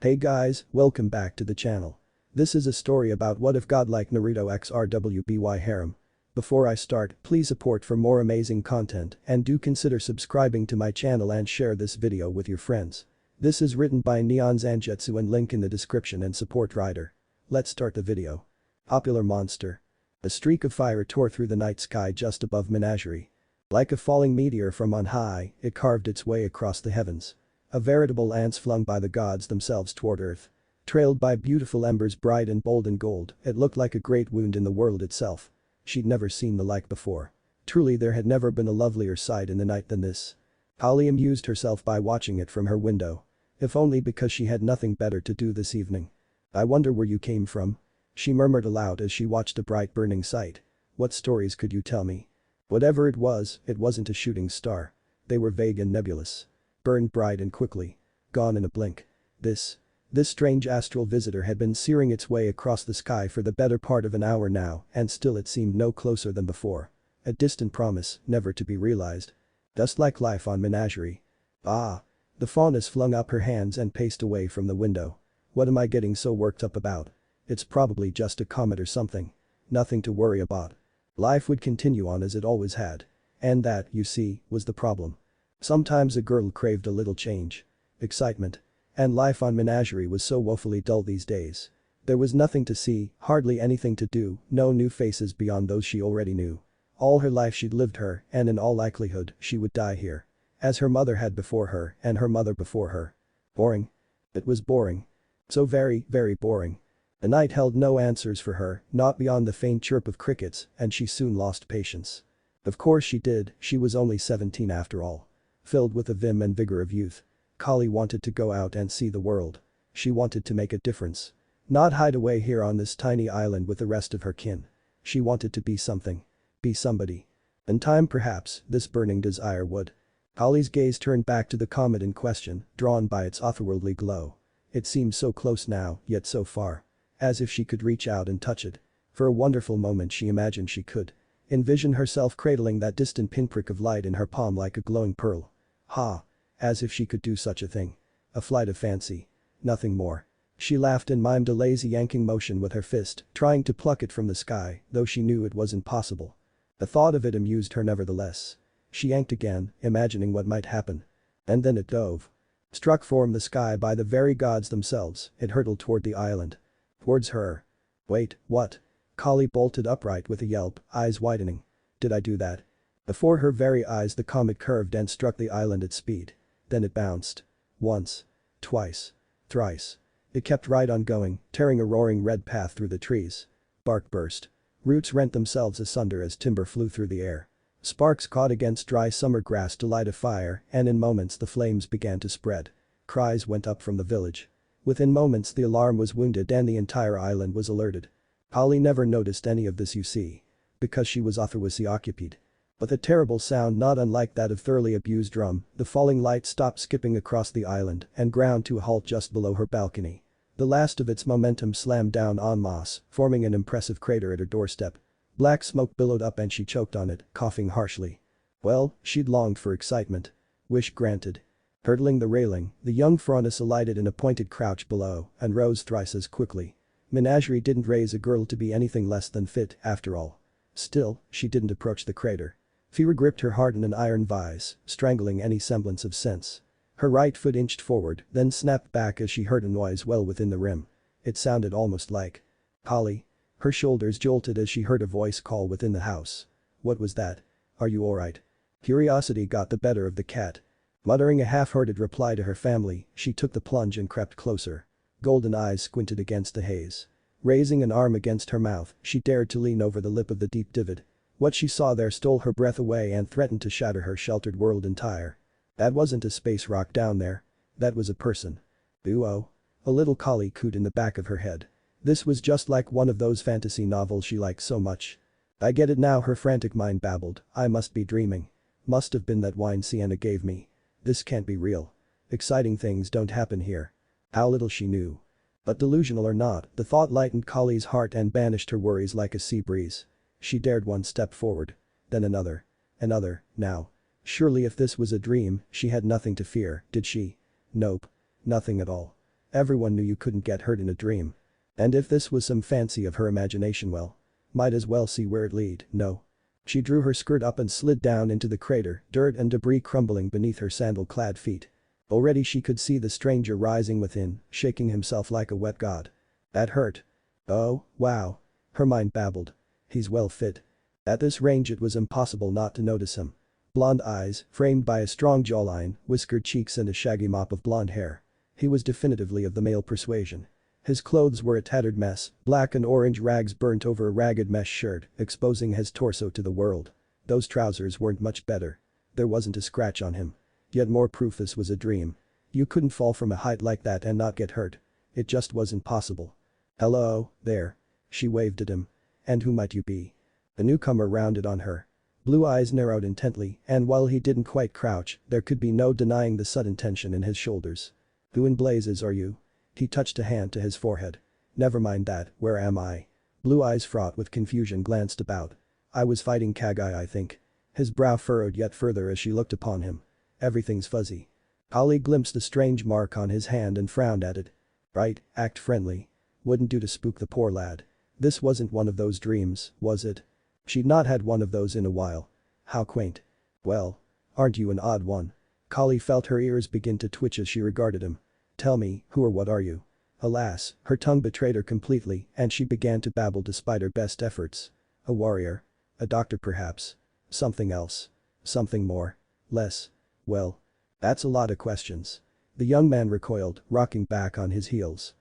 Hey guys, welcome back to the channel. This is a story about what if Godlike Naruto x RWBY harem. Before I start, please support for more amazing content and do consider subscribing to my channel and share this video with your friends. This is written by NeonZangetsu and link in the description and support writer. Let's start the video. Popular monster. A streak of fire tore through the night sky just above Menagerie. Like a falling meteor from on high, it carved its way across the heavens. A veritable lance flung by the gods themselves toward earth. Trailed by beautiful embers bright and bold and gold, it looked like a great wound in the world itself. She'd never seen the like before. Truly there had never been a lovelier sight in the night than this. Holly amused herself by watching it from her window. If only because she had nothing better to do this evening. I wonder where you came from? She murmured aloud as she watched the bright burning sight. What stories could you tell me? Whatever it wasn't a shooting star. They were vague and nebulous. Burned bright and quickly. Gone in a blink. This strange astral visitor had been searing its way across the sky for the better part of an hour now and still it seemed no closer than before. A distant promise, never to be realized. Just like life on Menagerie. Ah. The fauness flung up her hands and paced away from the window. What am I getting so worked up about? It's probably just a comet or something. Nothing to worry about. Life would continue on as it always had. And that, you see, was the problem. Sometimes a girl craved a little change. Excitement. And life on Menagerie was so woefully dull these days. There was nothing to see, hardly anything to do, no new faces beyond those she already knew. All her life she'd lived her and in all likelihood she would die here. As her mother had before her and her mother before her. Boring. It was boring. So very, very boring. The night held no answers for her, not beyond the faint chirp of crickets, and she soon lost patience. Of course she did, she was only 17 after all. Filled with the vim and vigor of youth. Kali wanted to go out and see the world. She wanted to make a difference. Not hide away here on this tiny island with the rest of her kin. She wanted to be something. Be somebody. In time perhaps, this burning desire would. Kali's gaze turned back to the comet in question, drawn by its otherworldly glow. It seemed so close now, yet so far. As if she could reach out and touch it. For a wonderful moment she imagined she could. Envision herself cradling that distant pinprick of light in her palm like a glowing pearl. Ha! As if she could do such a thing. A flight of fancy. Nothing more. She laughed and mimed a lazy yanking motion with her fist, trying to pluck it from the sky, though she knew it was impossible. The thought of it amused her nevertheless. She yanked again, imagining what might happen. And then it dove. Struck from the sky by the very gods themselves, it hurtled toward the island. Towards her. Wait, what? Kali bolted upright with a yelp, eyes widening. Did I do that? Before her very eyes the comet curved and struck the island at speed. Then it bounced. Once. Twice. Thrice. It kept right on going, tearing a roaring red path through the trees. Bark burst. Roots rent themselves asunder as timber flew through the air. Sparks caught against dry summer grass to light a fire and in moments the flames began to spread. Cries went up from the village. Within moments the alarm was wounded and the entire island was alerted. Kali never noticed any of this you see. Because she was otherwise occupied. With a terrible sound not unlike that of thoroughly abused drum, the falling light stopped skipping across the island and ground to a halt just below her balcony. The last of its momentum slammed down en masse, forming an impressive crater at her doorstep. Black smoke billowed up and she choked on it, coughing harshly. Well, she'd longed for excitement. Wish granted. Hurdling the railing, the young Phronus alighted in a pointed crouch below and rose thrice as quickly. Menagerie didn't raise a girl to be anything less than fit, after all. Still, she didn't approach the crater. Fear gripped her heart in an iron vise, strangling any semblance of sense. Her right foot inched forward, then snapped back as she heard a noise well within the rim. It sounded almost like Kali. Her shoulders jolted as she heard a voice call within the house. What was that? Are you alright? Curiosity got the better of the cat. Muttering a half-hearted reply to her family, she took the plunge and crept closer. Golden eyes squinted against the haze. Raising an arm against her mouth, she dared to lean over the lip of the deep divot. What she saw there stole her breath away and threatened to shatter her sheltered world entire. That wasn't a space rock down there. That was a person. Ooh-oh. A little Kali cooed in the back of her head. This was just like one of those fantasy novels she liked so much. I get it now, her frantic mind babbled. I must be dreaming. Must have been that wine Sienna gave me. This can't be real. Exciting things don't happen here. How little she knew. But delusional or not, the thought lightened Kali's heart and banished her worries like a sea breeze. She dared one step forward. Then another. Another, now. Surely if this was a dream, she had nothing to fear, did she? Nope. Nothing at all. Everyone knew you couldn't get hurt in a dream. And if this was some fancy of her imagination, well, might as well see where it lead, no? She drew her skirt up and slid down into the crater, dirt and debris crumbling beneath her sandal-clad feet. Already she could see the stranger rising within, shaking himself like a wet god. That hurt. Oh, wow. Her mind babbled. He's well fit. At this range it was impossible not to notice him. Blonde eyes, framed by a strong jawline, whiskered cheeks and a shaggy mop of blonde hair. He was definitively of the male persuasion. His clothes were a tattered mess, black and orange rags burnt over a ragged mesh shirt, exposing his torso to the world. Those trousers weren't much better. There wasn't a scratch on him. Yet more proof this was a dream. You couldn't fall from a height like that and not get hurt. It just wasn't possible. Hello, there. She waved at him. And who might you be? The newcomer rounded on her. Blue eyes narrowed intently, and while he didn't quite crouch, there could be no denying the sudden tension in his shoulders. Who in blazes are you? He touched a hand to his forehead. Never mind that, where am I? Blue eyes fraught with confusion glanced about. I was fighting Kagai, I think. His brow furrowed yet further as she looked upon him. Everything's fuzzy. Kali glimpsed a strange mark on his hand and frowned at it. Right, act friendly. Wouldn't do to spook the poor lad. This wasn't one of those dreams, was it? She'd not had one of those in a while. How quaint. Well, aren't you an odd one? Kali felt her ears begin to twitch as she regarded him. Tell me, who or what are you? Alas, her tongue betrayed her completely and she began to babble despite her best efforts. A warrior? A doctor perhaps? Something else? Something more? Less? Well, that's a lot of questions. The young man recoiled, rocking back on his heels.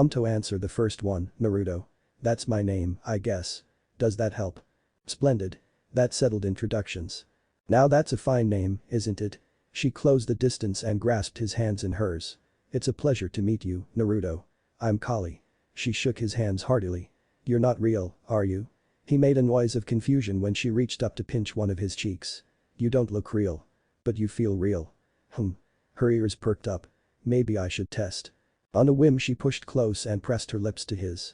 To answer the first one, Naruto. That's my name, I guess. Does that help? Splendid. That settled introductions. Now that's a fine name, isn't it? She closed the distance and grasped his hands in hers. It's a pleasure to meet you, Naruto. I'm Kali. She shook his hands heartily. You're not real, are you? He made a noise of confusion when she reached up to pinch one of his cheeks. You don't look real. But you feel real. Her ears perked up. Maybe I should test. On a whim she pushed close and pressed her lips to his.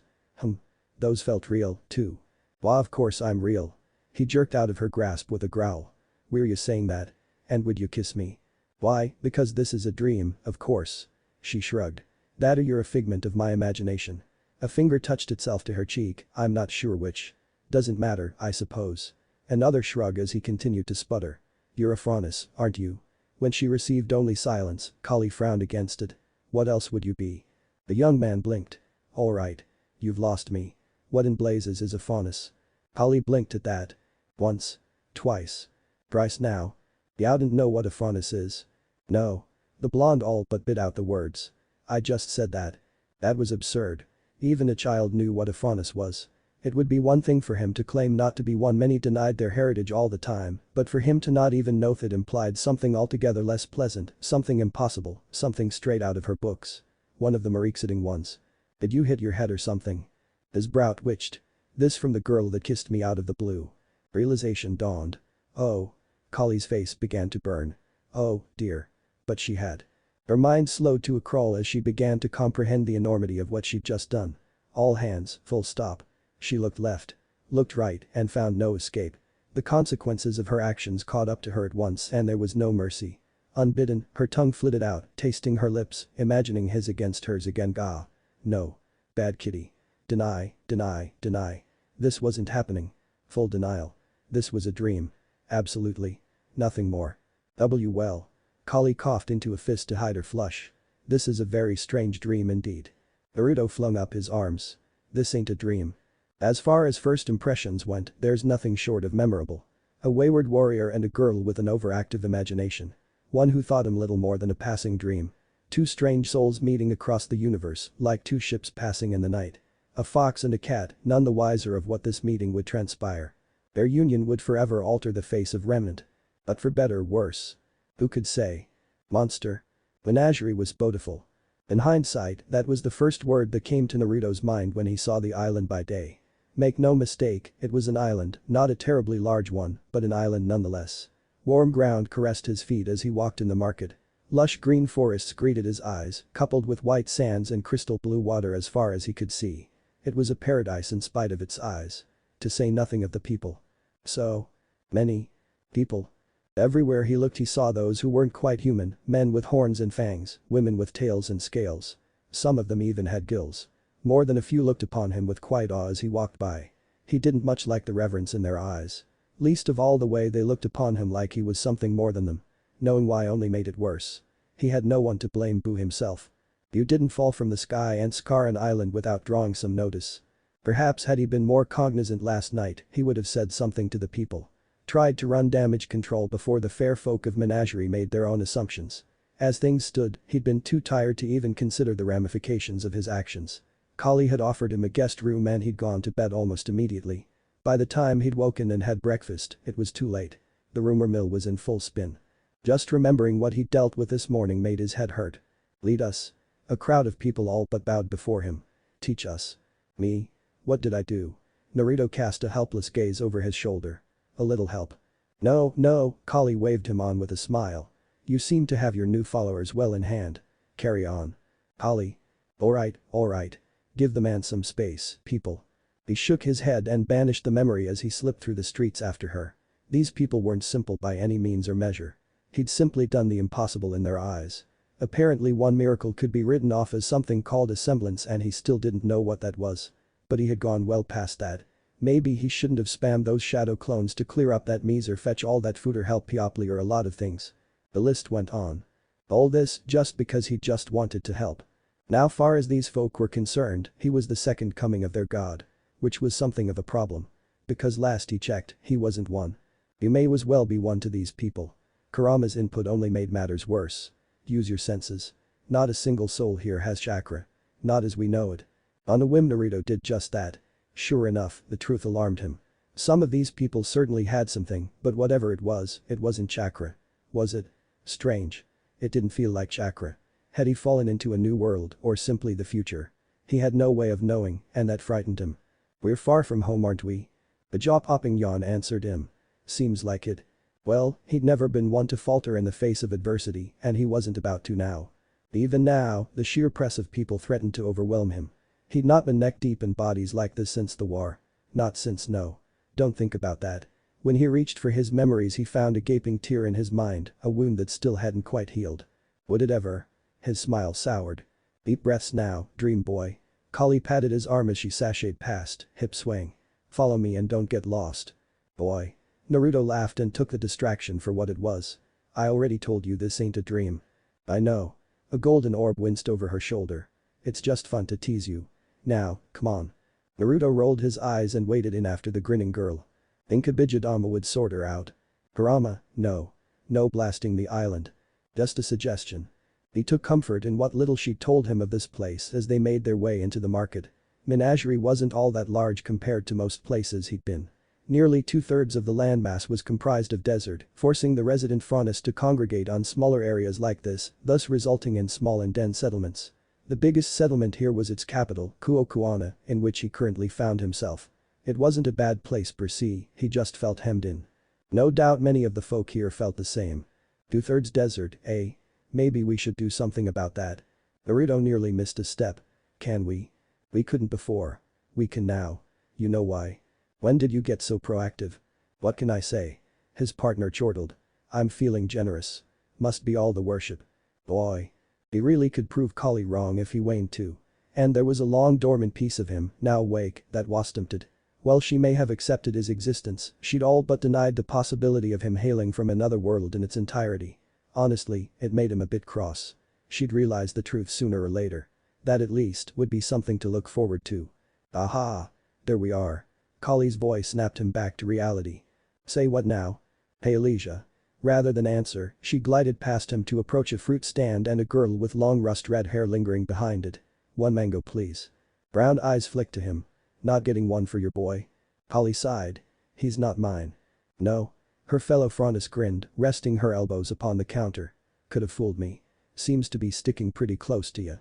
Those felt real, too. Why of course I'm real. He jerked out of her grasp with a growl. Were you saying that? And would you kiss me? Why, because this is a dream, of course. She shrugged. That or you're a figment of my imagination. A finger touched itself to her cheek, I'm not sure which. Doesn't matter, I suppose. Another shrug as he continued to sputter. You're a faunus, aren't you? When she received only silence, Kali frowned against it. What else would you be? The young man blinked. Alright. You've lost me. What in blazes is a faunus? Kali blinked at that. Once. Twice. Thrice now. You don't know what a faunus is? No. The blonde all but bit out the words. I just said that. That was absurd. Even a child knew what a faunus was. It would be one thing for him to claim not to be one, many denied their heritage all the time, but for him to not even know that implied something altogether less pleasant, something impossible, something straight out of her books. One of the more exciting ones. Did you hit your head or something? His brow twitched. This from the girl that kissed me out of the blue. Realization dawned. Oh. Kali's face began to burn. Oh, dear. But she had. Her mind slowed to a crawl as she began to comprehend the enormity of what she'd just done. All hands, full stop. She looked left. Looked right and found no escape. The consequences of her actions caught up to her at once and there was no mercy. Unbidden, her tongue flitted out, tasting her lips, imagining his against hers again. Gah. No. Bad kitty. Deny, deny, deny. This wasn't happening. Full denial. This was a dream. Absolutely. Nothing more. Well. Kali coughed into a fist to hide her flush. This is a very strange dream indeed. Naruto flung up his arms. This ain't a dream. As far as first impressions went, there's nothing short of memorable. A wayward warrior and a girl with an overactive imagination. One who thought him little more than a passing dream. Two strange souls meeting across the universe, like two ships passing in the night. A fox and a cat, none the wiser of what this meeting would transpire. Their union would forever alter the face of Remnant. But for better or worse. Who could say? Monster. Menagerie was beautiful. In hindsight, that was the first word that came to Naruto's mind when he saw the island by day. Make no mistake, it was an island, not a terribly large one, but an island nonetheless. Warm ground caressed his feet as he walked in the market. Lush green forests greeted his eyes, coupled with white sands and crystal blue water as far as he could see. It was a paradise in spite of its eyes. To say nothing of the people. So many people. Everywhere he looked he saw those who weren't quite human, men with horns and fangs, women with tails and scales. Some of them even had gills. More than a few looked upon him with quiet awe as he walked by. He didn't much like the reverence in their eyes. Least of all the way they looked upon him like he was something more than them. Knowing why only made it worse. He had no one to blame but himself. You didn't fall from the sky and scar an island without drawing some notice. Perhaps had he been more cognizant last night, he would have said something to the people. Tried to run damage control before the fair folk of Menagerie made their own assumptions. As things stood, he'd been too tired to even consider the ramifications of his actions. Kali had offered him a guest room and he'd gone to bed almost immediately. By the time he'd woken and had breakfast, it was too late. The rumor mill was in full spin. Just remembering what he'd dealt with this morning made his head hurt. Lead us. A crowd of people all but bowed before him. Teach us. Me? What did I do? Naruto cast a helpless gaze over his shoulder. A little help. No, Kali waved him on with a smile. You seem to have your new followers well in hand. Carry on. Kali. Alright. Give the man some space, people. He shook his head and banished the memory as he slipped through the streets after her. These people weren't simple by any means or measure. He'd simply done the impossible in their eyes. Apparently one miracle could be written off as something called a semblance and he still didn't know what that was. But he had gone well past that. Maybe he shouldn't have spammed those shadow clones to clear up that maze or fetch all that food or help Peoply or a lot of things. The list went on. All this just because he just wanted to help. Now far as these folk were concerned, he was the second coming of their god. Which was something of a problem. Because last he checked, he wasn't one. He may as well be one to these people. Kurama's input only made matters worse. Use your senses. Not a single soul here has chakra. Not as we know it. On a whim Naruto did just that. Sure enough, the truth alarmed him. Some of these people certainly had something, but whatever it wasn't chakra. Was it? Strange. It didn't feel like chakra. Had he fallen into a new world or simply the future? He had no way of knowing, and that frightened him. We're far from home, aren't we? A jaw-popping yawn answered him. Seems like it. Well, he'd never been one to falter in the face of adversity, and he wasn't about to now. Even now, the sheer press of people threatened to overwhelm him. He'd not been neck-deep in bodies like this since the war. Not since no. Don't think about that. When he reached for his memories he found a gaping tear in his mind, a wound that still hadn't quite healed. Would it ever? His smile soured. Deep breaths now, dream boy. Kali patted his arm as she sashayed past, hip swaying. Follow me and don't get lost. Boy. Naruto laughed and took the distraction for what it was. I already told you this ain't a dream. I know. A golden orb winced over her shoulder. It's just fun to tease you. Now, come on. Naruto rolled his eyes and waded in after the grinning girl. Think Abijadama would sort her out. Kurama, no. No blasting the island. Just a suggestion. He took comfort in what little she told him of this place as they made their way into the market. Menagerie wasn't all that large compared to most places he'd been. Nearly two-thirds of the landmass was comprised of desert, forcing the resident faunas to congregate on smaller areas like this, thus resulting in small and dense settlements. The biggest settlement here was its capital, Kuokuana, in which he currently found himself. It wasn't a bad place per se, he just felt hemmed in. No doubt many of the folk here felt the same. Two-thirds desert, eh? Maybe we should do something about that. Naruto nearly missed a step. Can we? We couldn't before. We can now. You know why? When did you get so proactive? What can I say? His partner chortled. I'm feeling generous. Must be all the worship. Boy. He really could prove Kali wrong if he waned to. And there was a long dormant piece of him, now awake, that was tempted. While she may have accepted his existence, she'd all but denied the possibility of him hailing from another world in its entirety. Honestly, it made him a bit cross. She'd realize the truth sooner or later. That at least would be something to look forward to. Aha! There we are. Kali's voice snapped him back to reality. Say what now? Hey Elijah. Rather than answer, she glided past him to approach a fruit stand and a girl with long rust-red hair lingering behind it. One mango please. Brown eyes flicked to him. Not getting one for your boy? Kali sighed. He's not mine. No. Her fellow Fronis grinned, resting her elbows upon the counter. Could have fooled me. Seems to be sticking pretty close to ya.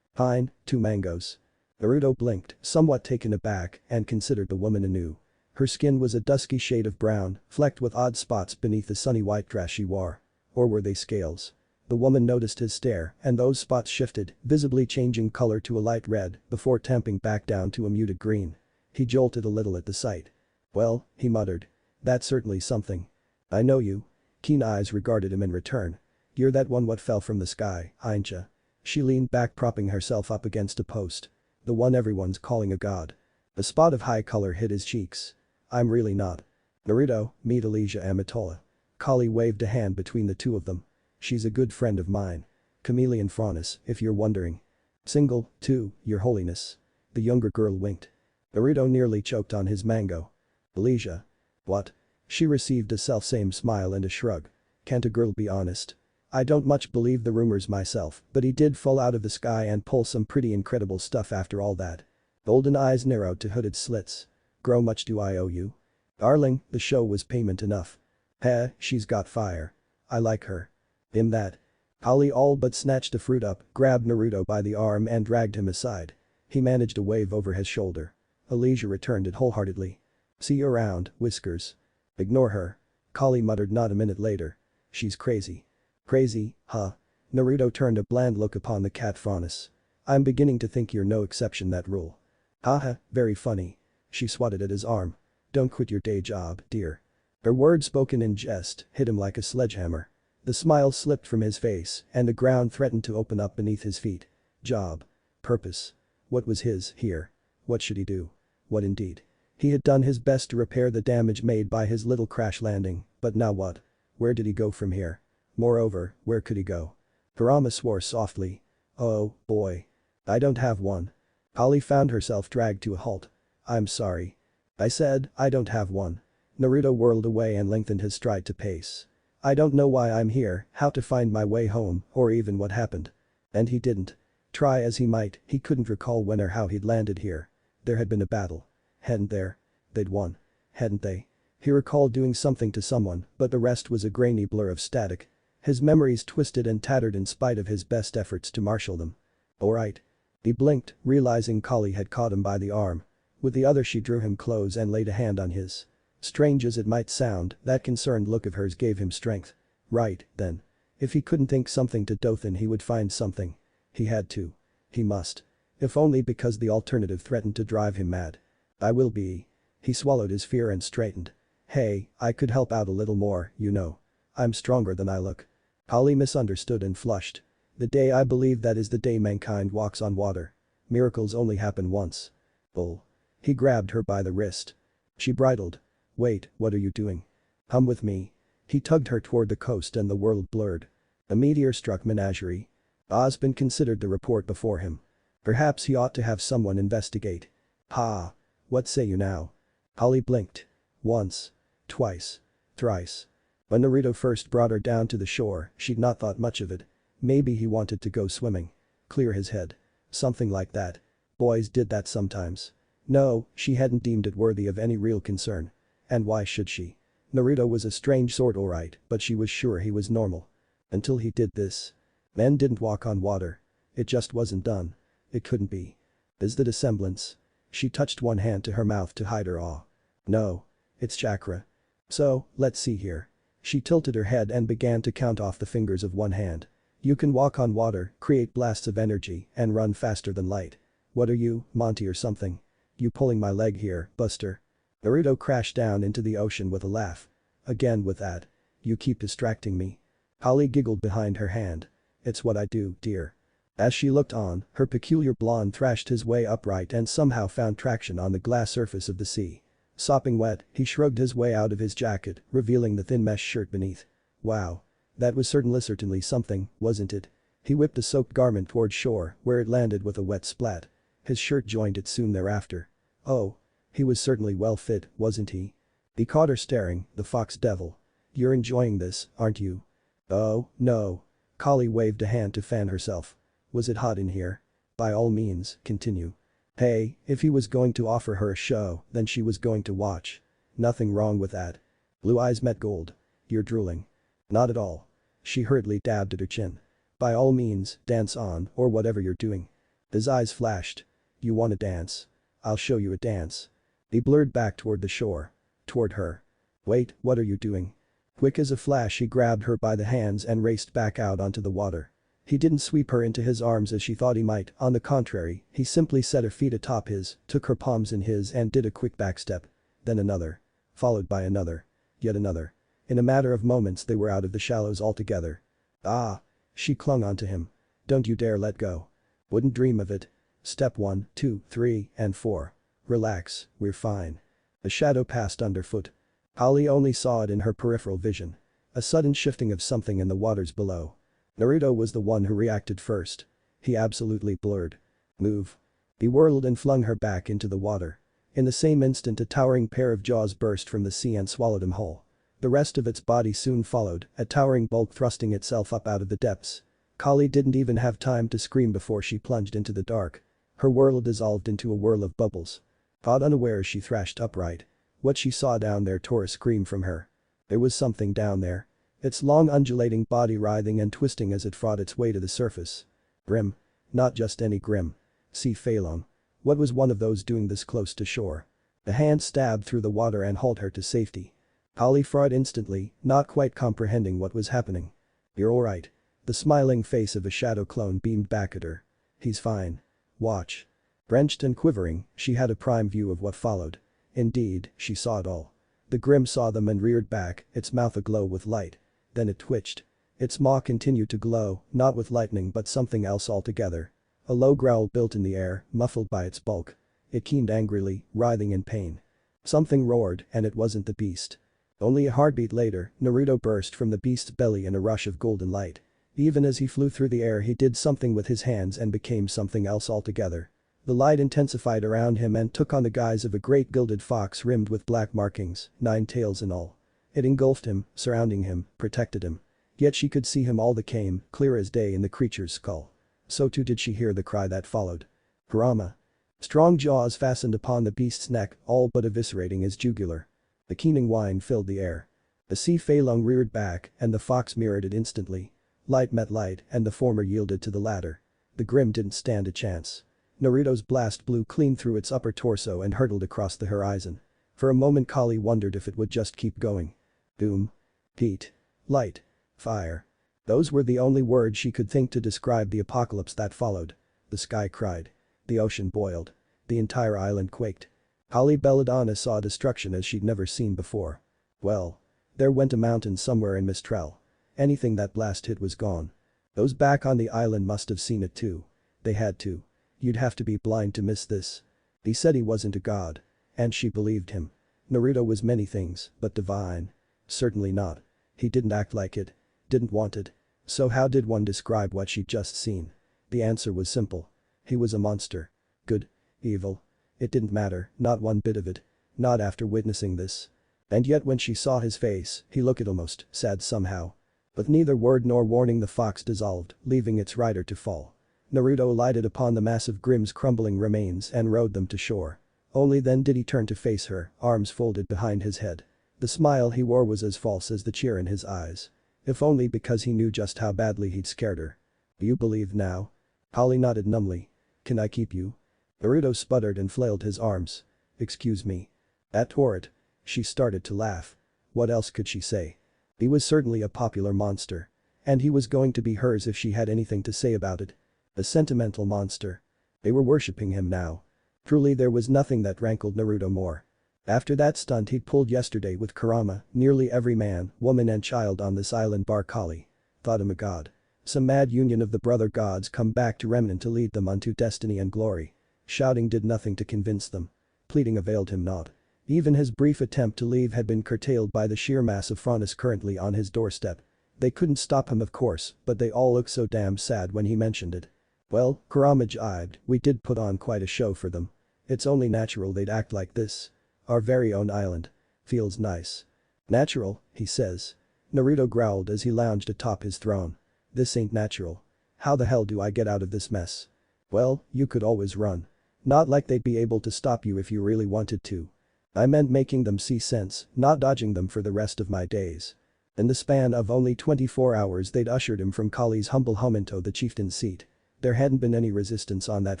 Fine, 2 mangoes. Naruto blinked, somewhat taken aback, and considered the woman anew. Her skin was a dusky shade of brown, flecked with odd spots beneath the sunny white dress she wore. Or were they scales? The woman noticed his stare, and those spots shifted, visibly changing color to a light red, before tamping back down to a muted green. He jolted a little at the sight. Well, he muttered. That's certainly something. I know you. Keen eyes regarded him in return. You're that one what fell from the sky, ain't ya? She leaned back, propping herself up against a post. The one everyone's calling a god. A spot of high color hit his cheeks. I'm really not. Naruto, meet Elijah Amatola. Kali waved a hand between the two of them. She's a good friend of mine. Chameleon Faunus, if you're wondering. Single, too, your holiness. The younger girl winked. Naruto nearly choked on his mango. Elijah. What? She received a self-same smile and a shrug. Can't a girl be honest? I don't much believe the rumors myself, but he did fall out of the sky and pull some pretty incredible stuff after all that. Golden eyes narrowed to hooded slits. Grow much do I owe you? Darling, the show was payment enough. Heh, she's got fire. I like her. Him that. Kali all but snatched the fruit up, grabbed Naruto by the arm and dragged him aside. He managed a wave over his shoulder. Elijah returned it wholeheartedly. See you around, Whiskers. Ignore her. Kali muttered not a minute later. She's crazy. Crazy, huh? Naruto turned a bland look upon the cat Faunus. I'm beginning to think you're no exception that rule. Haha, very funny. She swatted at his arm. Don't quit your day job, dear. Her words spoken in jest hit him like a sledgehammer. The smile slipped from his face and the ground threatened to open up beneath his feet. Job. Purpose. What was his here? What should he do? What indeed? He had done his best to repair the damage made by his little crash landing, but now what? Where did he go from here? Moreover, where could he go? Kurama swore softly. Oh, boy. I don't have one. Kali found herself dragged to a halt. I'm sorry. I said, I don't have one. Naruto whirled away and lengthened his stride to pace. I don't know why I'm here, how to find my way home, or even what happened. And he didn't. Try as he might, he couldn't recall when or how he'd landed here. There had been a battle. Hadn't there? They'd won. Hadn't they? He recalled doing something to someone, but the rest was a grainy blur of static. His memories twisted and tattered in spite of his best efforts to marshal them. Alright. He blinked, realizing Kali had caught him by the arm. With the other she drew him close and laid a hand on his. Strange as it might sound, that concerned look of hers gave him strength. Right, then. If he couldn't think something to Dothan he would find something. He had to. He must. If only because the alternative threatened to drive him mad. I will be. He swallowed his fear and straightened. Hey, I could help out a little more, you know. I'm stronger than I look. Kali misunderstood and flushed. The day I believe that is the day mankind walks on water. Miracles only happen once. Bull. He grabbed her by the wrist. She bridled. Wait, what are you doing? Come with me. He tugged her toward the coast and the world blurred. A meteor-struck menagerie. Osmond considered the report before him. Perhaps he ought to have someone investigate. Ha. What say you now? Kali blinked. Once. Twice. Thrice. When Naruto first brought her down to the shore, she'd not thought much of it. Maybe he wanted to go swimming. Clear his head. Something like that. Boys did that sometimes. No, she hadn't deemed it worthy of any real concern. And why should she? Naruto was a strange sort alright, but she was sure he was normal. Until he did this. Men didn't walk on water. It just wasn't done. It couldn't be. Is that a semblance? She touched one hand to her mouth to hide her awe. No. It's chakra. So, let's see here. She tilted her head and began to count off the fingers of one hand. You can walk on water, create blasts of energy, and run faster than light. What are you, Monty or something? You pulling my leg here, Buster? Naruto crashed down into the ocean with a laugh. Again with that. You keep distracting me. Kali giggled behind her hand. It's what I do, dear. As she looked on, her peculiar blonde thrashed his way upright and somehow found traction on the glass surface of the sea. Sopping wet, he shrugged his way out of his jacket, revealing the thin mesh shirt beneath. Wow. That was certainly something, wasn't it? He whipped a soaked garment toward shore, where it landed with a wet splat. His shirt joined it soon thereafter. Oh. He was certainly well fit, wasn't he? He caught her staring, the fox devil. You're enjoying this, aren't you? Oh, no. Kali waved a hand to fan herself. Was it hot in here? By all means, continue. Hey, if he was going to offer her a show, then she was going to watch. Nothing wrong with that. Blue eyes met gold. You're drooling. Not at all. She hurriedly dabbed at her chin. By all means, dance on, or whatever you're doing. His eyes flashed. You want to dance? I'll show you a dance. He blurred back toward the shore. Toward her. Wait, what are you doing? Quick as a flash he grabbed her by the hands and raced back out onto the water. He didn't sweep her into his arms as she thought he might, on the contrary, he simply set her feet atop his, took her palms in his and did a quick backstep. Then another. Followed by another. Yet another. In a matter of moments they were out of the shallows altogether. Ah. She clung onto him. Don't you dare let go. Wouldn't dream of it. Step 1, 2, 3, and 4. Relax, we're fine. A shadow passed underfoot. Holly only saw it in her peripheral vision. A sudden shifting of something in the waters below. Naruto was the one who reacted first. He absolutely blurred. Move. He whirled and flung her back into the water. In the same instant a towering pair of jaws burst from the sea and swallowed him whole. The rest of its body soon followed, a towering bulk thrusting itself up out of the depths. Kali didn't even have time to scream before she plunged into the dark. Her whirl dissolved into a whirl of bubbles. Caught unawares she thrashed upright. What she saw down there tore a scream from her. There was something down there. Its long undulating body writhing and twisting as it fought its way to the surface. Grim. Not just any grim. See Phalon. What was one of those doing this close to shore? A hand stabbed through the water and hauled her to safety. Holly froze instantly, not quite comprehending what was happening. You're alright. The smiling face of a shadow clone beamed back at her. He's fine. Watch. Drenched and quivering, she had a prime view of what followed. Indeed, she saw it all. The Grim saw them and reared back, its mouth aglow with light. Then it twitched. Its maw continued to glow, not with lightning but something else altogether. A low growl built in the air, muffled by its bulk. It keened angrily, writhing in pain. Something roared, and it wasn't the beast. Only a heartbeat later, Naruto burst from the beast's belly in a rush of golden light. Even as he flew through the air he did something with his hands and became something else altogether. The light intensified around him and took on the guise of a great gilded fox rimmed with black markings, 9 tails in all. It engulfed him, surrounding him, protected him. Yet she could see him all the came, clear as day in the creature's skull. So too did she hear the cry that followed. Kurama. Strong jaws fastened upon the beast's neck, all but eviscerating his jugular. The keening whine filled the air. The sea Phalung reared back and the fox mirrored it instantly. Light met light and the former yielded to the latter. The Grim didn't stand a chance. Naruto's blast blew clean through its upper torso and hurtled across the horizon. For a moment Kali wondered if it would just keep going. Boom. Heat. Light. Fire. Those were the only words she could think to describe the apocalypse that followed. The sky cried. The ocean boiled. The entire island quaked. Holly Belladonna saw destruction as she'd never seen before. Well. There went a mountain somewhere in Mistral. Anything that blast hit was gone. Those back on the island must have seen it too. They had to. You'd have to be blind to miss this. He said he wasn't a god. And she believed him. Naruto was many things, but divine. Certainly not. He didn't act like it. Didn't want it. So how did one describe what she'd just seen? The answer was simple. He was a monster. Good. Evil. It didn't matter, not one bit of it. Not after witnessing this. And yet when she saw his face, he looked almost sad somehow. With neither word nor warning the fox dissolved, leaving its rider to fall. Naruto alighted upon the massive Grim's crumbling remains and rode them to shore. Only then did he turn to face her, arms folded behind his head. The smile he wore was as false as the cheer in his eyes. If only because he knew just how badly he'd scared her. You believe now? Holly nodded numbly. Can I keep you? Naruto sputtered and flailed his arms. Excuse me. That tore it. She started to laugh. What else could she say? He was certainly a popular monster. And he was going to be hers if she had anything to say about it. A sentimental monster. They were worshipping him now. Truly there was nothing that rankled Naruto more. After that stunt he'd pulled yesterday with Kurama, nearly every man, woman and child on this island bar Kali. Thought him a god. Some mad union of the brother gods come back to Remnant to lead them unto destiny and glory. Shouting did nothing to convince them. Pleading availed him not. Even his brief attempt to leave had been curtailed by the sheer mass of Faunus currently on his doorstep. They couldn't stop him of course, but they all looked so damn sad when he mentioned it. Well, Kurama jibed, we did put on quite a show for them. It's only natural they'd act like this. Our very own island. Feels nice. Natural, he says. Naruto growled as he lounged atop his throne. This ain't natural. How the hell do I get out of this mess? Well, you could always run. Not like they'd be able to stop you if you really wanted to. I meant making them see sense, not dodging them for the rest of my days. In the span of only 24 hours they'd ushered him from Kali's humble home into the chieftain's seat. There hadn't been any resistance on that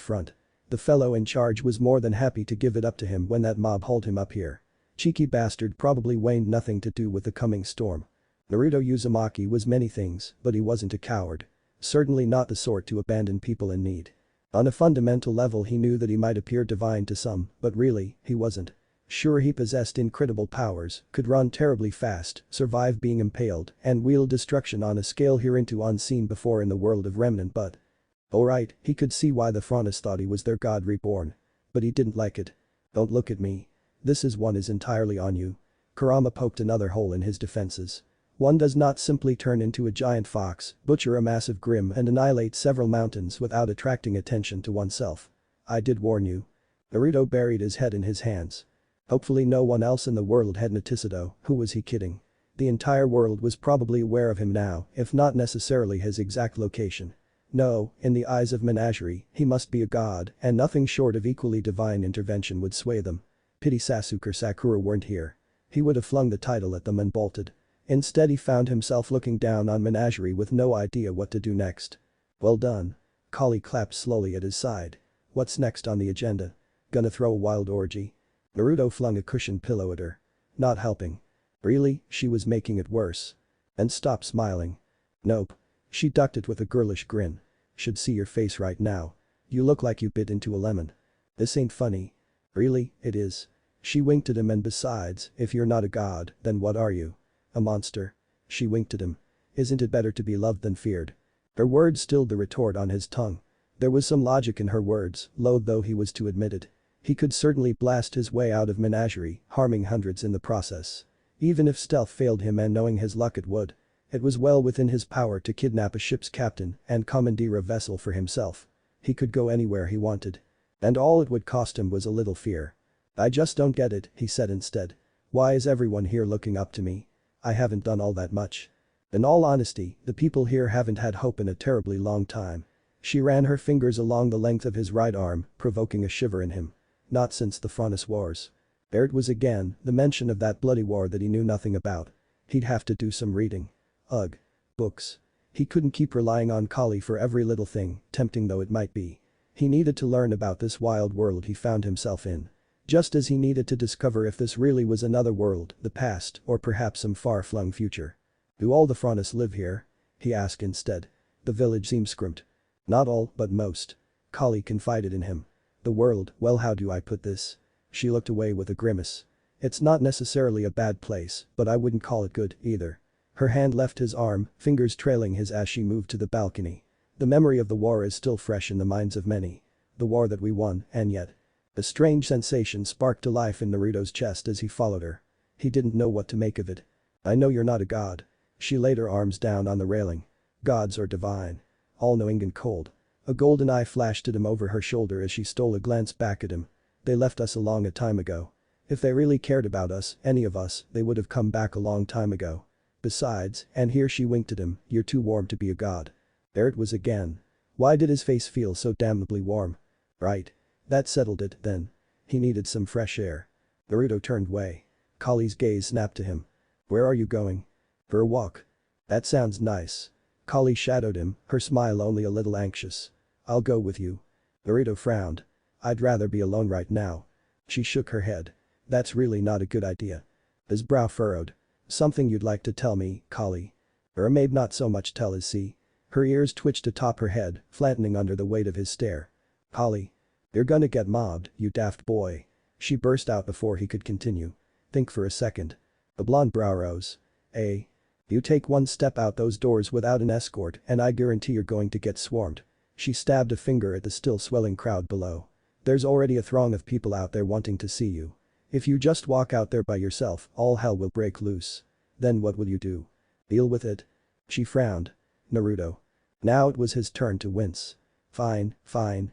front. The fellow in charge was more than happy to give it up to him when that mob hauled him up here. Cheeky bastard probably waned nothing to do with the coming storm. Naruto Uzumaki was many things, but he wasn't a coward. Certainly not the sort to abandon people in need. On a fundamental level he knew that he might appear divine to some, but really, he wasn't. Sure he possessed incredible powers, could run terribly fast, survive being impaled, and wield destruction on a scale hereunto unseen before in the world of Remnant but Alright, he could see why the Franus thought he was their god reborn. But he didn't like it. Don't look at me. This one is entirely on you. Kurama poked another hole in his defenses. One does not simply turn into a giant fox, butcher a massive grim and annihilate several mountains without attracting attention to oneself. I did warn you. Naruto buried his head in his hands. Hopefully no one else in the world had noticed though, who was he kidding? The entire world was probably aware of him now, if not necessarily his exact location. No, in the eyes of Menagerie, he must be a god, and nothing short of equally divine intervention would sway them. Pity Sasuke or Sakura weren't here. He would have flung the title at them and bolted. Instead he found himself looking down on Menagerie with no idea what to do next. Well done. Kali clapped slowly at his side. What's next on the agenda? Gonna throw a wild orgy? Naruto flung a cushioned pillow at her. Not helping. Really, she was making it worse. And stopped smiling. Nope. She ducked it with a girlish grin. Should see your face right now. You look like you bit into a lemon. This ain't funny. Really, it is. She winked at him and besides, if you're not a god, then what are you? A monster. She winked at him. Isn't it better to be loved than feared? Her words stilled the retort on his tongue. There was some logic in her words, loath though he was to admit it. He could certainly blast his way out of Menagerie, harming hundreds in the process. Even if stealth failed him and knowing his luck it would. It was well within his power to kidnap a ship's captain and commandeer a vessel for himself. He could go anywhere he wanted. And all it would cost him was a little fear. I just don't get it, he said instead. Why is everyone here looking up to me? I haven't done all that much. In all honesty, the people here haven't had hope in a terribly long time. She ran her fingers along the length of his right arm, provoking a shiver in him. Not since the Franus Wars. There it was again, the mention of that bloody war that he knew nothing about. He'd have to do some reading. Ugh. Books. He couldn't keep relying on Kali for every little thing, tempting though it might be. He needed to learn about this wild world he found himself in. Just as he needed to discover if this really was another world, the past, or perhaps some far-flung future. Do all the Franus live here? He asked instead. The village seems scrimped. Not all, but most. Kali confided in him. The world, well how do I put this? She looked away with a grimace. It's not necessarily a bad place, but I wouldn't call it good, either. Her hand left his arm, fingers trailing his as she moved to the balcony. The memory of the war is still fresh in the minds of many. The war that we won, and yet. A strange sensation sparked to life in Naruto's chest as he followed her. He didn't know what to make of it. I know you're not a god. She laid her arms down on the railing. Gods are divine. All-knowing and cold. A golden eye flashed at him over her shoulder as she stole a glance back at him. They left us a long time ago. If they really cared about us, any of us, they would have come back a long time ago. Besides, and here she winked at him, you're too warm to be a god. There it was again. Why did his face feel so damnably warm? Right. That settled it, then. He needed some fresh air. Naruto turned away. Kali's gaze snapped to him. Where are you going? For a walk. That sounds nice. Kali shadowed him, her smile only a little anxious. I'll go with you. Naruto frowned. I'd rather be alone right now. She shook her head. That's really not a good idea. His brow furrowed. Something you'd like to tell me, Kali? Or maybe not so much tell as see. Her ears twitched atop her head, flattening under the weight of his stare. Kali. You're gonna get mobbed, you daft boy. She burst out before he could continue. Think for a second. The blonde brow rose. You take one step out those doors without an escort and I guarantee you're going to get swarmed. She stabbed a finger at the still swelling crowd below. There's already a throng of people out there wanting to see you. If you just walk out there by yourself, all hell will break loose. Then what will you do? Deal with it? She frowned. Naruto. Now it was his turn to wince. Fine,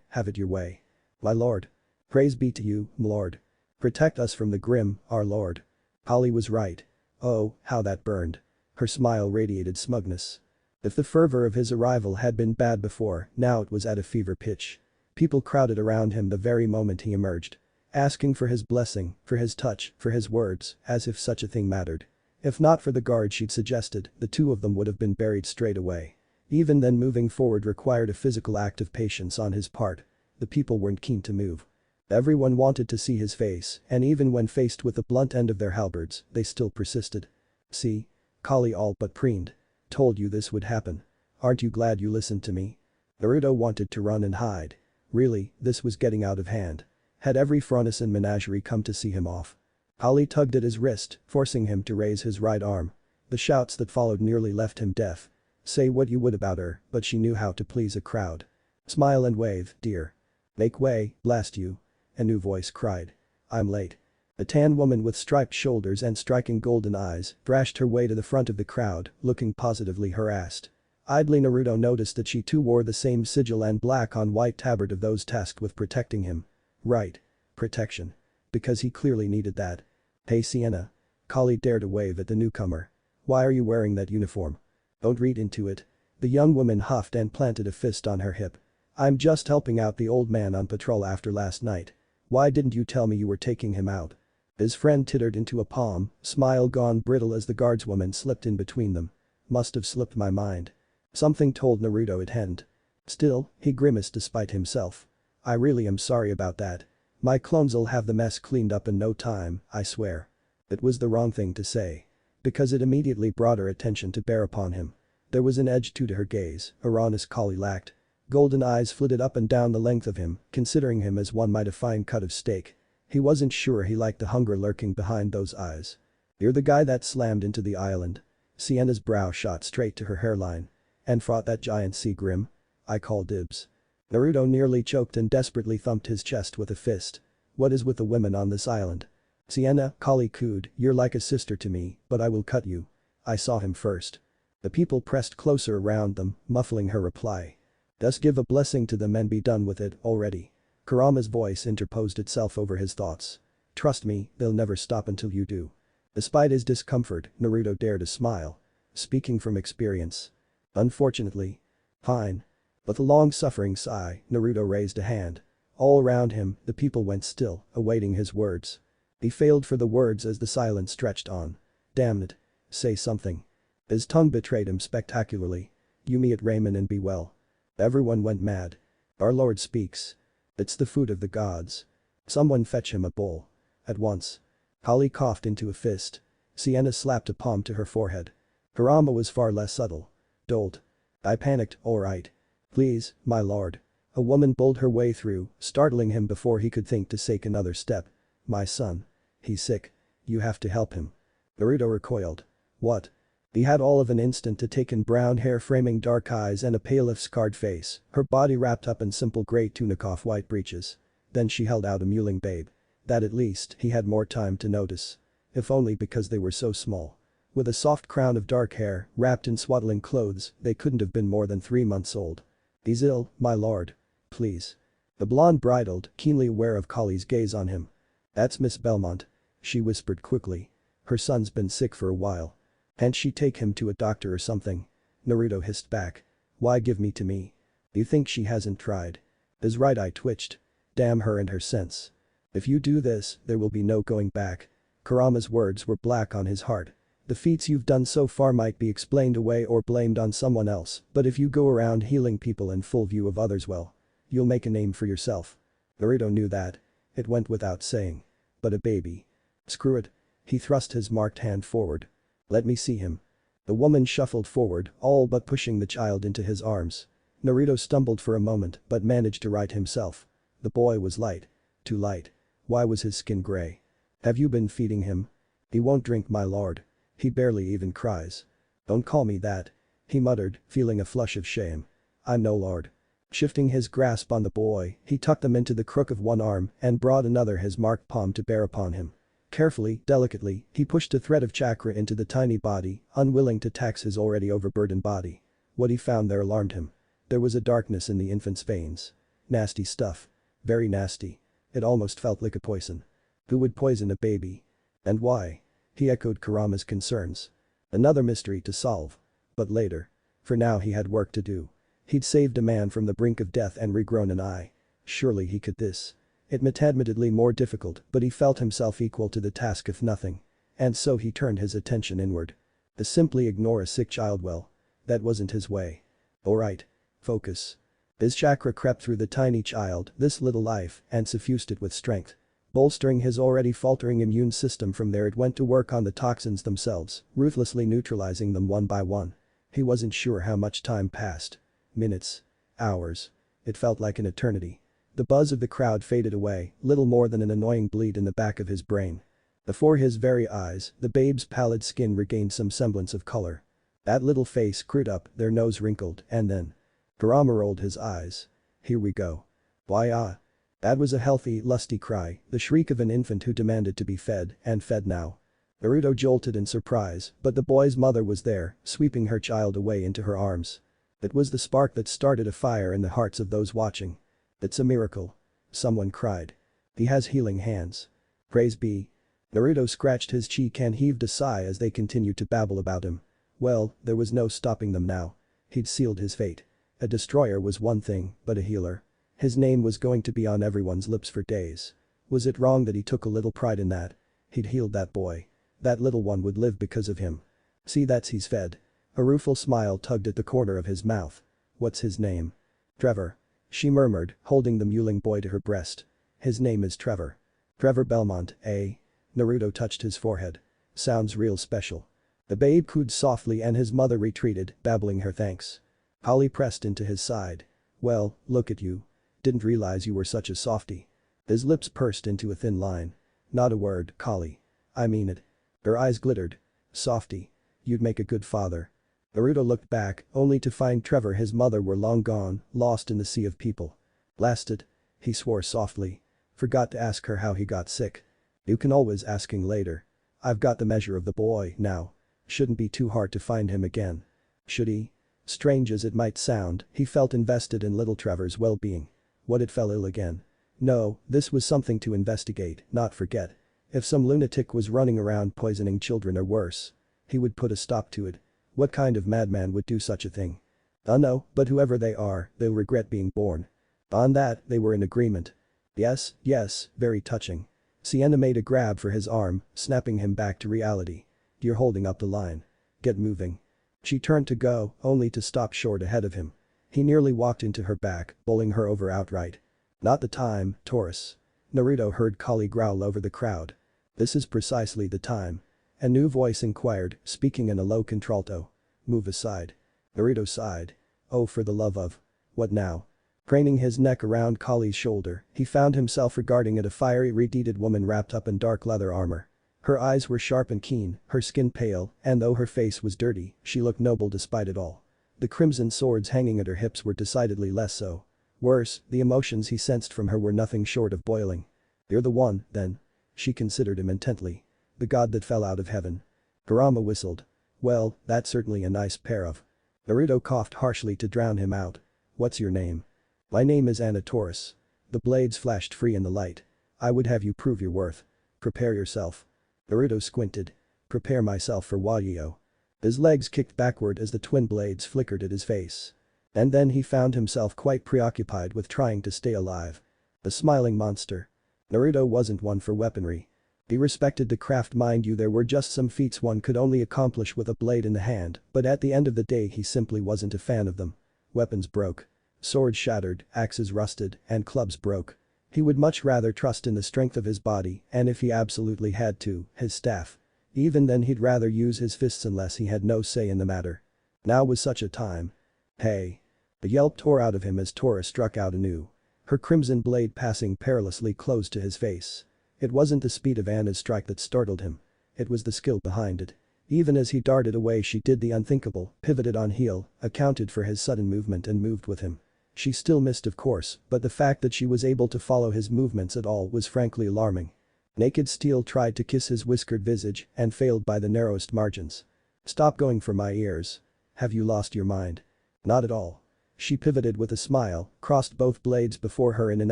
have it your way. My lord. Praise be to you, m'lord. Protect us from the grim, our lord. Kali was right. Oh, how that burned. Her smile radiated smugness. If the fervor of his arrival had been bad before, now it was at a fever pitch. People crowded around him the very moment he emerged. Asking for his blessing, for his touch, for his words, as if such a thing mattered. If not for the guard she'd suggested, the two of them would have been buried straight away. Even then moving forward required a physical act of patience on his part. The people weren't keen to move. Everyone wanted to see his face, and even when faced with the blunt end of their halberds, they still persisted. See? Kali all but preened. Told you this would happen. Aren't you glad you listened to me? Naruto wanted to run and hide. Really, this was getting out of hand. Had every Franus in Menagerie come to see him off? Kali tugged at his wrist, forcing him to raise his right arm. The shouts that followed nearly left him deaf. Say what you would about her, but she knew how to please a crowd. Smile and wave, dear. Make way, blast you. A new voice cried. I'm late. A tan woman with striped shoulders and striking golden eyes thrashed her way to the front of the crowd, looking positively harassed. Idly Naruto noticed that she too wore the same sigil and black on white tabard of those tasked with protecting him. Right. Protection. Because he clearly needed that. Hey Sienna. Kali dared to wave at the newcomer. Why are you wearing that uniform? Don't read into it. The young woman huffed and planted a fist on her hip. I'm just helping out the old man on patrol after last night. Why didn't you tell me you were taking him out? His friend tittered into a palm, smile gone brittle as the guardswoman slipped in between them. Must have slipped my mind. Something told Naruto it hadn't. Still, he grimaced despite himself. I really am sorry about that. My clones'll have the mess cleaned up in no time, I swear. It was the wrong thing to say. Because it immediately brought her attention to bear upon him. There was an edge to her gaze, a rawness Kali lacked. Golden eyes flitted up and down the length of him, considering him as one might a fine cut of steak. He wasn't sure he liked the hunger lurking behind those eyes. You're the guy that slammed into the island. Sienna's brow shot straight to her hairline. And fought that giant sea grim? I call dibs. Naruto nearly choked and desperately thumped his chest with a fist. What is with the women on this island? Sienna, Kali cooed, you're like a sister to me, but I will cut you. I saw him first. The people pressed closer around them, muffling her reply. Thus give a blessing to them and be done with it already. Kurama's voice interposed itself over his thoughts. Trust me, they'll never stop until you do. Despite his discomfort, Naruto dared to smile. Speaking from experience. Unfortunately. Fine. With a long-suffering sigh, Naruto raised a hand. All around him, the people went still, awaiting his words. He failed for the words as the silence stretched on. Damn it. Say something. His tongue betrayed him spectacularly. Yumi at Ramen and be well. Everyone went mad. Our Lord speaks. It's the food of the gods. Someone fetch him a bowl. At once. Kali coughed into a fist. Sienna slapped a palm to her forehead. Kurama was far less subtle. Dolt. I panicked, alright. Please, my lord. A woman bowled her way through, startling him before he could think to take another step. My son. He's sick. You have to help him. Naruto recoiled. What? He had all of an instant to take in brown hair framing dark eyes and a pale if scarred face, her body wrapped up in simple grey tunic off white breeches. Then she held out a mewling babe. That at least he had more time to notice. If only because they were so small. With a soft crown of dark hair, wrapped in swaddling clothes, they couldn't have been more than 3 months old. He's ill, my lord. Please. The blonde bridled, keenly aware of Kali's gaze on him. That's Miss Belmont. She whispered quickly. Her son's been sick for a while. Can't she take him to a doctor or something? Naruto hissed back. Why give me to me? You think she hasn't tried? His right eye twitched. Damn her and her sense. If you do this, there will be no going back. Kurama's words were black on his heart. The feats you've done so far might be explained away or blamed on someone else, but if you go around healing people in full view of others, well, you'll make a name for yourself. Naruto knew that. It went without saying. But a baby. Screw it. He thrust his marked hand forward. Let me see him. The woman shuffled forward, all but pushing the child into his arms. Naruto stumbled for a moment but managed to right himself. The boy was light. Too light. Why was his skin gray? Have you been feeding him? He won't drink, my lord. He barely even cries. Don't call me that. He muttered, feeling a flush of shame. I'm no lord. Shifting his grasp on the boy, he tucked them into the crook of one arm and brought another his marked palm to bear upon him. Carefully, delicately, he pushed a thread of chakra into the tiny body, unwilling to tax his already overburdened body. What he found there alarmed him. There was a darkness in the infant's veins. Nasty stuff. Very nasty. It almost felt like a poison. Who would poison a baby? And why? He echoed Kurama's concerns. Another mystery to solve. But later. For now he had work to do. He'd saved a man from the brink of death and regrown an eye. Surely he could this. It meant admittedly more difficult, but he felt himself equal to the task if nothing. And so he turned his attention inward. To simply ignore a sick child, well, that wasn't his way. Alright. Focus. His chakra crept through the tiny child, this little life, and suffused it with strength. Bolstering his already faltering immune system from there, it went to work on the toxins themselves, ruthlessly neutralizing them one by one. He wasn't sure how much time passed. Minutes. Hours. It felt like an eternity. The buzz of the crowd faded away, little more than an annoying bleed in the back of his brain. Before his very eyes, the babe's pallid skin regained some semblance of color. That little face screwed up, their nose wrinkled, and then. Kurama rolled his eyes. Here we go. Why That was a healthy, lusty cry, the shriek of an infant who demanded to be fed, and fed now. Naruto jolted in surprise, but the boy's mother was there, sweeping her child away into her arms. It was the spark that started a fire in the hearts of those watching. It's a miracle. Someone cried. He has healing hands. Praise be. Naruto scratched his cheek and heaved a sigh as they continued to babble about him. Well, there was no stopping them now. He'd sealed his fate. A destroyer was one thing, but a healer. His name was going to be on everyone's lips for days. Was it wrong that he took a little pride in that? He'd healed that boy. That little one would live because of him. See, that's he's fed. A rueful smile tugged at the corner of his mouth. What's his name? Trevor. She murmured, holding the mewling boy to her breast. His name is Trevor. Trevor Belmont, eh? Naruto touched his forehead. Sounds real special. The babe cooed softly and his mother retreated, babbling her thanks. Holly pressed into his side. Well, look at you. Didn't realize you were such a softie. His lips pursed into a thin line. Not a word, Collie. I mean it. Her eyes glittered. Softie. You'd make a good father. Naruto looked back, only to find Trevor his mother were long gone, lost in the sea of people. Blasted. He swore softly. Forgot to ask her how he got sick. You can always asking later. I've got the measure of the boy now. Shouldn't be too hard to find him again. Should he? Strange as it might sound, he felt invested in little Trevor's well-being. What, it fell ill again? No, this was something to investigate, not forget. If some lunatic was running around poisoning children or worse, he would put a stop to it. What kind of madman would do such a thing? No, but whoever they are, they'll regret being born. On that, they were in agreement. Yes, very touching. Sienna made a grab for his arm, snapping him back to reality. You're holding up the line. Get moving. She turned to go, only to stop short ahead of him. He nearly walked into her back, bowling her over outright. Not the time, Taurus. Naruto heard Kali growl over the crowd. This is precisely the time. A new voice inquired, speaking in a low contralto. Move aside. Naruto sighed. Oh, for the love of. What now? Craning his neck around Kali's shoulder, he found himself regarding a fiery red-heated woman wrapped up in dark leather armor. Her eyes were sharp and keen, her skin pale, and though her face was dirty, she looked noble despite it all. The crimson swords hanging at her hips were decidedly less so. Worse, the emotions he sensed from her were nothing short of boiling. You're the one, then. She considered him intently. The god that fell out of heaven. Kurama whistled. Well, that's certainly a nice pair of. Naruto coughed harshly to drown him out. What's your name? My name is Anna Taurus. The blades flashed free in the light. I would have you prove your worth. Prepare yourself. Naruto squinted. Prepare myself for Wayo. His legs kicked backward as the twin blades flickered at his face. And then he found himself quite preoccupied with trying to stay alive. The smiling monster. Naruto wasn't one for weaponry. He respected the craft, mind you, there were just some feats one could only accomplish with a blade in the hand, but at the end of the day he simply wasn't a fan of them. Weapons broke. Swords shattered, axes rusted, and clubs broke. He would much rather trust in the strength of his body, and if he absolutely had to, his staff. Even then he'd rather use his fists unless he had no say in the matter. Now was such a time. Hey. A yelp tore out of him as Taurus struck out anew. Her crimson blade passing perilously close to his face. It wasn't the speed of Anna's strike that startled him. It was the skill behind it. Even as he darted away she did the unthinkable, pivoted on heel, accounted for his sudden movement and moved with him. She still missed of course, but the fact that she was able to follow his movements at all was frankly alarming. Naked Steel tried to kiss his whiskered visage and failed by the narrowest margins. Stop going for my ears. Have you lost your mind? Not at all. She pivoted with a smile, crossed both blades before her in an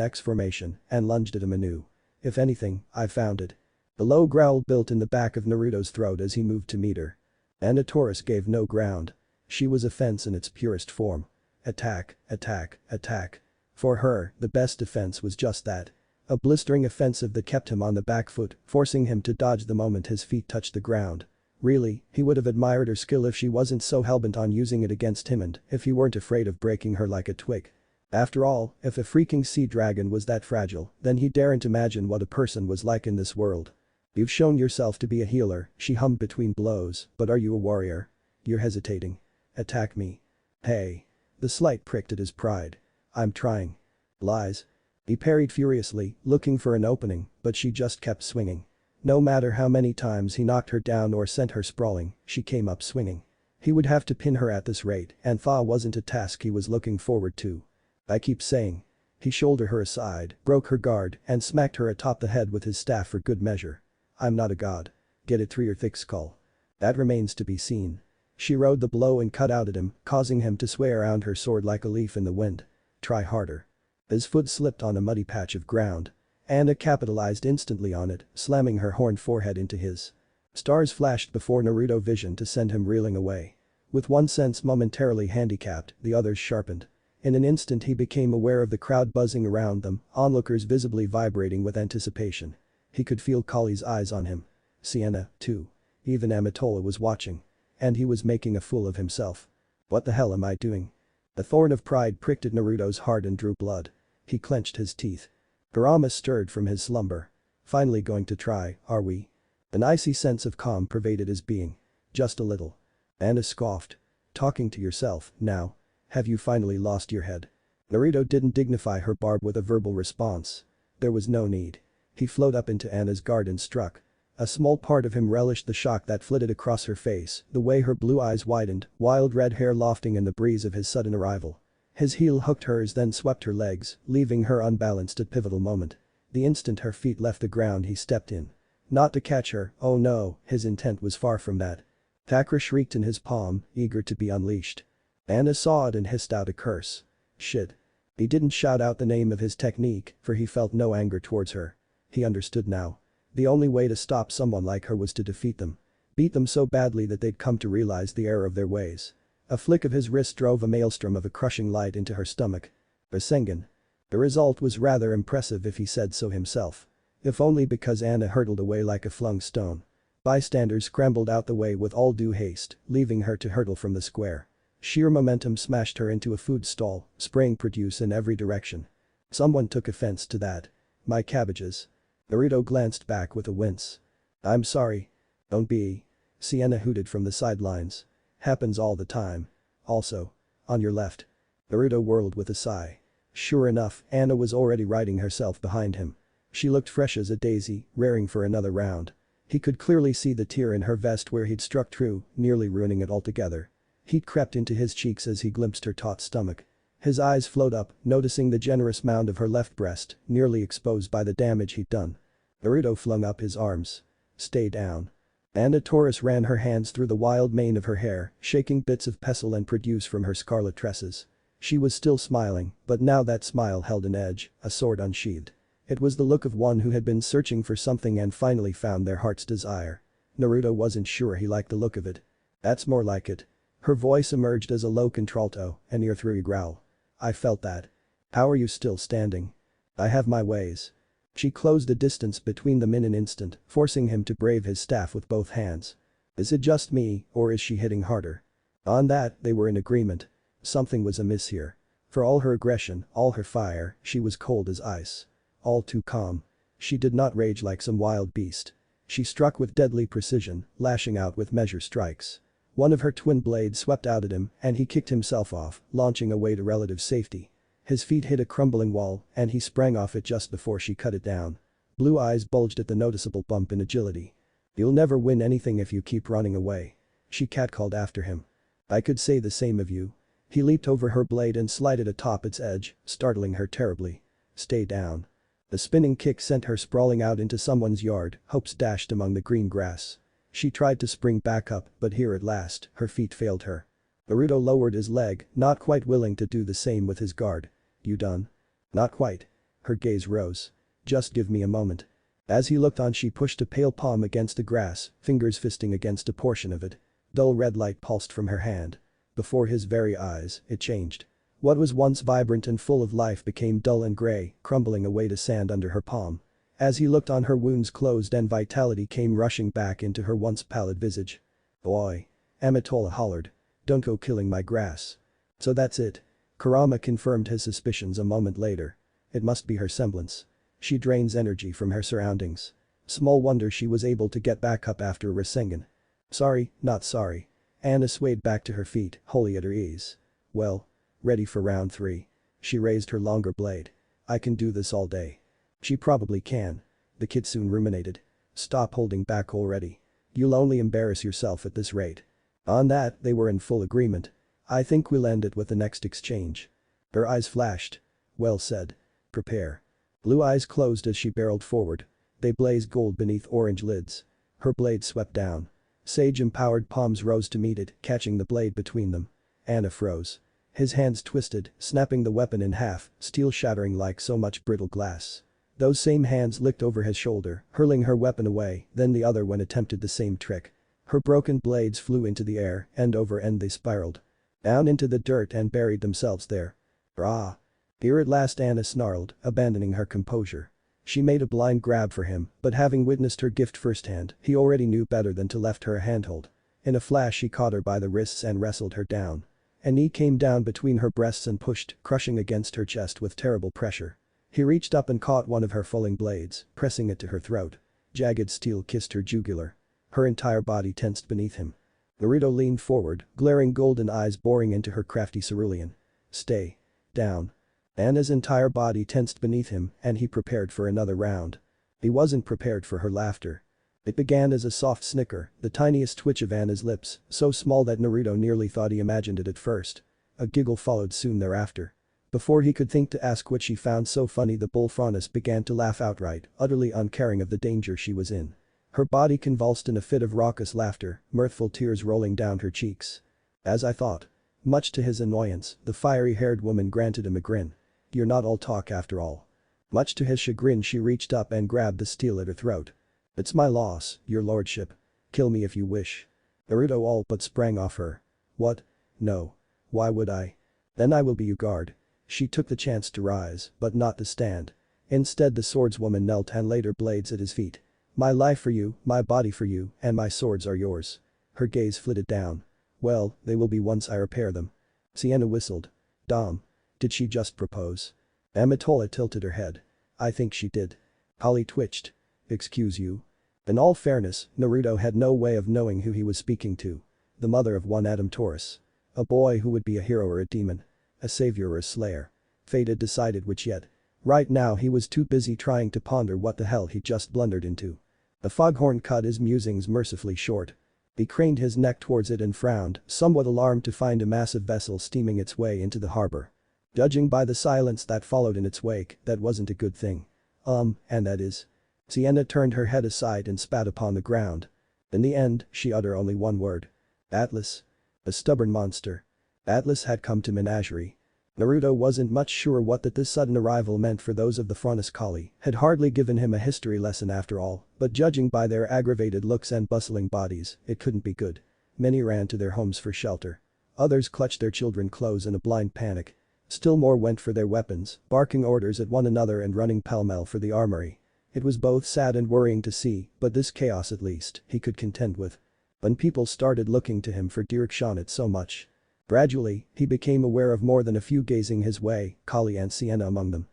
X formation, and lunged at him anew. If anything, I've found it. The low growl built in the back of Naruto's throat as he moved to meet her. Anna Taurus gave no ground. She was a fence in its purest form. Attack, attack, attack. For her, the best defense was just that. A blistering offensive that kept him on the back foot, forcing him to dodge the moment his feet touched the ground. Really, he would have admired her skill if she wasn't so hellbent on using it against him and if he weren't afraid of breaking her like a twig. After all, if a freaking sea dragon was that fragile, then he daren't imagine what a person was like in this world. You've shown yourself to be a healer, she hummed between blows, but are you a warrior? You're hesitating. Attack me. Hey. The slight pricked at his pride. I'm trying. Lies. He parried furiously, looking for an opening, but she just kept swinging. No matter how many times he knocked her down or sent her sprawling, she came up swinging. He would have to pin her at this rate, and thaw wasn't a task he was looking forward to. I keep saying. He shouldered her aside, broke her guard, and smacked her atop the head with his staff for good measure. I'm not a god. Get it through your thick skull. That remains to be seen. She rode the blow and cut out at him, causing him to sway around her sword like a leaf in the wind. Try harder. His foot slipped on a muddy patch of ground. Anna capitalized instantly on it, slamming her horned forehead into his. Stars flashed before Naruto vision to send him reeling away. With one sense momentarily handicapped, the others sharpened. In an instant he became aware of the crowd buzzing around them, onlookers visibly vibrating with anticipation. He could feel Kali's eyes on him. Sienna, too. Even Amatola was watching. And he was making a fool of himself. What the hell am I doing? The thorn of pride pricked at Naruto's heart and drew blood. He clenched his teeth. Kurama stirred from his slumber. Finally going to try, are we? An icy sense of calm pervaded his being. Just a little. Anna scoffed. Talking to yourself, now. Have you finally lost your head? Naruto didn't dignify her barb with a verbal response. There was no need. He flowed up into Anna's guard and struck. A small part of him relished the shock that flitted across her face, the way her blue eyes widened, wild red hair lofting in the breeze of his sudden arrival. His heel hooked hers then swept her legs, leaving her unbalanced at pivotal moment. The instant her feet left the ground he stepped in. Not to catch her, oh no, his intent was far from that. Chakra shrieked in his palm, eager to be unleashed. Anna saw it and hissed out a curse. Shit. He didn't shout out the name of his technique, for he felt no anger towards her. He understood now. The only way to stop someone like her was to defeat them. Beat them so badly that they'd come to realize the error of their ways. A flick of his wrist drove a maelstrom of a crushing light into her stomach. Rasengan. The result was rather impressive if he said so himself. If only because Anna hurtled away like a flung stone. Bystanders scrambled out the way with all due haste, leaving her to hurtle from the square. Sheer momentum smashed her into a food stall, spraying produce in every direction. Someone took offense to that. My cabbages. Naruto glanced back with a wince. I'm sorry. Don't be. Sienna hooted from the sidelines. Happens all the time. Also. On your left. Naruto whirled with a sigh. Sure enough, Anna was already riding herself behind him. She looked fresh as a daisy, raring for another round. He could clearly see the tear in her vest where he'd struck true, nearly ruining it altogether. Heat crept into his cheeks as he glimpsed her taut stomach. His eyes flowed up, noticing the generous mound of her left breast, nearly exposed by the damage he'd done. Naruto flung up his arms. Stay down. Anna Taurus ran her hands through the wild mane of her hair, shaking bits of pestle and produce from her scarlet tresses. She was still smiling, but now that smile held an edge, a sword unsheathed. It was the look of one who had been searching for something and finally found their heart's desire. Naruto wasn't sure he liked the look of it. That's more like it. Her voice emerged as a low contralto, an ear-through growl. I felt that. How are you still standing? I have my ways. She closed the distance between them in an instant, forcing him to brave his staff with both hands. Is it just me, or is she hitting harder? On that, they were in agreement. Something was amiss here. For all her aggression, all her fire, she was cold as ice. All too calm. She did not rage like some wild beast. She struck with deadly precision, lashing out with measure strikes. One of her twin blades swept out at him and he kicked himself off, launching away to relative safety. His feet hit a crumbling wall and he sprang off it just before she cut it down. Blue eyes bulged at the noticeable bump in agility. You'll never win anything if you keep running away. She catcalled after him. I could say the same of you. He leaped over her blade and slided atop its edge, startling her terribly. Stay down. The spinning kick sent her sprawling out into someone's yard, hopes dashed among the green grass. She tried to spring back up, but here at last, her feet failed her. Naruto lowered his leg, not quite willing to do the same with his guard. You done? Not quite. Her gaze rose. Just give me a moment. As he looked on, she pushed a pale palm against the grass, fingers fisting against a portion of it. Dull red light pulsed from her hand. Before his very eyes, it changed. What was once vibrant and full of life became dull and gray, crumbling away to sand under her palm. As he looked on, her wounds closed and vitality came rushing back into her once pallid visage. Boy. Amatola hollered. Don't go killing my grass. So that's it. Kurama confirmed his suspicions a moment later. It must be her semblance. She drains energy from her surroundings. Small wonder she was able to get back up after Rasengan. Sorry, not sorry. Anna swayed back to her feet, wholly at her ease. Well. Ready for round 3. She raised her longer blade. I can do this all day. She probably can. The kitsune ruminated. Stop holding back already. You'll only embarrass yourself at this rate. On that, they were in full agreement. I think we'll end it with the next exchange. Her eyes flashed. Well said. Prepare. Blue eyes closed as she barreled forward. They blazed gold beneath orange lids. Her blade swept down. Sage-empowered palms rose to meet it, catching the blade between them. Anna froze. His hands twisted, snapping the weapon in half, steel shattering like so much brittle glass. Those same hands licked over his shoulder, hurling her weapon away, then the other one attempted the same trick. Her broken blades flew into the air, end over end they spiraled. Down into the dirt and buried themselves there. Ah! Here at last Anna snarled, abandoning her composure. She made a blind grab for him, but having witnessed her gift firsthand, he already knew better than to left her a handhold. In a flash he caught her by the wrists and wrestled her down. A knee came down between her breasts and pushed, crushing against her chest with terrible pressure. He reached up and caught one of her falling blades, pressing it to her throat. Jagged steel kissed her jugular. Her entire body tensed beneath him. Naruto leaned forward, glaring golden eyes boring into her crafty cerulean. Stay. Down. Anna's entire body tensed beneath him and he prepared for another round. He wasn't prepared for her laughter. It began as a soft snicker, the tiniest twitch of Anna's lips, so small that Naruto nearly thought he imagined it at first. A giggle followed soon thereafter. Before he could think to ask what she found so funny, the bull faunus began to laugh outright, utterly uncaring of the danger she was in. Her body convulsed in a fit of raucous laughter, mirthful tears rolling down her cheeks. As I thought. Much to his annoyance, the fiery-haired woman granted him a grin. You're not all talk after all. Much to his chagrin she reached up and grabbed the steel at her throat. It's my loss, your lordship. Kill me if you wish. Naruto all but sprang off her. What? No. Why would I? Then I will be your guard. She took the chance to rise, but not to stand. Instead the swordswoman knelt and laid her blades at his feet. My life for you, my body for you, and my swords are yours. Her gaze flitted down. Well, they will be once I repair them. Sienna whistled. Dom. Did she just propose? Amatola tilted her head. I think she did. Holly twitched. Excuse you. In all fairness, Naruto had no way of knowing who he was speaking to. The mother of one Adam Taurus. A boy who would be a hero or a demon. A savior or a slayer. Fate had decided which yet. Right now he was too busy trying to ponder what the hell he just blundered into. The foghorn cut his musings mercifully short. He craned his neck towards it and frowned, somewhat alarmed to find a massive vessel steaming its way into the harbor. Judging by the silence that followed in its wake, that wasn't a good thing. And that is. Sienna turned her head aside and spat upon the ground. In the end, she uttered only one word. Atlas. A stubborn monster. Atlas had come to Menagerie. Naruto wasn't much sure what that this sudden arrival meant for those of the Frontis Kali, had hardly given him a history lesson after all, but judging by their aggravated looks and bustling bodies, it couldn't be good. Many ran to their homes for shelter. Others clutched their children close in a blind panic. Still more went for their weapons, barking orders at one another and running pell-mell for the armory. It was both sad and worrying to see, but this chaos at least, he could contend with. When people started looking to him for direction it so much. Gradually, he became aware of more than a few gazing his way, Kali and Sienna among them.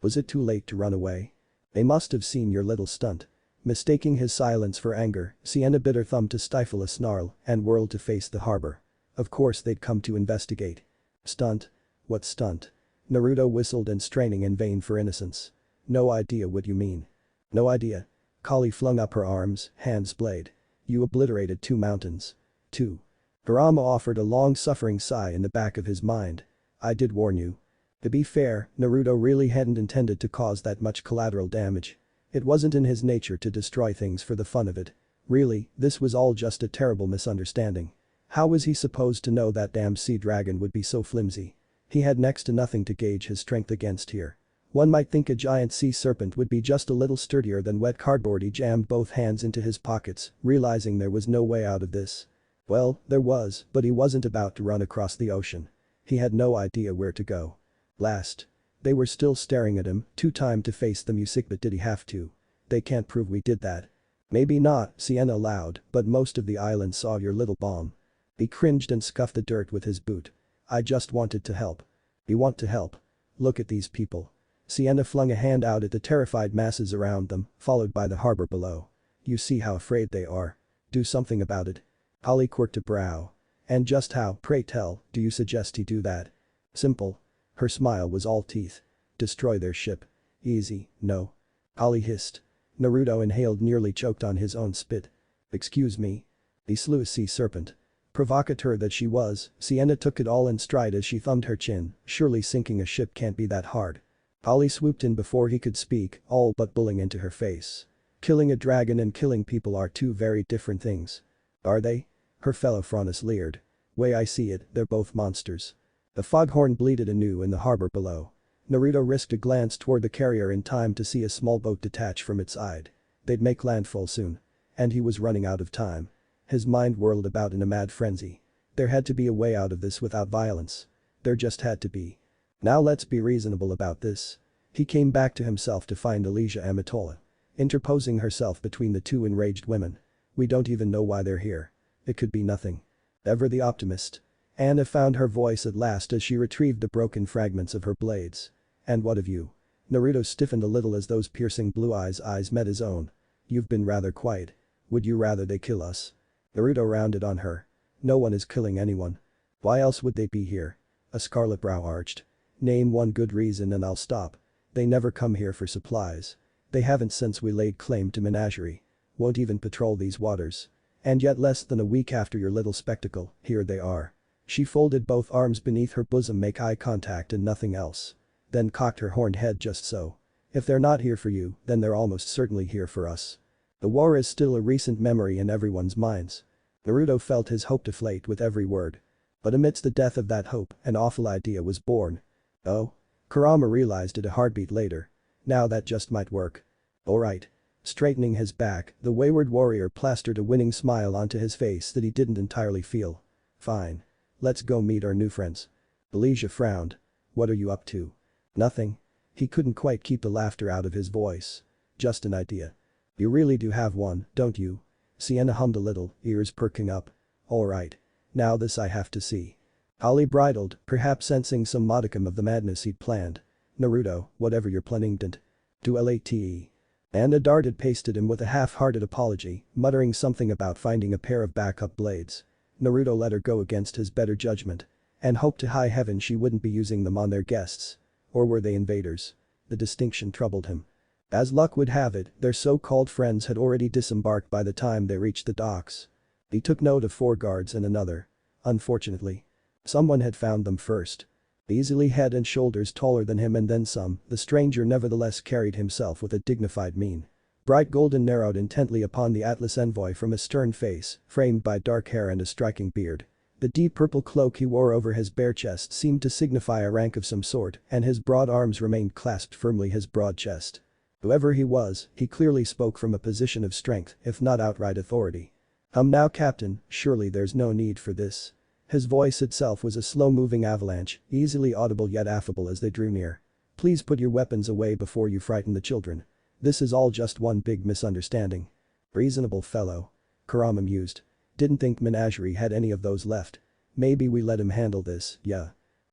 Was it too late to run away? They must have seen your little stunt. Mistaking his silence for anger, Sienna bit her thumb to stifle a snarl and whirled to face the harbor. Of course they'd come to investigate. Stunt? What stunt? Naruto whistled and straining in vain for innocence. No idea what you mean. No idea. Kali flung up her arms, hands blade. You obliterated 2 mountains. 2. Harama offered a long-suffering sigh in the back of his mind. I did warn you. To be fair, Naruto really hadn't intended to cause that much collateral damage. It wasn't in his nature to destroy things for the fun of it. Really, this was all just a terrible misunderstanding. How was he supposed to know that damn sea dragon would be so flimsy? He had next to nothing to gauge his strength against here. One might think a giant sea serpent would be just a little sturdier than wet cardboard. He jammed both hands into his pockets, realizing there was no way out of this. Well, there was, but he wasn't about to run across the ocean. He had no idea where to go. Last. They were still staring at him, too time to face the music, but did he have to? They can't prove we did that. Maybe not, Sienna allowed, but most of the island saw your little bomb. He cringed and scuffed the dirt with his boot. I just wanted to help. We want to help. Look at these people. Sienna flung a hand out at the terrified masses around them, followed by the harbor below. You see how afraid they are. Do something about it. Holly quirked a brow. And just how, pray tell, do you suggest he do that? Simple. Her smile was all teeth. Destroy their ship. Easy, no. Holly hissed. Naruto inhaled, nearly choked on his own spit. Excuse me. He slew a sea serpent. Provocateur that she was, Sienna took it all in stride as she thumbed her chin, surely sinking a ship can't be that hard. Ollie swooped in before he could speak, all but bullying into her face. Killing a dragon and killing people are two very different things. Are they? Her fellow Franus leered. Way I see it, they're both monsters. The foghorn bleated anew in the harbor below. Naruto risked a glance toward the carrier in time to see a small boat detach from its side. They'd make landfall soon. And he was running out of time. His mind whirled about in a mad frenzy. There had to be a way out of this without violence. There just had to be. Now let's be reasonable about this. He came back to himself to find Elysia Amatola. Interposing herself between the two enraged women. We don't even know why they're here. It could be nothing. Ever the optimist. Anna found her voice at last as she retrieved the broken fragments of her blades. And what of you? Naruto stiffened a little as those piercing blue eyes met his own. You've been rather quiet. Would you rather they kill us? Naruto rounded on her. No one is killing anyone. Why else would they be here? A scarlet brow arched. Name one good reason and I'll stop. They never come here for supplies. They haven't since we laid claim to Menagerie. Won't even patrol these waters. And yet less than a week after your little spectacle, here they are. She folded both arms beneath her bosom, make eye contact and nothing else. Then cocked her horned head just so. If they're not here for you, then they're almost certainly here for us. The war is still a recent memory in everyone's minds. Naruto felt his hope deflate with every word. But amidst the death of that hope, an awful idea was born. Oh? Kurama realized it a heartbeat later. Now that just might work. Alright. Straightening his back, the wayward warrior plastered a winning smile onto his face that he didn't entirely feel. Fine. Let's go meet our new friends. Elysia frowned. What are you up to? Nothing. He couldn't quite keep the laughter out of his voice. Just an idea. You really do have one, don't you? Sienna hummed a little, ears perking up. Alright. Now this I have to see. Ollie bridled, perhaps sensing some modicum of the madness he'd planned. Naruto, whatever you're planning don't do late. Anna darted pasted him with a half-hearted apology, muttering something about finding a pair of backup blades. Naruto let her go against his better judgment. And hoped to high heaven she wouldn't be using them on their guests. Or were they invaders? The distinction troubled him. As luck would have it, their so-called friends had already disembarked by the time they reached the docks. He took note of 4 guards and another. Unfortunately. Someone had found them first. Easily head and shoulders taller than him and then some, the stranger nevertheless carried himself with a dignified mien. Bright golden narrowed intently upon the Atlas envoy from a stern face, framed by dark hair and a striking beard. The deep purple cloak he wore over his bare chest seemed to signify a rank of some sort, and his broad arms remained clasped firmly his broad chest. Whoever he was, he clearly spoke from a position of strength, if not outright authority. Now Captain, surely there's no need for this. His voice itself was a slow-moving avalanche, easily audible yet affable as they drew near. Please put your weapons away before you frighten the children. This is all just one big misunderstanding. Reasonable fellow. Kurama mused. Didn't think Menagerie had any of those left. Maybe we let him handle this, yeah.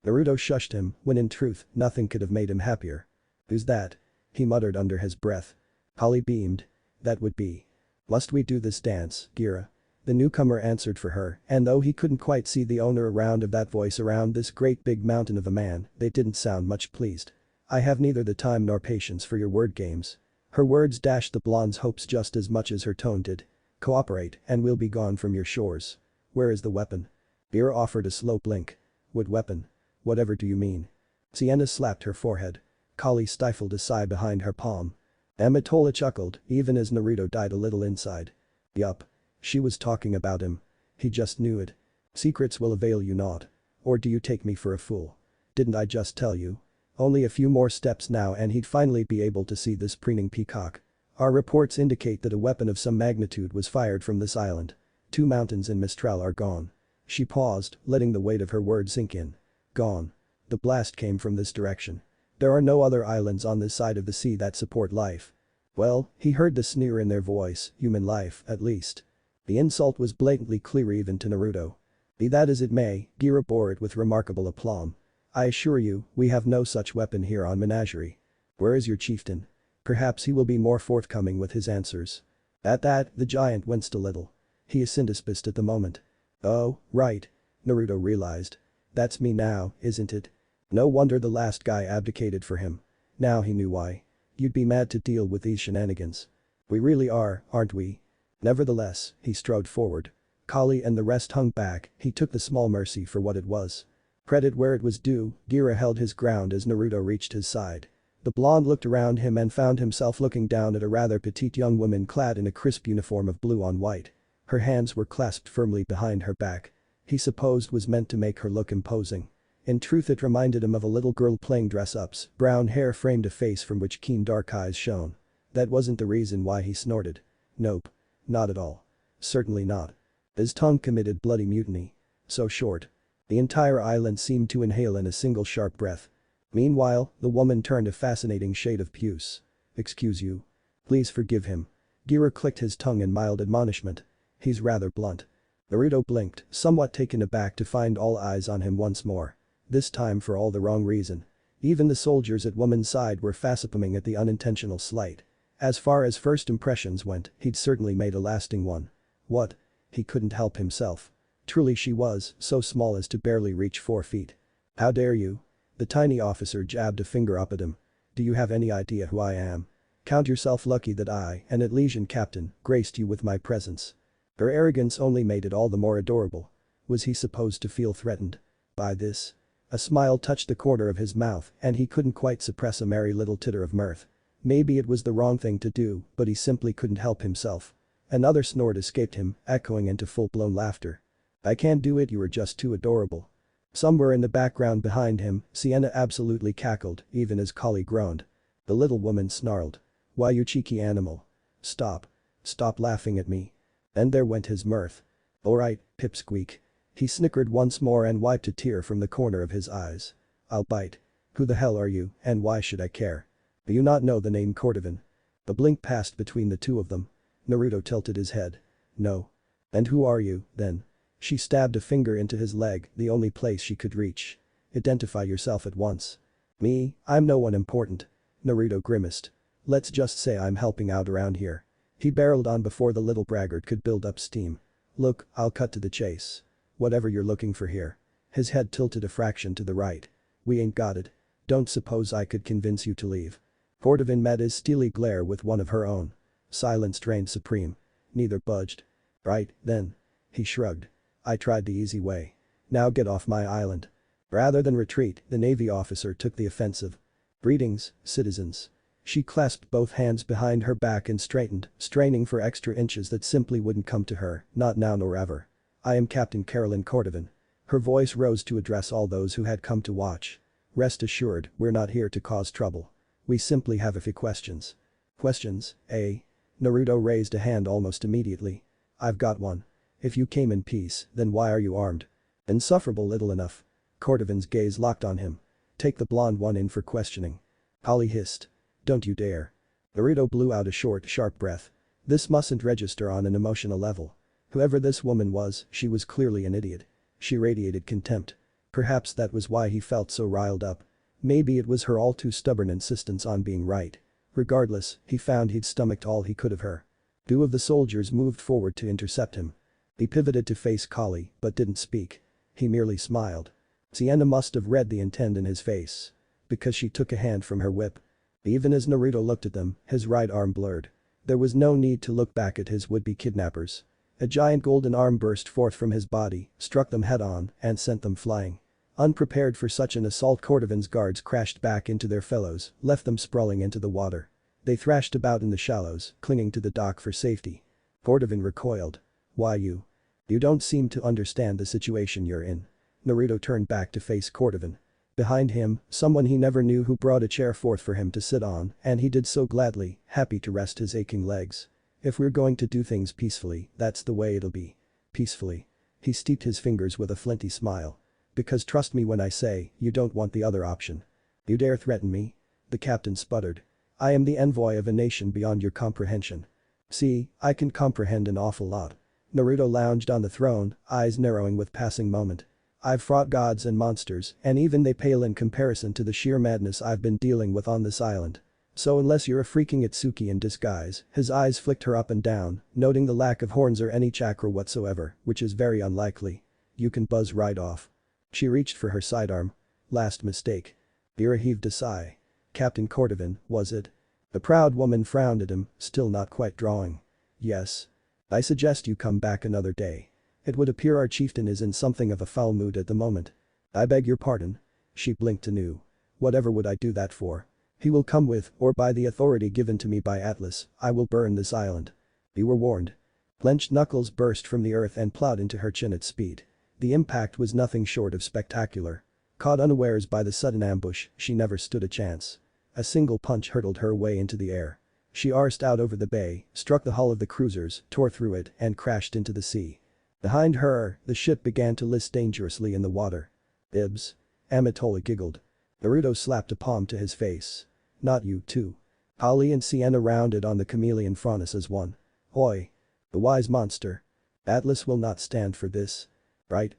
Naruto shushed him, when in truth, nothing could have made him happier. Who's that? He muttered under his breath. Holly beamed. That would be. Must we do this dance, Gira? The newcomer answered for her, and though he couldn't quite see the owner around of that voice around this great big mountain of a man, they didn't sound much pleased. I have neither the time nor patience for your word games. Her words dashed the blonde's hopes just as much as her tone did. Cooperate, and we'll be gone from your shores. Where is the weapon? Gira offered a slow blink. What weapon? Whatever do you mean? Sienna slapped her forehead. Kali stifled a sigh behind her palm. Amatola chuckled, even as Naruto died a little inside. Yup. She was talking about him. He just knew it. Secrets will avail you not. Or do you take me for a fool? Didn't I just tell you? Only a few more steps now and he'd finally be able to see this preening peacock. Our reports indicate that a weapon of some magnitude was fired from this island. 2 mountains in Mistral are gone. She paused, letting the weight of her words sink in. Gone. The blast came from this direction. There are no other islands on this side of the sea that support life. Well, he heard the sneer in their voice, human life, at least. The insult was blatantly clear even to Naruto. Be that as it may, Gira bore it with remarkable aplomb. I assure you, we have no such weapon here on Menagerie. Where is your chieftain? Perhaps he will be more forthcoming with his answers. At that, the giant winced a little. He is syndespisped at the moment. Oh, right. Naruto realized. That's me now, isn't it? No wonder the last guy abdicated for him. Now he knew why. You'd be mad to deal with these shenanigans. We really are, aren't we? Nevertheless, he strode forward. Kali and the rest hung back, he took the small mercy for what it was. Credit where it was due, Gira held his ground as Naruto reached his side. The blonde looked around him and found himself looking down at a rather petite young woman clad in a crisp uniform of blue on white. Her hands were clasped firmly behind her back. He supposed was meant to make her look imposing. In truth it reminded him of a little girl playing dress-ups, brown hair framed a face from which keen dark eyes shone. That wasn't the reason why he snorted. Nope. Not at all. Certainly not. His tongue committed bloody mutiny. So short. The entire island seemed to inhale in a single sharp breath. Meanwhile, the woman turned a fascinating shade of puce. Excuse you. Please forgive him. Gira clicked his tongue in mild admonishment. He's rather blunt. Naruto blinked, somewhat taken aback to find all eyes on him once more. This time for all the wrong reason. Even the soldiers at woman's side were facepalming at the unintentional slight. As far as first impressions went, he'd certainly made a lasting one. What? He couldn't help himself. Truly she was, so small as to barely reach 4 feet. How dare you? The tiny officer jabbed a finger up at him. Do you have any idea who I am? Count yourself lucky that I, an Elysian captain, graced you with my presence. Her arrogance only made it all the more adorable. Was he supposed to feel threatened by this? A smile touched the corner of his mouth and he couldn't quite suppress a merry little titter of mirth. Maybe it was the wrong thing to do, but he simply couldn't help himself. Another snort escaped him, echoing into full-blown laughter. I can't do it, you are just too adorable. Somewhere in the background behind him, Sienna absolutely cackled, even as Kali groaned. The little woman snarled. Why you cheeky animal? Stop. Stop laughing at me. And there went his mirth. Alright, pipsqueak. He snickered once more and wiped a tear from the corner of his eyes. I'll bite. Who the hell are you, and why should I care? Do you not know the name Cordovan? The blink passed between the two of them. Naruto tilted his head. No. And who are you, then? She stabbed a finger into his leg, the only place she could reach. Identify yourself at once. Me, I'm no one important. Naruto grimaced. Let's just say I'm helping out around here. He barreled on before the little braggart could build up steam. Look, I'll cut to the chase. Whatever you're looking for here. His head tilted a fraction to the right. We ain't got it. Don't suppose I could convince you to leave. Cordovan met his steely glare with one of her own. Silence reigned supreme. Neither budged. Right, then. He shrugged. I tried the easy way. Now get off my island. Rather than retreat, the Navy officer took the offensive. Greetings, citizens. She clasped both hands behind her back and straightened, straining for extra inches that simply wouldn't come to her, not now nor ever. I am Captain Carolyn Cordovan. Her voice rose to address all those who had come to watch. Rest assured, we're not here to cause trouble. We simply have a few questions. Questions, eh? Naruto raised a hand almost immediately. I've got one. If you came in peace, then why are you armed? Insufferable little enough. Cordovan's gaze locked on him. Take the blonde one in for questioning. Kali hissed. Don't you dare. Naruto blew out a short, sharp breath. This mustn't register on an emotional level. Whoever this woman was, she was clearly an idiot. She radiated contempt. Perhaps that was why he felt so riled up. Maybe it was her all too stubborn insistence on being right. Regardless, he found he'd stomached all he could of her. 2 of the soldiers moved forward to intercept him. He pivoted to face Kali, but didn't speak. He merely smiled. Sienna must have read the intent in his face. Because she took a hand from her whip. Even as Naruto looked at them, his right arm blurred. There was no need to look back at his would-be kidnappers. A giant golden arm burst forth from his body, struck them head-on, and sent them flying. Unprepared for such an assault, Cordovan's guards crashed back into their fellows, left them sprawling into the water. They thrashed about in the shallows, clinging to the dock for safety. Cordovan recoiled. Why you? You don't seem to understand the situation you're in. Naruto turned back to face Cordovan. Behind him, someone he never knew who brought a chair forth for him to sit on, and he did so gladly, happy to rest his aching legs. If we're going to do things peacefully, that's the way it'll be. Peacefully. He steeped his fingers with a flinty smile. Because trust me when I say, you don't want the other option. You dare threaten me? The captain sputtered. I am the envoy of a nation beyond your comprehension. See, I can comprehend an awful lot. Naruto lounged on the throne, eyes narrowing with passing moment. I've fought gods and monsters, and even they pale in comparison to the sheer madness I've been dealing with on this island. So unless you're a freaking Itsuki in disguise, his eyes flicked her up and down, noting the lack of horns or any chakra whatsoever, which is very unlikely. You can buzz right off. She reached for her sidearm. Last mistake. Gira heaved a sigh. Captain Cordovan, was it? The proud woman frowned at him, still not quite drawing. Yes. I suggest you come back another day. It would appear our chieftain is in something of a foul mood at the moment. I beg your pardon. She blinked anew. Whatever would I do that for? He will come with, or by the authority given to me by Atlas, I will burn this island. You were warned. Clenched knuckles burst from the earth and plowed into her chin at speed. The impact was nothing short of spectacular. Caught unawares by the sudden ambush, she never stood a chance. A single punch hurtled her way into the air. She arsed out over the bay, struck the hull of the cruisers, tore through it, and crashed into the sea. Behind her, the ship began to list dangerously in the water. Ibs. Amatola giggled. Naruto slapped a palm to his face. Not you too. Ali and Sienna rounded on the chameleon Franus as one. Oi. The wise monster. Atlas will not stand for this. Right.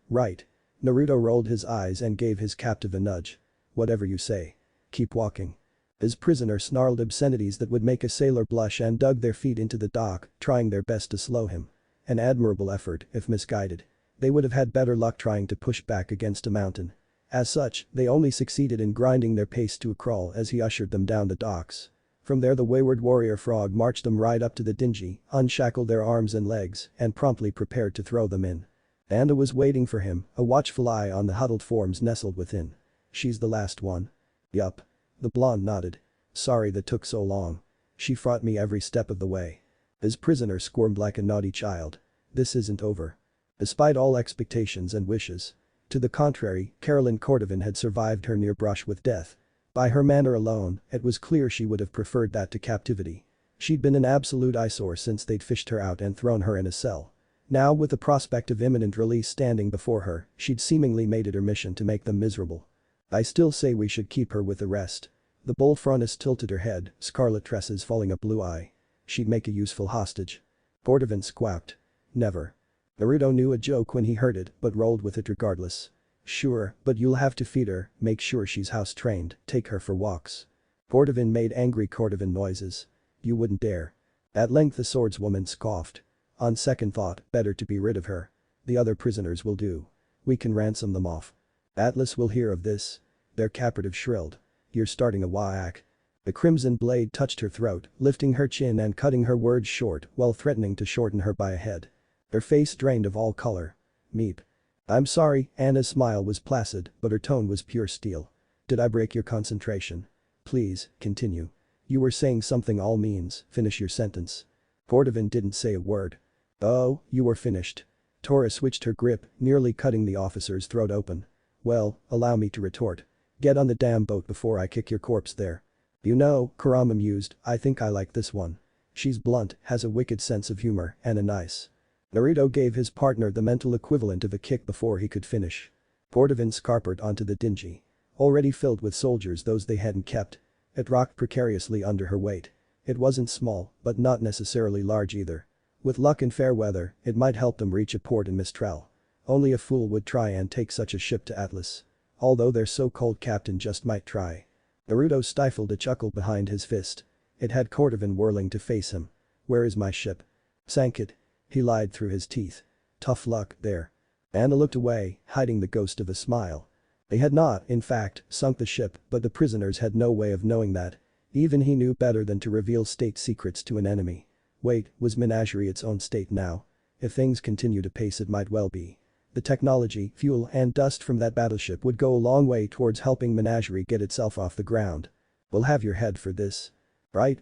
Naruto rolled his eyes and gave his captive a nudge. Whatever you say. Keep walking. His prisoner snarled obscenities that would make a sailor blush and dug their feet into the dock, trying their best to slow him. An admirable effort, if misguided. They would have had better luck trying to push back against a mountain. As such, they only succeeded in grinding their pace to a crawl as he ushered them down the docks. From there the wayward warrior frog marched them right up to the dinghy, unshackled their arms and legs, and promptly prepared to throw them in. Anna was waiting for him, a watchful eye on the huddled forms nestled within. She's the last one. Yup. The blonde nodded. Sorry that took so long. She fought me every step of the way. His prisoner squirmed like a naughty child. This isn't over. Despite all expectations and wishes. To the contrary, Carolyn Cordovan had survived her near brush with death. By her manner alone, it was clear she would have preferred that to captivity. She'd been an absolute eyesore since they'd fished her out and thrown her in a cell. Now with the prospect of imminent release standing before her, she'd seemingly made it her mission to make them miserable. I still say we should keep her with the rest. The bull Franus tilted her head, scarlet tresses falling a blue eye. She'd make a useful hostage. Cordovan squawked. Never. Naruto knew a joke when he heard it but rolled with it regardless. Sure, but you'll have to feed her, make sure she's house-trained, take her for walks. Cordovan made angry Cordovan noises. You wouldn't dare. At length the swordswoman scoffed. On second thought, better to be rid of her. The other prisoners will do. We can ransom them off. Atlas will hear of this. Their captive shrilled. You're starting a whack. The crimson blade touched her throat, lifting her chin and cutting her words short while threatening to shorten her by a head. Her face drained of all color. Meep. I'm sorry, Anna's smile was placid, but her tone was pure steel. Did I break your concentration? Please, continue. You were saying something all means, finish your sentence. Cordovan didn't say a word. Oh, you were finished. Tora switched her grip, nearly cutting the officer's throat open. Well, allow me to retort. Get on the damn boat before I kick your corpse there. You know, Kurama mused, I think I like this one. She's blunt, has a wicked sense of humor, and a nice. Naruto gave his partner the mental equivalent of a kick before he could finish. Cordovan scarpered onto the dinghy. Already filled with soldiers those they hadn't kept. It rocked precariously under her weight. It wasn't small, but not necessarily large either. With luck and fair weather, it might help them reach a port in Mistral. Only a fool would try and take such a ship to Atlas. Although their so-called captain just might try. Naruto stifled a chuckle behind his fist. It had Cordovan whirling to face him. Where is my ship? Sank it. He lied through his teeth. Tough luck, there. Anna looked away, hiding the ghost of a smile. They had not, in fact, sunk the ship, but the prisoners had no way of knowing that. Even he knew better than to reveal state secrets to an enemy. Wait, was Menagerie its own state now? If things continued apace it might well be. The technology, fuel and dust from that battleship would go a long way towards helping Menagerie get itself off the ground. We'll have your head for this. Right,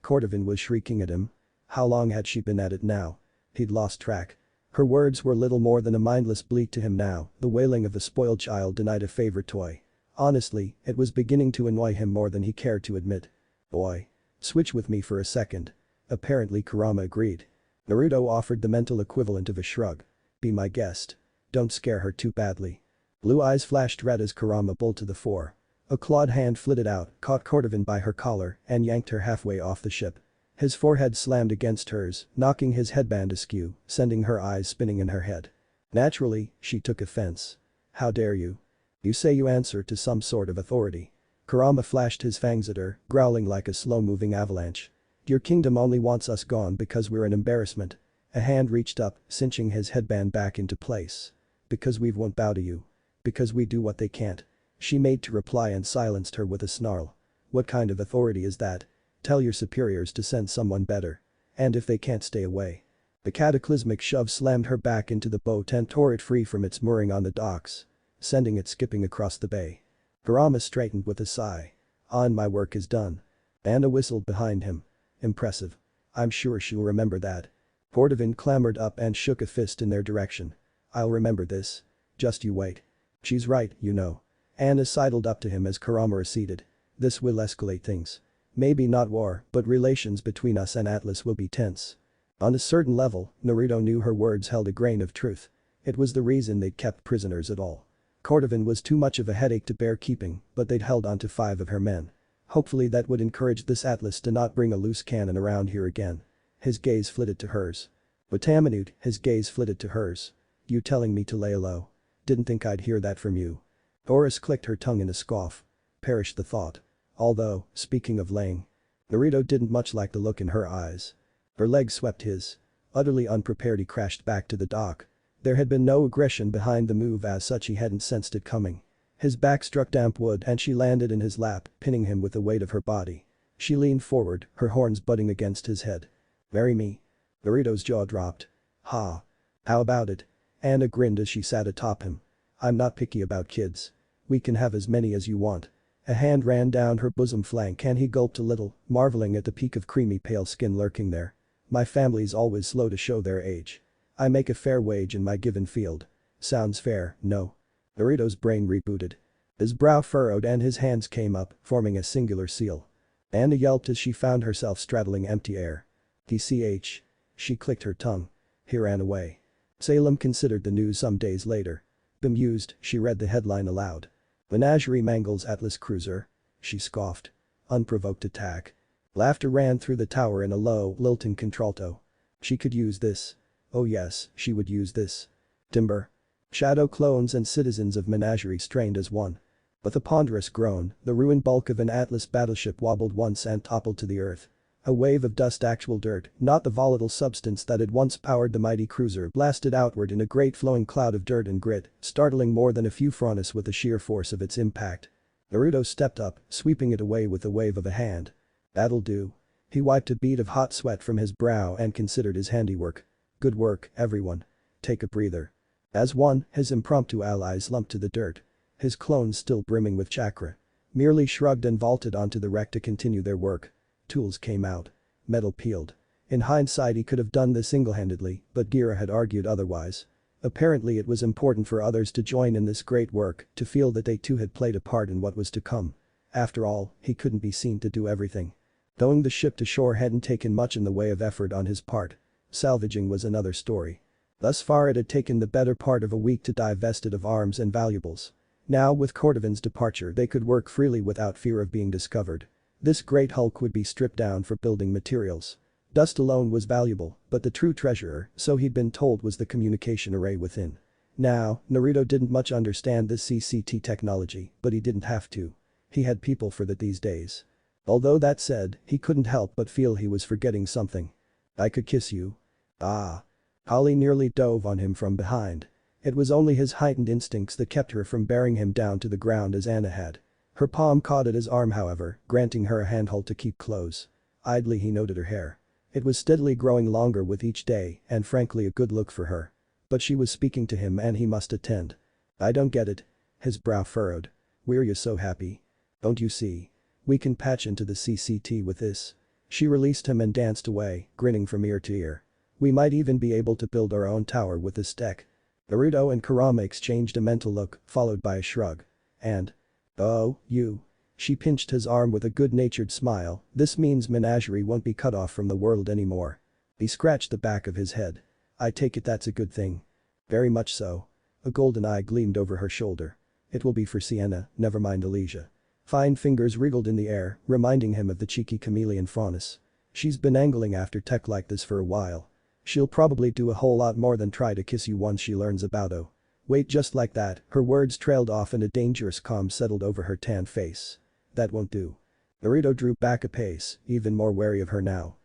Cordovan was shrieking at him. How long had she been at it now? He'd lost track. Her words were little more than a mindless bleat to him now, the wailing of a spoiled child denied a favorite toy. Honestly, it was beginning to annoy him more than he cared to admit. Boy. Switch with me for a second. Apparently Kurama agreed. Naruto offered the mental equivalent of a shrug. Be my guest. Don't scare her too badly. Blue eyes flashed red as Kurama bolted to the fore. A clawed hand flitted out, caught Cordovan by her collar, and yanked her halfway off the ship. His forehead slammed against hers, knocking his headband askew, sending her eyes spinning in her head. Naturally, she took offense. How dare you? You say you answer to some sort of authority. Kurama flashed his fangs at her, growling like a slow-moving avalanche. Your kingdom only wants us gone because we're an embarrassment. A hand reached up, cinching his headband back into place. Because we won't bow to you. Because we do what they can't. She made to reply and silenced her with a snarl. What kind of authority is that? Tell your superiors to send someone better. And if they can't stay away. The cataclysmic shove slammed her back into the boat and tore it free from its mooring on the docks, sending it skipping across the bay. Kurama straightened with a sigh. "On, my work is done." Anna whistled behind him. "Impressive. I'm sure she'll remember that." Cordovan clambered up and shook a fist in their direction. "I'll remember this. Just you wait." "She's right, you know." Anna sidled up to him as Kurama receded. "This will escalate things. Maybe not war, but relations between us and Atlas will be tense." On a certain level, Naruto knew her words held a grain of truth. It was the reason they'd kept prisoners at all. Cordovan was too much of a headache to bear keeping, but they'd held on to 5 of her men. Hopefully that would encourage this Atlas to not bring a loose cannon around here again. His gaze flitted to hers. Wataminute, his gaze flitted to hers. "You telling me to lay low? Didn't think I'd hear that from you." Doris clicked her tongue in a scoff. Perished the thought. Although, speaking of laying, Naruto didn't much like the look in her eyes. Her leg swept his. Utterly unprepared, he crashed back to the dock. There had been no aggression behind the move, as such he hadn't sensed it coming. His back struck damp wood and she landed in his lap, pinning him with the weight of her body. She leaned forward, her horns butting against his head. "Marry me?" Naruto's jaw dropped. "Ha. How about it?" Anna grinned as she sat atop him. "I'm not picky about kids. We can have as many as you want." A hand ran down her bosom flank and he gulped a little, marveling at the peak of creamy pale skin lurking there. "My family's always slow to show their age. I make a fair wage in my given field." "Sounds fair, no?" Naruto's brain rebooted. His brow furrowed and his hands came up, forming a singular seal. Anna yelped as she found herself straddling empty air. "DCH." She clicked her tongue. He ran away. Salem considered the news some days later. Bemused, she read the headline aloud. "Menagerie mangles Atlas cruiser." She scoffed. "Unprovoked attack." Laughter ran through the tower in a low, lilting contralto. She could use this. Oh yes, she would use this. Timber. Shadow clones and citizens of Menagerie strained as one. With a ponderous groan, the ruined bulk of an Atlas battleship wobbled once and toppled to the earth. A wave of dust, actual dirt, not the volatile substance that had once powered the mighty cruiser, blasted outward in a great flowing cloud of dirt and grit, startling more than a few Fronis with the sheer force of its impact. Naruto stepped up, sweeping it away with a wave of a hand. "That'll do." He wiped a bead of hot sweat from his brow and considered his handiwork. "Good work, everyone. Take a breather." As one, his impromptu allies lumped to the dirt. His clones, still brimming with chakra, merely shrugged and vaulted onto the wreck to continue their work. Tools came out. Metal peeled. In hindsight he could have done this single-handedly, but Gira had argued otherwise. Apparently it was important for others to join in this great work, to feel that they too had played a part in what was to come. After all, he couldn't be seen to do everything. Towing the ship to shore hadn't taken much in the way of effort on his part. Salvaging was another story. Thus far it had taken the better part of a week to divest it of arms and valuables. Now with Cordovan's departure they could work freely without fear of being discovered. This great hulk would be stripped down for building materials. Dust alone was valuable, but the true treasure, so he'd been told, was the communication array within. Now, Naruto didn't much understand this CCT technology, but he didn't have to. He had people for that these days. Although that said, he couldn't help but feel he was forgetting something. "I could kiss you." "Ah." Holly nearly dove on him from behind. It was only his heightened instincts that kept her from bearing him down to the ground as Anna had. Her palm caught at his arm, however, granting her a handhold to keep close. Idly he noted her hair. It was steadily growing longer with each day and frankly a good look for her. But she was speaking to him and he must attend. "I don't get it." His brow furrowed. "Were you so happy? Don't you see? We can patch into the CCT with this." She released him and danced away, grinning from ear to ear. "We might even be able to build our own tower with this tech." Naruto and Kurama exchanged a mental look, followed by a shrug. And, "Oh, you." She pinched his arm with a good-natured smile. "This means Menagerie won't be cut off from the world anymore." He scratched the back of his head. "I take it that's a good thing." "Very much so." A golden eye gleamed over her shoulder. "It will be for Sienna, never mind Elysia." Fine fingers wriggled in the air, reminding him of the cheeky chameleon Faunus. "She's been angling after tech like this for a while. She'll probably do a whole lot more than try to kiss you once she learns about it." Wait, just like that, her words trailed off and a dangerous calm settled over her tan face. "That won't do." Naruto drew back a pace, even more wary of her now.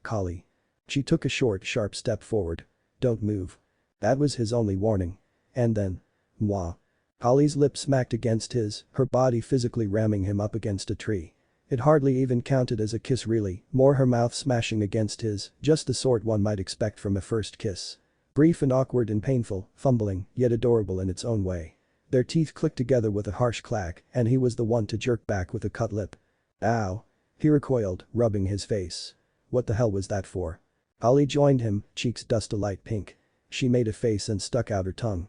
Kali." She took a short, sharp step forward. "Don't move." That was his only warning. And then. Mwah. Kali's lips smacked against his, her body physically ramming him up against a tree. It hardly even counted as a kiss really, more her mouth smashing against his, just the sort one might expect from a first kiss. Brief and awkward and painful, fumbling, yet adorable in its own way. Their teeth clicked together with a harsh clack, and he was the one to jerk back with a cut lip. Ow. He recoiled, rubbing his face. What the hell was that for? Ali joined him, cheeks dust a light pink. She made a face and stuck out her tongue.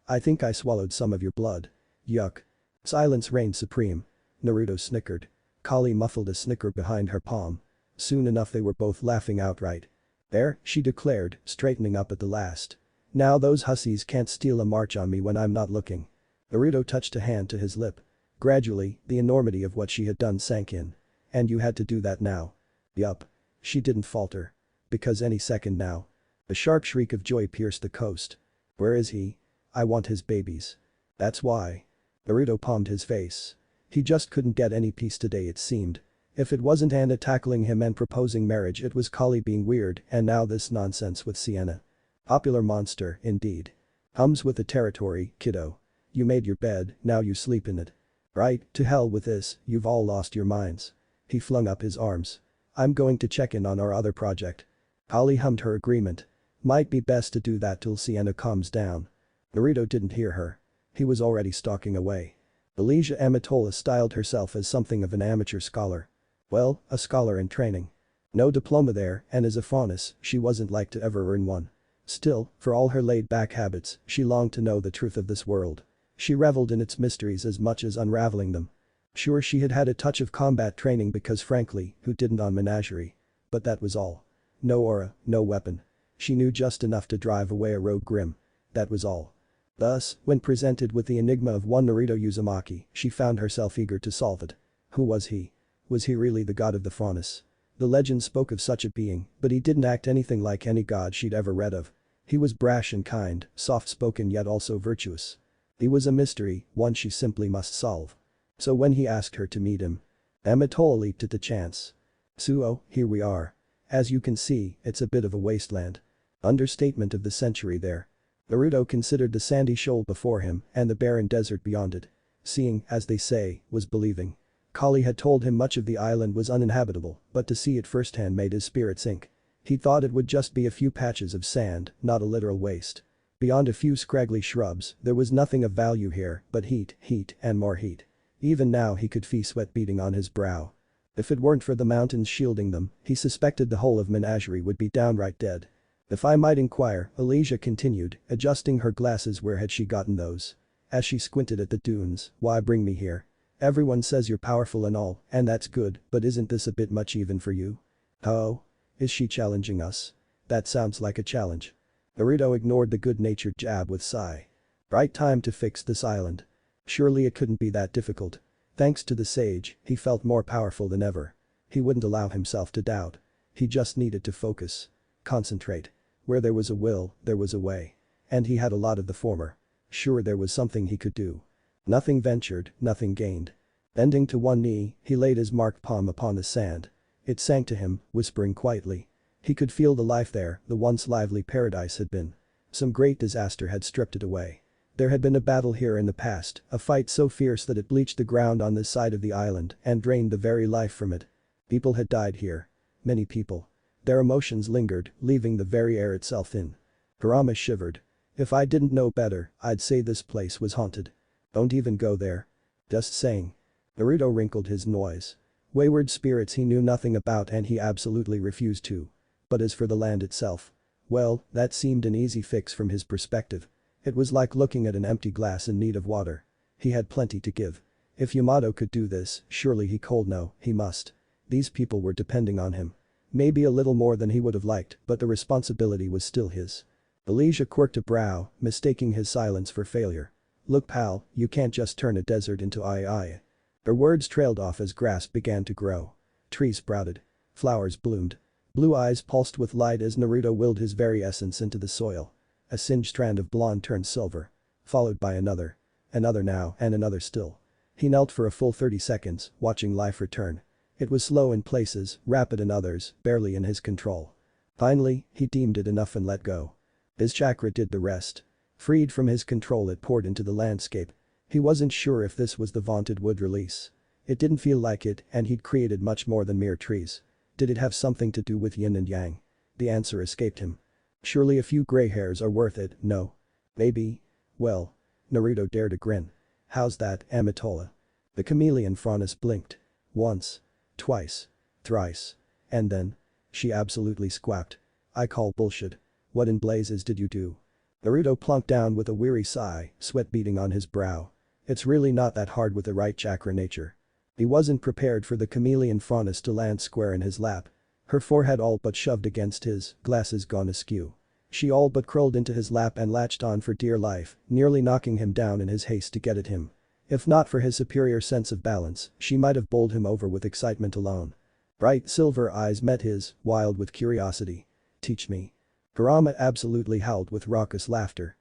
I think I swallowed some of your blood. Yuck. Silence reigned supreme. Naruto snickered. Kali muffled a snicker behind her palm. Soon enough they were both laughing outright. There, she declared, straightening up at the last. Now those hussies can't steal a march on me when I'm not looking. Naruto touched a hand to his lip. Gradually, the enormity of what she had done sank in. And you had to do that now. Yup. She didn't falter. Because any second now. A sharp shriek of joy pierced the coast. Where is he? I want his babies. That's why. Naruto palmed his face. He just couldn't get any peace today it seemed. If it wasn't Anna tackling him and proposing marriage it was Kali being weird and now this nonsense with Sienna. Popular monster, indeed. Hums with the territory, kiddo. You made your bed, now you sleep in it. Right, to hell with this, you've all lost your minds. He flung up his arms. I'm going to check in on our other project. Kali hummed her agreement. Might be best to do that till Sienna calms down. Naruto didn't hear her. He was already stalking away. Elijah Amatola styled herself as something of an amateur scholar. Well, a scholar in training. No diploma there, and as a faunus, she wasn't like to ever earn one. Still, for all her laid-back habits, she longed to know the truth of this world. She reveled in its mysteries as much as unraveling them. Sure she had had a touch of combat training because frankly, who didn't on Menagerie? But that was all. No aura, no weapon. She knew just enough to drive away a rogue Grim. That was all. Thus, when presented with the enigma of one Naruto Uzumaki, she found herself eager to solve it. Who was he? Was he really the god of the faunus? The legend spoke of such a being, but he didn't act anything like any god she'd ever read of. He was brash and kind, soft-spoken yet also virtuous. He was a mystery, one she simply must solve. So when he asked her to meet him, Amatola leaped at the chance. Suo, here we are. As you can see, it's a bit of a wasteland. Understatement of the century there. Naruto considered the sandy shoal before him and the barren desert beyond it. Seeing, as they say, was believing. Kali had told him much of the island was uninhabitable, but to see it firsthand made his spirit sink. He thought it would just be a few patches of sand, not a literal waste. Beyond a few scraggly shrubs, there was nothing of value here but heat, and more heat. Even now he could feel sweat beading on his brow. If it weren't for the mountains shielding them, he suspected the whole of Menagerie would be downright dead. If I might inquire, Elijah continued, adjusting her glasses. Where had she gotten those? As she squinted at the dunes, why bring me here? Everyone says you're powerful and all, and that's good, but isn't this a bit much even for you? Oh? Is she challenging us? That sounds like a challenge. Naruto ignored the good-natured jab with sigh. Right time to fix this island. Surely it couldn't be that difficult. Thanks to the sage, he felt more powerful than ever. He wouldn't allow himself to doubt. He just needed to focus. Concentrate. Where there was a will, there was a way. And he had a lot of the former. Sure there was something he could do. Nothing ventured, nothing gained. Bending to one knee, he laid his marked palm upon the sand. It sank to him, whispering quietly. He could feel the life there, the once lively paradise had been. Some great disaster had stripped it away. There had been a battle here in the past, a fight so fierce that it bleached the ground on this side of the island and drained the very life from it. People had died here. Many people. Their emotions lingered, leaving the very air itself in. Kurama shivered. If I didn't know better, I'd say this place was haunted. Don't even go there. Just saying. Naruto wrinkled his nose. Wayward spirits he knew nothing about and he absolutely refused to. But as for the land itself, well, that seemed an easy fix from his perspective. It was like looking at an empty glass in need of water. He had plenty to give. If Yamato could do this, surely he could. No, he must. These people were depending on him. Maybe a little more than he would have liked, but the responsibility was still his. Elijah quirked a brow, mistaking his silence for failure. Look pal, you can't just turn a desert into II. Her words trailed off as grass began to grow. Trees sprouted. Flowers bloomed. Blue eyes pulsed with light as Naruto willed his very essence into the soil. A singed strand of blonde turned silver. Followed by another. Another now and another still. He knelt for a full 30 seconds, watching life return. It was slow in places, rapid in others, barely in his control. Finally, he deemed it enough and let go. His chakra did the rest. Freed from his control it poured into the landscape. He wasn't sure if this was the vaunted wood release. It didn't feel like it, and he'd created much more than mere trees. Did it have something to do with yin and yang? The answer escaped him. Surely a few gray hairs are worth it, no? Maybe? Well. Naruto dared a grin. How's that, Amatola? The chameleon Franus blinked. Once. Twice. Thrice. And then. She absolutely squawked. I call bullshit. What in blazes did you do? Naruto plunked down with a weary sigh, sweat beading on his brow. It's really not that hard with the right chakra nature. He wasn't prepared for the chameleon Franus to land square in his lap. Her forehead all but shoved against his, glasses gone askew. She all but curled into his lap and latched on for dear life, nearly knocking him down in his haste to get at him. If not for his superior sense of balance, she might have bowled him over with excitement alone. Bright silver eyes met his, wild with curiosity. Teach me. Kurama absolutely howled with raucous laughter.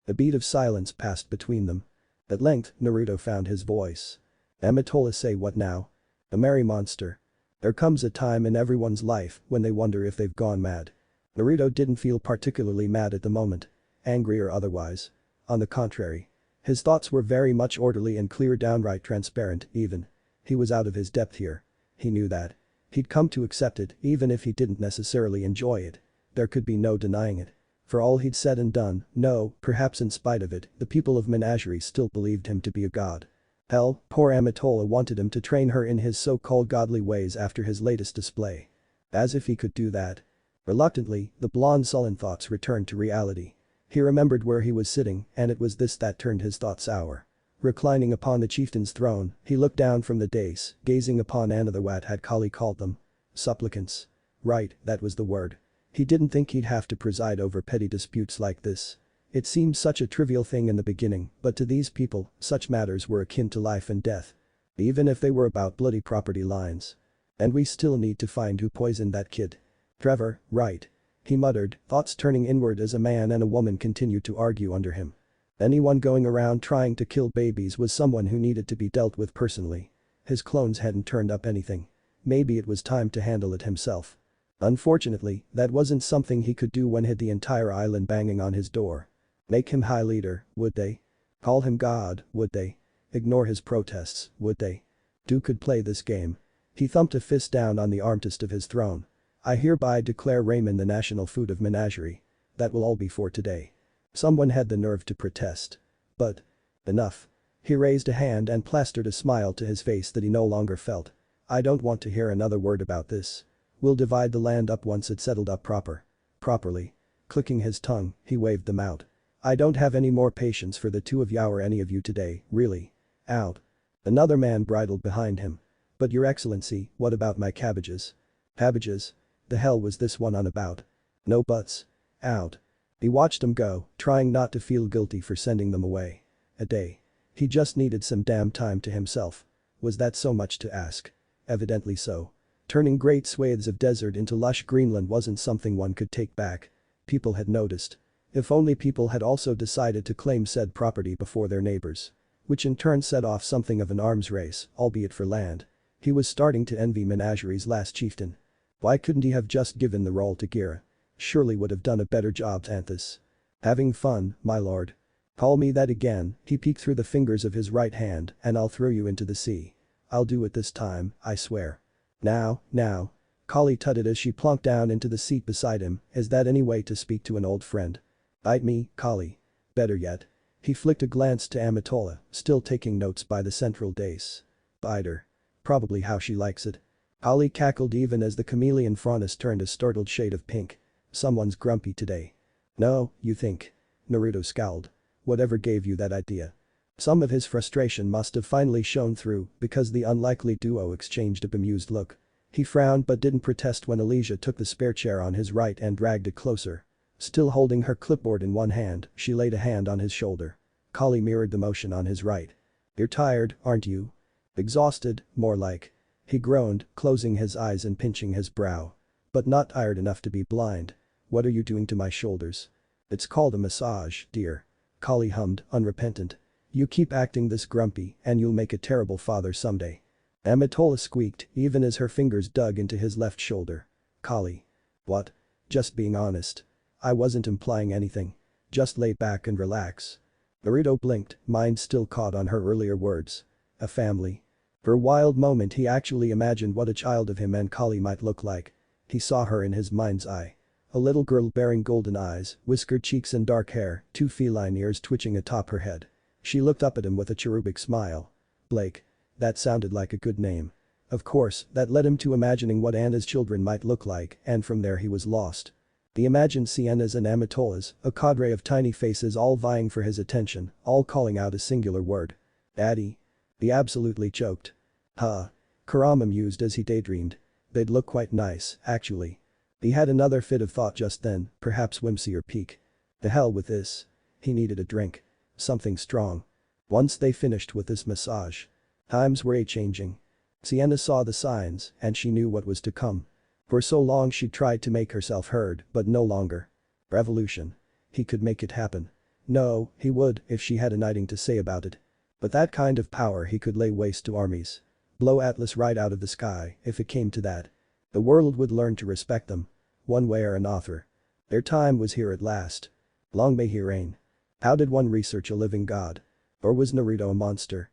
A beat of silence passed between them. At length, Naruto found his voice. Amatola, say what now? A merry monster. There comes a time in everyone's life when they wonder if they've gone mad. Naruto didn't feel particularly mad at the moment. Angry or otherwise. On the contrary. His thoughts were very much orderly and clear, downright transparent, even. He was out of his depth here. He knew that. He'd come to accept it even if he didn't necessarily enjoy it. There could be no denying it. For all he'd said and done, no, perhaps in spite of it, the people of Menagerie still believed him to be a god. Hell, poor Amatola wanted him to train her in his so-called godly ways after his latest display. As if he could do that. Reluctantly, the blonde's sullen thoughts returned to reality. He remembered where he was sitting, and it was this that turned his thoughts sour. Reclining upon the chieftain's throne, he looked down from the dais, gazing upon another what had Kali called them. Supplicants. Right, that was the word. He didn't think he'd have to preside over petty disputes like this. It seemed such a trivial thing in the beginning, but to these people, such matters were akin to life and death. Even if they were about bloody property lines. And we still need to find who poisoned that kid. Trevor, right. He muttered, thoughts turning inward as a man and a woman continued to argue under him. Anyone going around trying to kill babies was someone who needed to be dealt with personally. His clones hadn't turned up anything. Maybe it was time to handle it himself. Unfortunately, that wasn't something he could do when had the entire island banging on his door. Make him high leader, would they? Call him god, would they? Ignore his protests, would they? Who could play this game? He thumped a fist down on the armrest of his throne. I hereby declare ramen the national food of Menagerie. That will all be for today. Someone had the nerve to protest. But. Enough. He raised a hand and plastered a smile to his face that he no longer felt. I don't want to hear another word about this. We'll divide the land up once it's settled up properly. Clicking his tongue, he waved them out. I don't have any more patience for the two of you or any of you today, really. Out. Another man bridled behind him. But your excellency, what about my cabbages? Cabbages? The hell was this one on about? No buts. Out. He watched them go, trying not to feel guilty for sending them away. A day. He just needed some damn time to himself. Was that so much to ask? Evidently so. Turning great swathes of desert into lush Greenland wasn't something one could take back. People had noticed. If only people had also decided to claim said property before their neighbors. Which in turn set off something of an arms race, albeit for land. He was starting to envy Menagerie's last chieftain. Why couldn't he have just given the role to Gira? Surely would have done a better job, Anthus. Having fun, my lord. Call me that again, he peeked through the fingers of his right hand, and I'll throw you into the sea. I'll do it this time, I swear. Now. Kali tutted as she plunked down into the seat beside him, is that any way to speak to an old friend? Bite me, Kali. Better yet. He flicked a glance to Amatola, still taking notes by the central dais. Bite her. Probably how she likes it. Kali cackled even as the chameleon Franus turned a startled shade of pink. Someone's grumpy today. No, you think. Naruto scowled. Whatever gave you that idea? Some of his frustration must have finally shown through because the unlikely duo exchanged a bemused look. He frowned but didn't protest when Elysia took the spare chair on his right and dragged it closer. Still holding her clipboard in one hand, she laid a hand on his shoulder. Kali mirrored the motion on his right. You're tired, aren't you? Exhausted, more like. He groaned, closing his eyes and pinching his brow. But not tired enough to be blind. What are you doing to my shoulders? It's called a massage, dear. Kali hummed, unrepentant. You keep acting this grumpy and you'll make a terrible father someday. Amatola squeaked even as her fingers dug into his left shoulder. Kali. What? Just being honest. I wasn't implying anything. Just lay back and relax. Naruto blinked, mind still caught on her earlier words. A family. For a wild moment he actually imagined what a child of him and Kali might look like. He saw her in his mind's eye. A little girl bearing golden eyes, whiskered cheeks and dark hair, 2 feline ears twitching atop her head. She looked up at him with a cherubic smile. Blake. That sounded like a good name. Of course, that led him to imagining what Anna's children might look like, and from there he was lost. He imagined Sienna's and Amatola's, a cadre of tiny faces all vying for his attention, all calling out a singular word. Daddy. He absolutely choked. Huh. Kurama mused as he daydreamed. They'd look quite nice, actually. He had another fit of thought just then, perhaps whimsy or pique. The hell with this. He needed a drink. Something strong. Once they finished with this massage. Times were changing. Sienna saw the signs, and she knew what was to come. For so long she'd tried to make herself heard, but no longer. Revolution. He could make it happen. No, he would if she had anything to say about it. But that kind of power he could lay waste to armies. Blow Atlas right out of the sky, if it came to that. The world would learn to respect them. One way or another. Their time was here at last. Long may he reign. How did one research a living god? Or was Naruto a monster?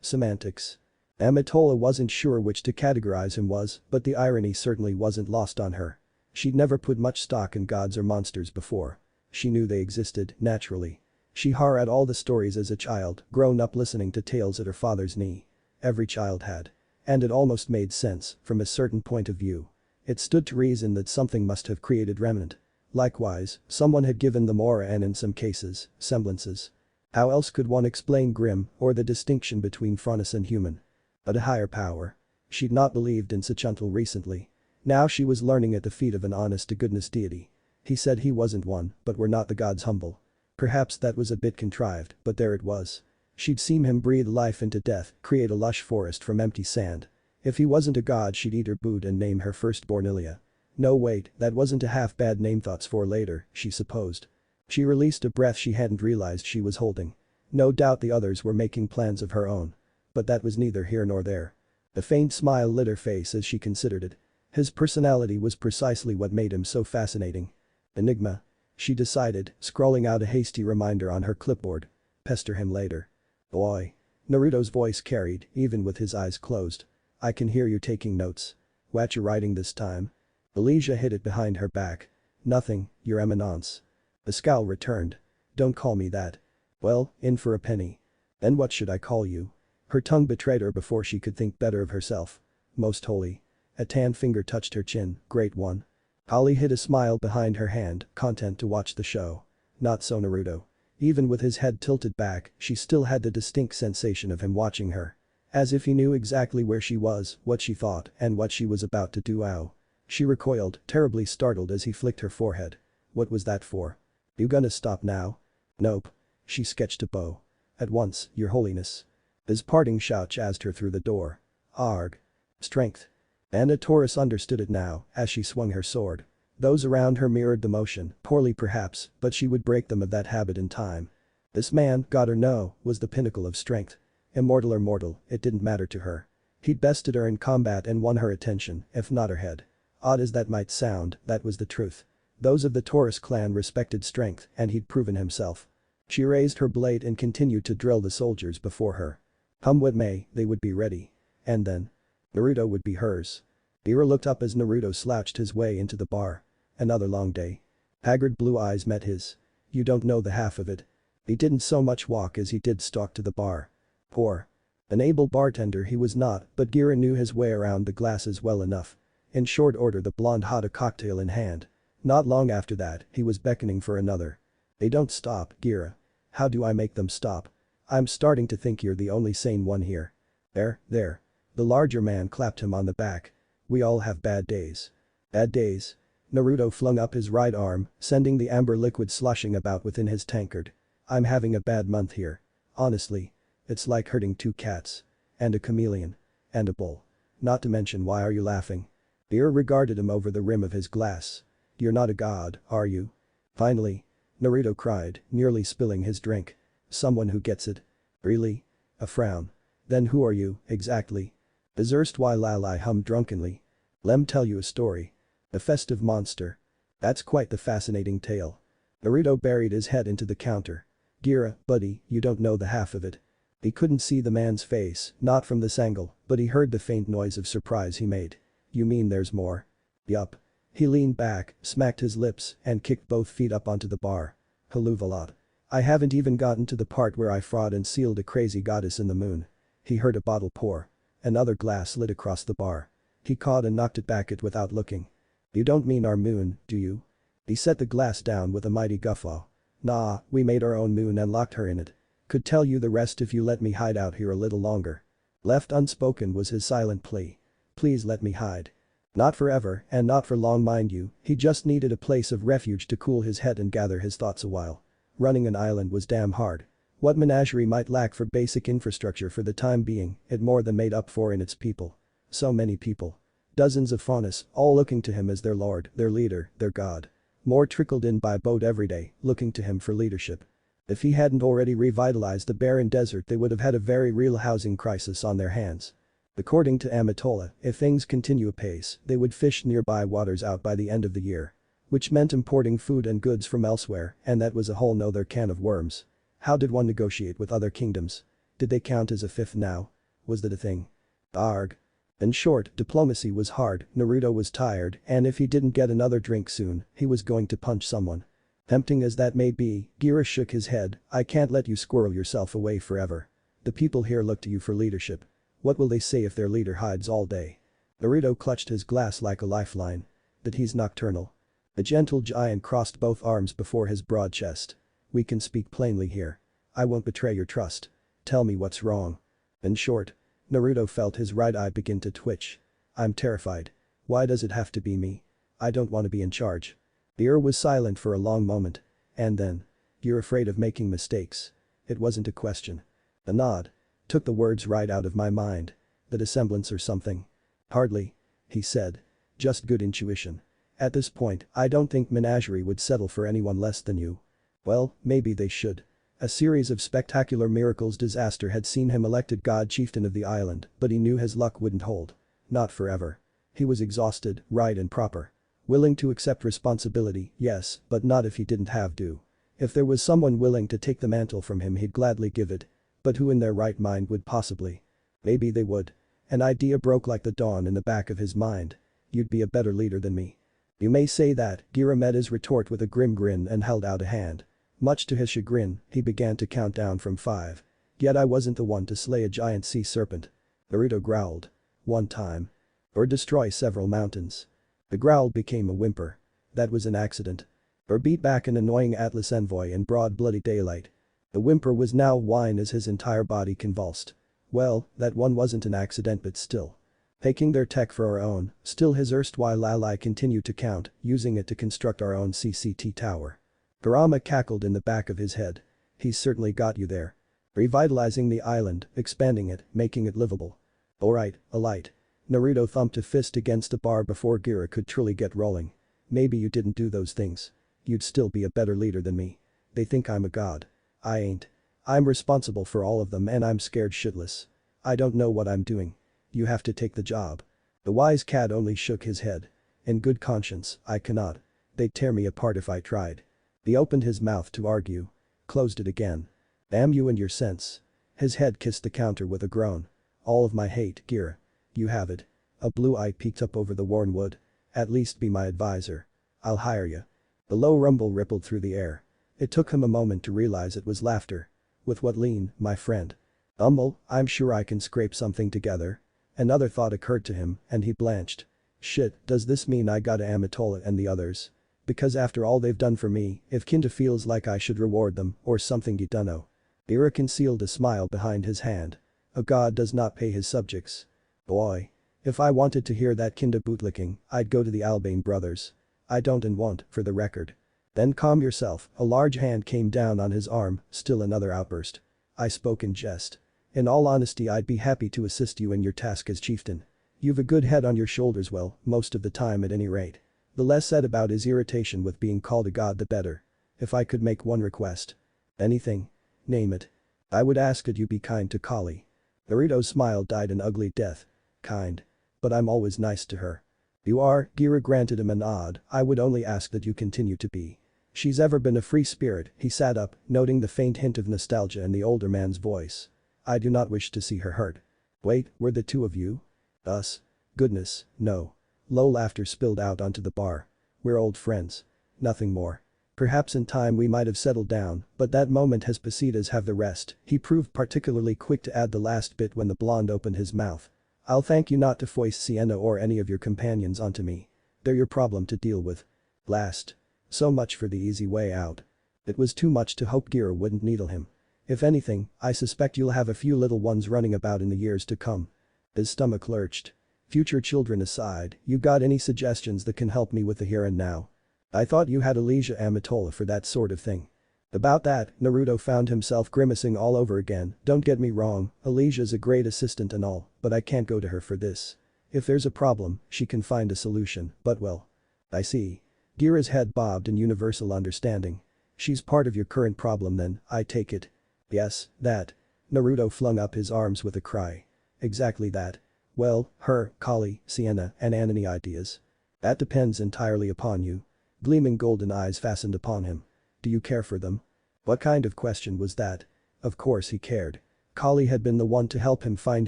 Semantics. Amatola wasn't sure which to categorize him was, but the irony certainly wasn't lost on her. She'd never put much stock in gods or monsters before. She knew they existed, naturally. She read all the stories as a child, grown up listening to tales at her father's knee. Every child had. And it almost made sense, from a certain point of view. It stood to reason that something must have created remnant. Likewise, someone had given them aura and in some cases, semblances. How else could one explain Grimm or the distinction between Franus and human? But a higher power. She'd not believed in such until recently. Now she was learning at the feet of an honest-to-goodness deity. He said he wasn't one, but were not the gods humble. Perhaps that was a bit contrived, but there it was. She'd seen him breathe life into death, create a lush forest from empty sand. If he wasn't a god she'd eat her boot and name her firstborn Ilya. No wait, that wasn't a half-bad name thoughts for later, she supposed. She released a breath she hadn't realized she was holding. No doubt the others were making plans of her own. But that was neither here nor there. A faint smile lit her face as she considered it. His personality was precisely what made him so fascinating. Enigma. She decided, scrawling out a hasty reminder on her clipboard. Pester him later. Boy. Naruto's voice carried, even with his eyes closed. I can hear you taking notes. What you writing this time? Elysia hid it behind her back. Nothing, your eminence. The scowl returned. Don't call me that. Well, in for a penny. Then what should I call you? Her tongue betrayed her before she could think better of herself. Most holy. A tan finger touched her chin, great one. Kali hid a smile behind her hand, content to watch the show. Not so Naruto. Even with his head tilted back, she still had the distinct sensation of him watching her. As if he knew exactly where she was, what she thought, and what she was about to do. Ow. She recoiled, terribly startled as he flicked her forehead. What was that for? You gonna stop now? Nope. She sketched a bow. At once, your holiness. His parting shout jazzed her through the door. Arg. Strength. Anna Taurus understood it now, as she swung her sword. Those around her mirrored the motion, poorly perhaps, but she would break them of that habit in time. This man, god or no, was the pinnacle of strength. Immortal or mortal, it didn't matter to her. He'd bested her in combat and won her attention, if not her head. Odd as that might sound, that was the truth. Those of the Taurus clan respected strength, and he'd proven himself. She raised her blade and continued to drill the soldiers before her. Come what may, they would be ready. And then. Naruto would be hers. Ira looked up as Naruto slouched his way into the bar. Another long day. Haggard blue eyes met his. You don't know the half of it. He didn't so much walk as he did stalk to the bar. Poor. An able bartender he was not, but Gira knew his way around the glasses well enough. In short order the blonde had a cocktail in hand. Not long after that, he was beckoning for another. They don't stop, Gira. How do I make them stop? I'm starting to think you're the only sane one here. There. The larger man clapped him on the back. We all have bad days. Bad days? Naruto flung up his right arm, sending the amber liquid sloshing about within his tankard. I'm having a bad month here. Honestly. It's like herding 2 cats. And a chameleon. And a bull. Not to mention why are you laughing? Beer regarded him over the rim of his glass. You're not a god, are you? Finally. Naruto cried, nearly spilling his drink. Someone who gets it. Really? A frown. Then who are you, exactly? His erstwhile ally hummed drunkenly. Lem tell you a story. A festive monster. That's quite the fascinating tale. Naruto buried his head into the counter. Gira, buddy, you don't know the half of it. He couldn't see the man's face, not from this angle, but he heard the faint noise of surprise he made. "You mean there's more?" "Yup." He leaned back, smacked his lips, and kicked both feet up onto the bar. "Haluvalat. I haven't even gotten to the part where I fought and sealed a crazy goddess in the moon." He heard a bottle pour. Another glass slid across the bar. He caught and knocked it back without looking. "You don't mean our moon, do you?" He set the glass down with a mighty guffaw. "Nah, we made our own moon and locked her in it. Could tell you the rest if you let me hide out here a little longer." Left unspoken was his silent plea. "Please let me hide." Not forever, and not for long mind you, he just needed a place of refuge to cool his head and gather his thoughts a while. Running an island was damn hard. What Menagerie might lack for basic infrastructure for the time being, it more than made up for in its people. So many people. Dozens of faunus, all looking to him as their lord, their leader, their god. More trickled in by boat every day, looking to him for leadership. If he hadn't already revitalized the barren desert, they would have had a very real housing crisis on their hands. According to Amatola, if things continue apace, they would fish nearby waters out by the end of the year. Which meant importing food and goods from elsewhere, and that was a whole nother can of worms. How did one negotiate with other kingdoms? Did they count as a fifth now? Was that a thing? Arg. In short, diplomacy was hard, Naruto was tired, and if he didn't get another drink soon, he was going to punch someone. Tempting as that may be, Gira shook his head. "I can't let you squirrel yourself away forever. The people here look to you for leadership. What will they say if their leader hides all day?" Naruto clutched his glass like a lifeline. "That he's nocturnal." The gentle giant crossed both arms before his broad chest. "We can speak plainly here. I won't betray your trust. Tell me what's wrong." In short, Naruto felt his right eye begin to twitch. "I'm terrified. Why does it have to be me? I don't want to be in charge." The was silent for a long moment. And then. "You're afraid of making mistakes." It wasn't a question. A nod. Took the words right out of my mind. "The dissemblance or something?" "Hardly," he said. "Just good intuition. At this point, I don't think Menagerie would settle for anyone less than you." Well, maybe they should. A series of spectacular miracles disaster had seen him elected god chieftain of the island, but he knew his luck wouldn't hold. Not forever. He was exhausted, right and proper. Willing to accept responsibility, yes, but not if he didn't have to. If there was someone willing to take the mantle from him, he'd gladly give it. But who in their right mind would possibly? Maybe they would. An idea broke like the dawn in the back of his mind. "You'd be a better leader than me." "You may say that," Gira met his retort with a grim grin and held out a hand. Much to his chagrin, he began to count down from 5. "Yet I wasn't the one to slay a giant sea serpent." Naruto growled. "One time. Or destroy several mountains." The growl became a whimper. "That was an accident." Or beat back an annoying Atlas envoy in broad bloody daylight. The whimper was now whine as his entire body convulsed. "Well, that one wasn't an accident but still. Taking their tech for our own, still his erstwhile ally continued to count, using it to construct our own CCT tower." Kurama cackled in the back of his head. "He's certainly got you there. Revitalizing the island, expanding it, making it livable." "Alright, a light." Naruto thumped a fist against the bar before Gira could truly get rolling. "Maybe you didn't do those things. You'd still be a better leader than me. They think I'm a god. I ain't. I'm responsible for all of them and I'm scared shitless. I don't know what I'm doing. You have to take the job." The wise cat only shook his head. "In good conscience, I cannot. They'd tear me apart if I tried." He opened his mouth to argue. Closed it again. "Damn you and your sense." His head kissed the counter with a groan. "All of my hate, Gira. You have it." A blue eye peeked up over the worn wood. "At least be my advisor. I'll hire you." The low rumble rippled through the air. It took him a moment to realize it was laughter. "With what lean, my friend?" I'm sure I can scrape something together." Another thought occurred to him, and he blanched. "Shit, does this mean I gotta Amatola and the others? Because after all they've done for me, if Kinta feels like I should reward them, or something you dunno." Ira concealed a smile behind his hand. "A god does not pay his subjects." "Boy. If I wanted to hear that Kinda bootlicking, I'd go to the Albane brothers. I don't and won't, for the record." "Then calm yourself." A large hand came down on his arm, still another outburst. "I spoke in jest. In all honesty, I'd be happy to assist you in your task as chieftain. You've a good head on your shoulders, well, most of the time at any rate. The less said about his irritation with being called a god the better. If I could make one request." "Anything. Name it." "I would ask that you be kind to Kali." Naruto's smile died an ugly death. "Kind. But I'm always nice to her." "You are," Gira granted him a nod. "I would only ask that you continue to be. She's ever been a free spirit." He sat up, noting the faint hint of nostalgia in the older man's voice. I do not wish to see her hurt. Wait, were the two of you? Us? Goodness, no. Low laughter spilled out onto the bar. We're old friends. Nothing more. Perhaps in time we might have settled down, but that moment has Pasitas have the rest. He proved particularly quick to add the last bit when the blonde opened his mouth. I'll thank you not to foist Sienna or any of your companions onto me. They're your problem to deal with. Last. So much for the easy way out. It was too much to hope Gira wouldn't needle him. If anything, I suspect you'll have a few little ones running about in the years to come. His stomach lurched. Future children aside, you got any suggestions that can help me with the here and now? I thought you had Elysia Amatola for that sort of thing. About that, Naruto found himself grimacing all over again. Don't get me wrong, Elysia's a great assistant and all, but I can't go to her for this. If there's a problem, she can find a solution, but well. I see. Gira's head bobbed in universal understanding. She's part of your current problem then, I take it. Yes, that. Naruto flung up his arms with a cry. Exactly that. Well, her, Kali, Sienna, and Anani ideas. That depends entirely upon you. Gleaming golden eyes fastened upon him. Do you care for them? What kind of question was that? Of course he cared. Kali had been the one to help him find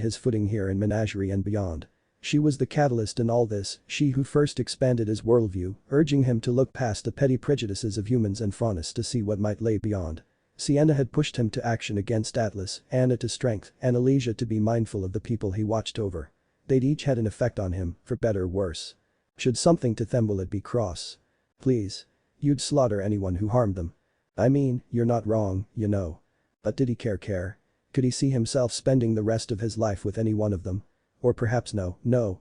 his footing here in Menagerie and beyond. She was the catalyst in all this, she who first expanded his worldview, urging him to look past the petty prejudices of humans and faunus to see what might lay beyond. Sienna had pushed him to action against Atlas, Anna to strength, and Elysia to be mindful of the people he watched over. They'd each had an effect on him, for better or worse. Should something to them will it be cross? Please. You'd slaughter anyone who harmed them. I mean, you're not wrong, you know. But did he care? Could he see himself spending the rest of his life with any one of them? Or perhaps no,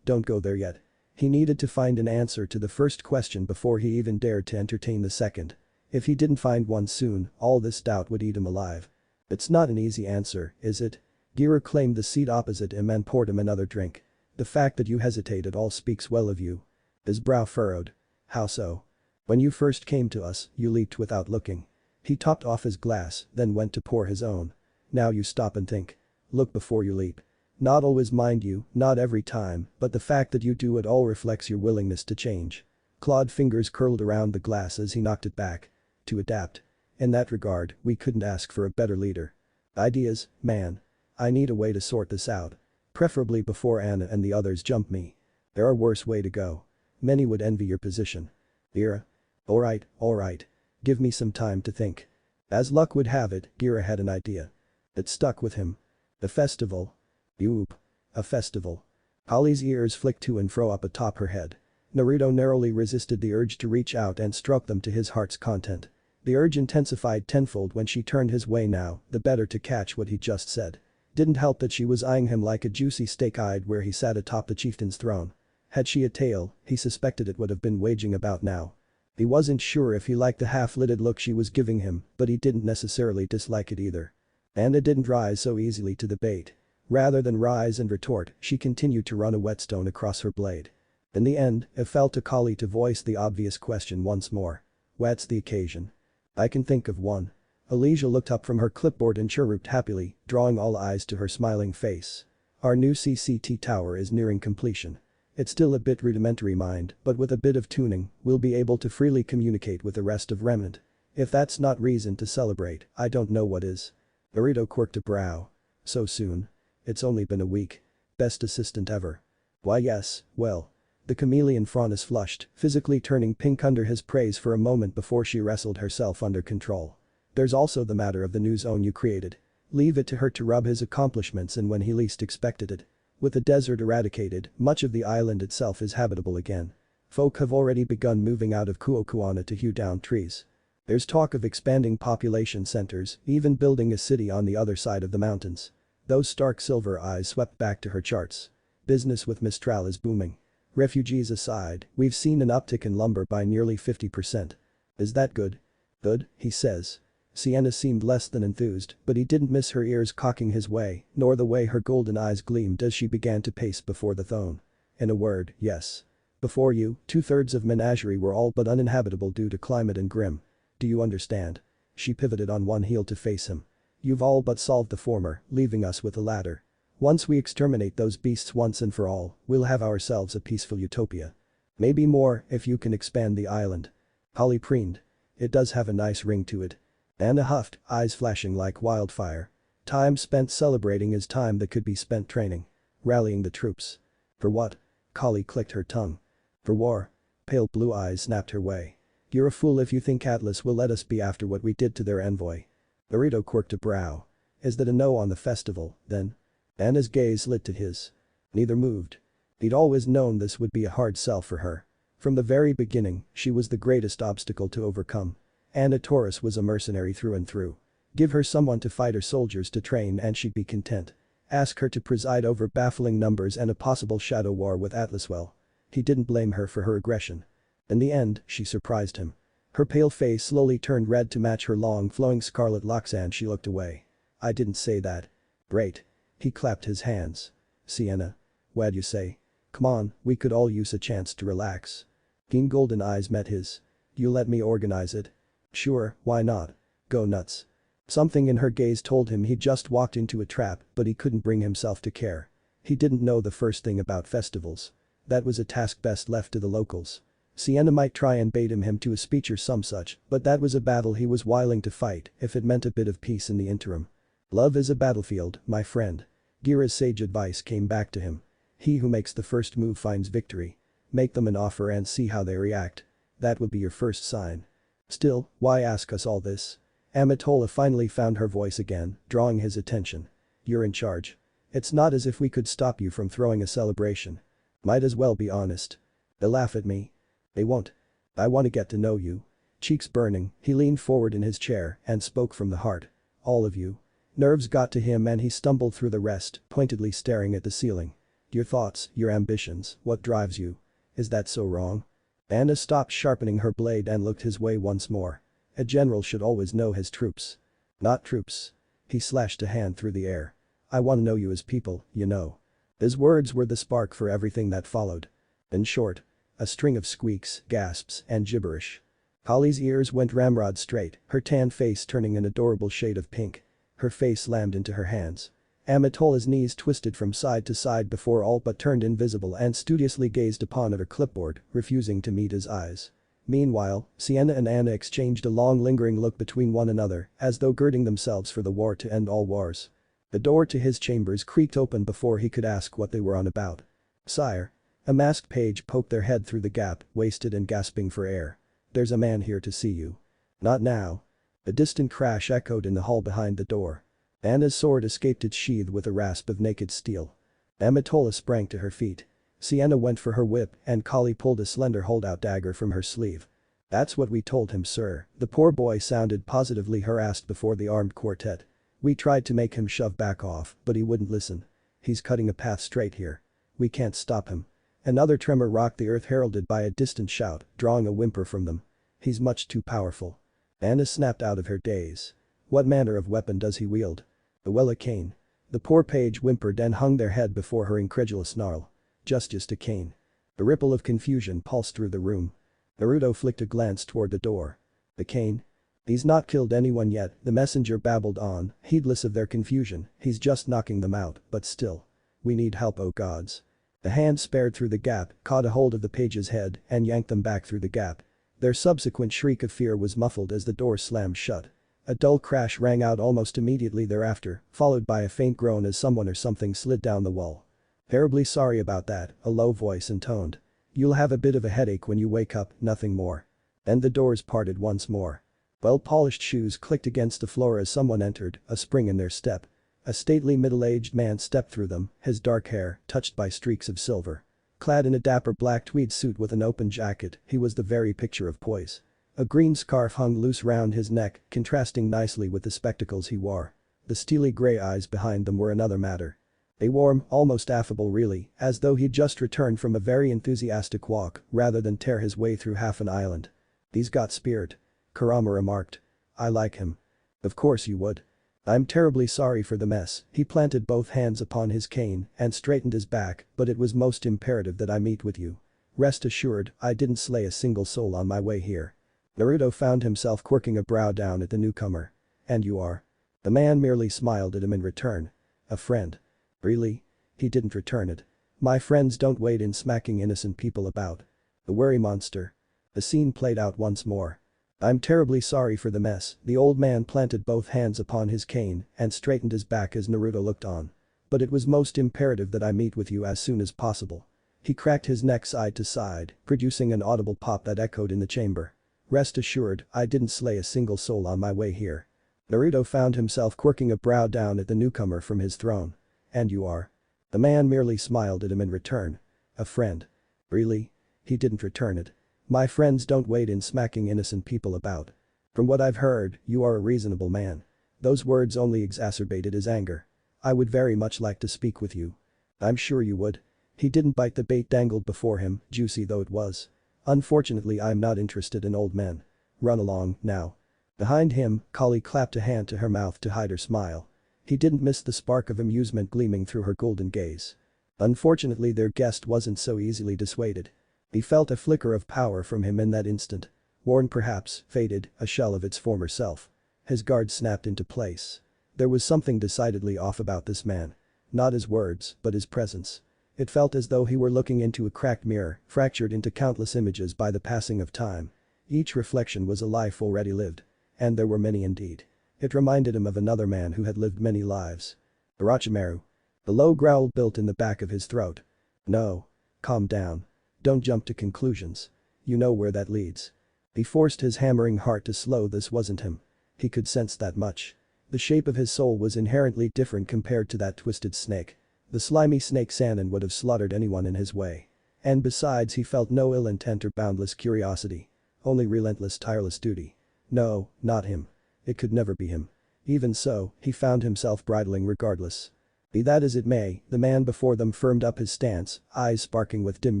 don't go there yet. He needed to find an answer to the first question before he even dared to entertain the second. If he didn't find one soon, all this doubt would eat him alive. It's not an easy answer, is it? Gira claimed the seat opposite him and poured him another drink. The fact that you hesitate at all speaks well of you. His brow furrowed. How so? When you first came to us, you leaped without looking. He topped off his glass, then went to pour his own. Now you stop and think. Look before you leap. Not always, mind you, not every time, but the fact that you do it all reflects your willingness to change. Clawed fingers curled around the glass as he knocked it back. To adapt. In that regard, we couldn't ask for a better leader. Ideas, man. I need a way to sort this out. Preferably before Anna and the others jump me. There are worse way to go. Many would envy your position. Gira. Alright. Give me some time to think. As luck would have it, Gira had an idea. It stuck with him. The festival. Yoop. A festival. Kali's ears flicked to and fro up atop her head. Naruto narrowly resisted the urge to reach out and stroke them to his heart's content. The urge intensified tenfold when she turned his way now, the better to catch what he just said. Didn't help that she was eyeing him like a juicy steak-eyed where he sat atop the chieftain's throne. Had she a tail, he suspected it would have been waging about now. He wasn't sure if he liked the half-lidded look she was giving him, but he didn't necessarily dislike it either. Anna didn't rise so easily to the bait. Rather than rise and retort, she continued to run a whetstone across her blade. In the end, it fell to Kali to voice the obvious question once more. What's the occasion? I can think of one. Elysia looked up from her clipboard and chirruped happily, drawing all eyes to her smiling face. Our new CCT tower is nearing completion. It's still a bit rudimentary, mind, but with a bit of tuning, we'll be able to freely communicate with the rest of Remnant. If that's not reason to celebrate, I don't know what is. Naruto quirked a brow. So soon. It's only been a week. Best assistant ever. Why yes, well. The chameleon Franus flushed, physically turning pink under his praise for a moment before she wrestled herself under control. There's also the matter of the new zone you created. Leave it to her to rub his accomplishments in when he least expected it. With the desert eradicated, much of the island itself is habitable again. Folk have already begun moving out of Kuokuana to hew down trees. There's talk of expanding population centers, even building a city on the other side of the mountains. Those stark silver eyes swept back to her charts. Business with Mistral is booming. Refugees aside, we've seen an uptick in lumber by nearly 50%. Is that good? Good, he says. Sienna seemed less than enthused, but he didn't miss her ears cocking his way, nor the way her golden eyes gleamed as she began to pace before the throne. In a word, yes. Before you, 2/3 of Menagerie were all but uninhabitable due to climate and grim. Do you understand? She pivoted on one heel to face him. You've all but solved the former, leaving us with the latter. Once we exterminate those beasts once and for all, we'll have ourselves a peaceful utopia. Maybe more if you can expand the island. Holly preened. It does have a nice ring to it. Anna huffed, eyes flashing like wildfire. Time spent celebrating is time that could be spent training. Rallying the troops. For what? Kali clicked her tongue. For war. Pale blue eyes snapped her way. You're a fool if you think Atlas will let us be after what we did to their envoy. Naruto quirked a brow. Is that a no on the festival, then? Anna's gaze lit to his. Neither moved. He'd always known this would be a hard sell for her. From the very beginning, she was the greatest obstacle to overcome. Anna Taurus was a mercenary through and through. Give her someone to fight her soldiers to train and she'd be content. Ask her to preside over baffling numbers and a possible shadow war with Atlas. Well, he didn't blame her for her aggression. In the end, she surprised him. Her pale face slowly turned red to match her long flowing scarlet locks and she looked away. I didn't say that. Great. He clapped his hands. Sienna. What'd you say? Come on, we could all use a chance to relax. Keen golden eyes met his. You let me organize it? Sure, why not? Go nuts. Something in her gaze told him he'd just walked into a trap, but he couldn't bring himself to care. He didn't know the first thing about festivals. That was a task best left to the locals. Sienna might try and bait him to a speech or some such, but that was a battle he was willing to fight if it meant a bit of peace in the interim. Love is a battlefield, my friend. Gira's sage advice came back to him. He who makes the first move finds victory. Make them an offer and see how they react. That would be your first sign. Still, why ask us all this? Amatola finally found her voice again, drawing his attention. You're in charge. It's not as if we could stop you from throwing a celebration. Might as well be honest. They'll laugh at me. They won't. I want to get to know you. Cheeks burning, he leaned forward in his chair and spoke from the heart. All of you. Nerves got to him and he stumbled through the rest, pointedly staring at the ceiling. Your thoughts, your ambitions, what drives you? Is that so wrong? Anna stopped sharpening her blade and looked his way once more. A general should always know his troops. Not troops. He slashed a hand through the air. I want to know you as people, you know. His words were the spark for everything that followed. In short, a string of squeaks, gasps, and gibberish. Kali's ears went ramrod straight, her tan face turning an adorable shade of pink. Her face slammed into her hands. Amatola's knees twisted from side to side before all but turned invisible and studiously gazed upon her clipboard, refusing to meet his eyes. Meanwhile, Sienna and Anna exchanged a long lingering look between one another, as though girding themselves for the war to end all wars. The door to his chambers creaked open before he could ask what they were on about. Sire. A masked page poked their head through the gap, wasted and gasping for air. There's a man here to see you. Not now. A distant crash echoed in the hall behind the door. Anna's sword escaped its sheath with a rasp of naked steel. Amatola sprang to her feet. Sienna went for her whip and Kali pulled a slender holdout dagger from her sleeve. That's what we told him, sir. The poor boy sounded positively harassed before the armed quartet. We tried to make him shove back off, but he wouldn't listen. He's cutting a path straight here. We can't stop him. Another tremor rocked the earth, heralded by a distant shout, drawing a whimper from them. He's much too powerful. Anna snapped out of her daze. What manner of weapon does he wield? Well, a cane. The poor page whimpered and hung their head before her incredulous snarl. Just a cane. A ripple of confusion pulsed through the room. Naruto flicked a glance toward the door. The cane? He's not killed anyone yet, the messenger babbled on, heedless of their confusion. He's just knocking them out, but still. We need help, oh gods. The hand spared through the gap, caught a hold of the page's head and yanked them back through the gap. Their subsequent shriek of fear was muffled as the door slammed shut. A dull crash rang out almost immediately thereafter, followed by a faint groan as someone or something slid down the wall. Terribly sorry about that, a low voice intoned. You'll have a bit of a headache when you wake up, nothing more. And the doors parted once more. Well-polished shoes clicked against the floor as someone entered, a spring in their step. A stately middle-aged man stepped through them, his dark hair touched by streaks of silver. Clad in a dapper black tweed suit with an open jacket, he was the very picture of poise. A green scarf hung loose round his neck, contrasting nicely with the spectacles he wore. The steely grey eyes behind them were another matter. A warm, almost affable really, as though he'd just returned from a very enthusiastic walk rather than tear his way through half an island. He's got spirit. Kurama remarked. I like him. Of course you would. I'm terribly sorry for the mess. He planted both hands upon his cane and straightened his back, but it was most imperative that I meet with you. Rest assured, I didn't slay a single soul on my way here. Naruto found himself quirking a brow down at the newcomer. And you are? The man merely smiled at him in return. A friend. Really? He didn't return it. My friends don't wade in smacking innocent people about. The worry monster. The scene played out once more. I'm terribly sorry for the mess. The old man planted both hands upon his cane and straightened his back as Naruto looked on. But it was most imperative that I meet with you as soon as possible. He cracked his neck side to side, producing an audible pop that echoed in the chamber. Rest assured, I didn't slay a single soul on my way here. Naruto found himself quirking a brow down at the newcomer from his throne. And you are? The man merely smiled at him in return. A friend. Really? He didn't return it. My friends don't wade in smacking innocent people about. From what I've heard, you are a reasonable man. Those words only exacerbated his anger. I would very much like to speak with you. I'm sure you would. He didn't bite the bait dangled before him, juicy though it was. Unfortunately, I'm not interested in old men. Run along, now. Behind him, Kali clapped a hand to her mouth to hide her smile. He didn't miss the spark of amusement gleaming through her golden gaze. Unfortunately, their guest wasn't so easily dissuaded. He felt a flicker of power from him in that instant. Worn perhaps, faded, a shell of its former self. His guard snapped into place. There was something decidedly off about this man. Not his words, but his presence. It felt as though he were looking into a cracked mirror, fractured into countless images by the passing of time. Each reflection was a life already lived. And there were many indeed. It reminded him of another man who had lived many lives. Orochimaru. The low growl built in the back of his throat. No. Calm down. Don't jump to conclusions. You know where that leads. He forced his hammering heart to slow. This wasn't him. He could sense that much. The shape of his soul was inherently different compared to that twisted snake. The slimy snake Sannin would have slaughtered anyone in his way. And besides, he felt no ill intent or boundless curiosity. Only relentless, tireless duty. No, not him. It could never be him. Even so, he found himself bridling regardless. Be that as it may, the man before them firmed up his stance, eyes sparking with dim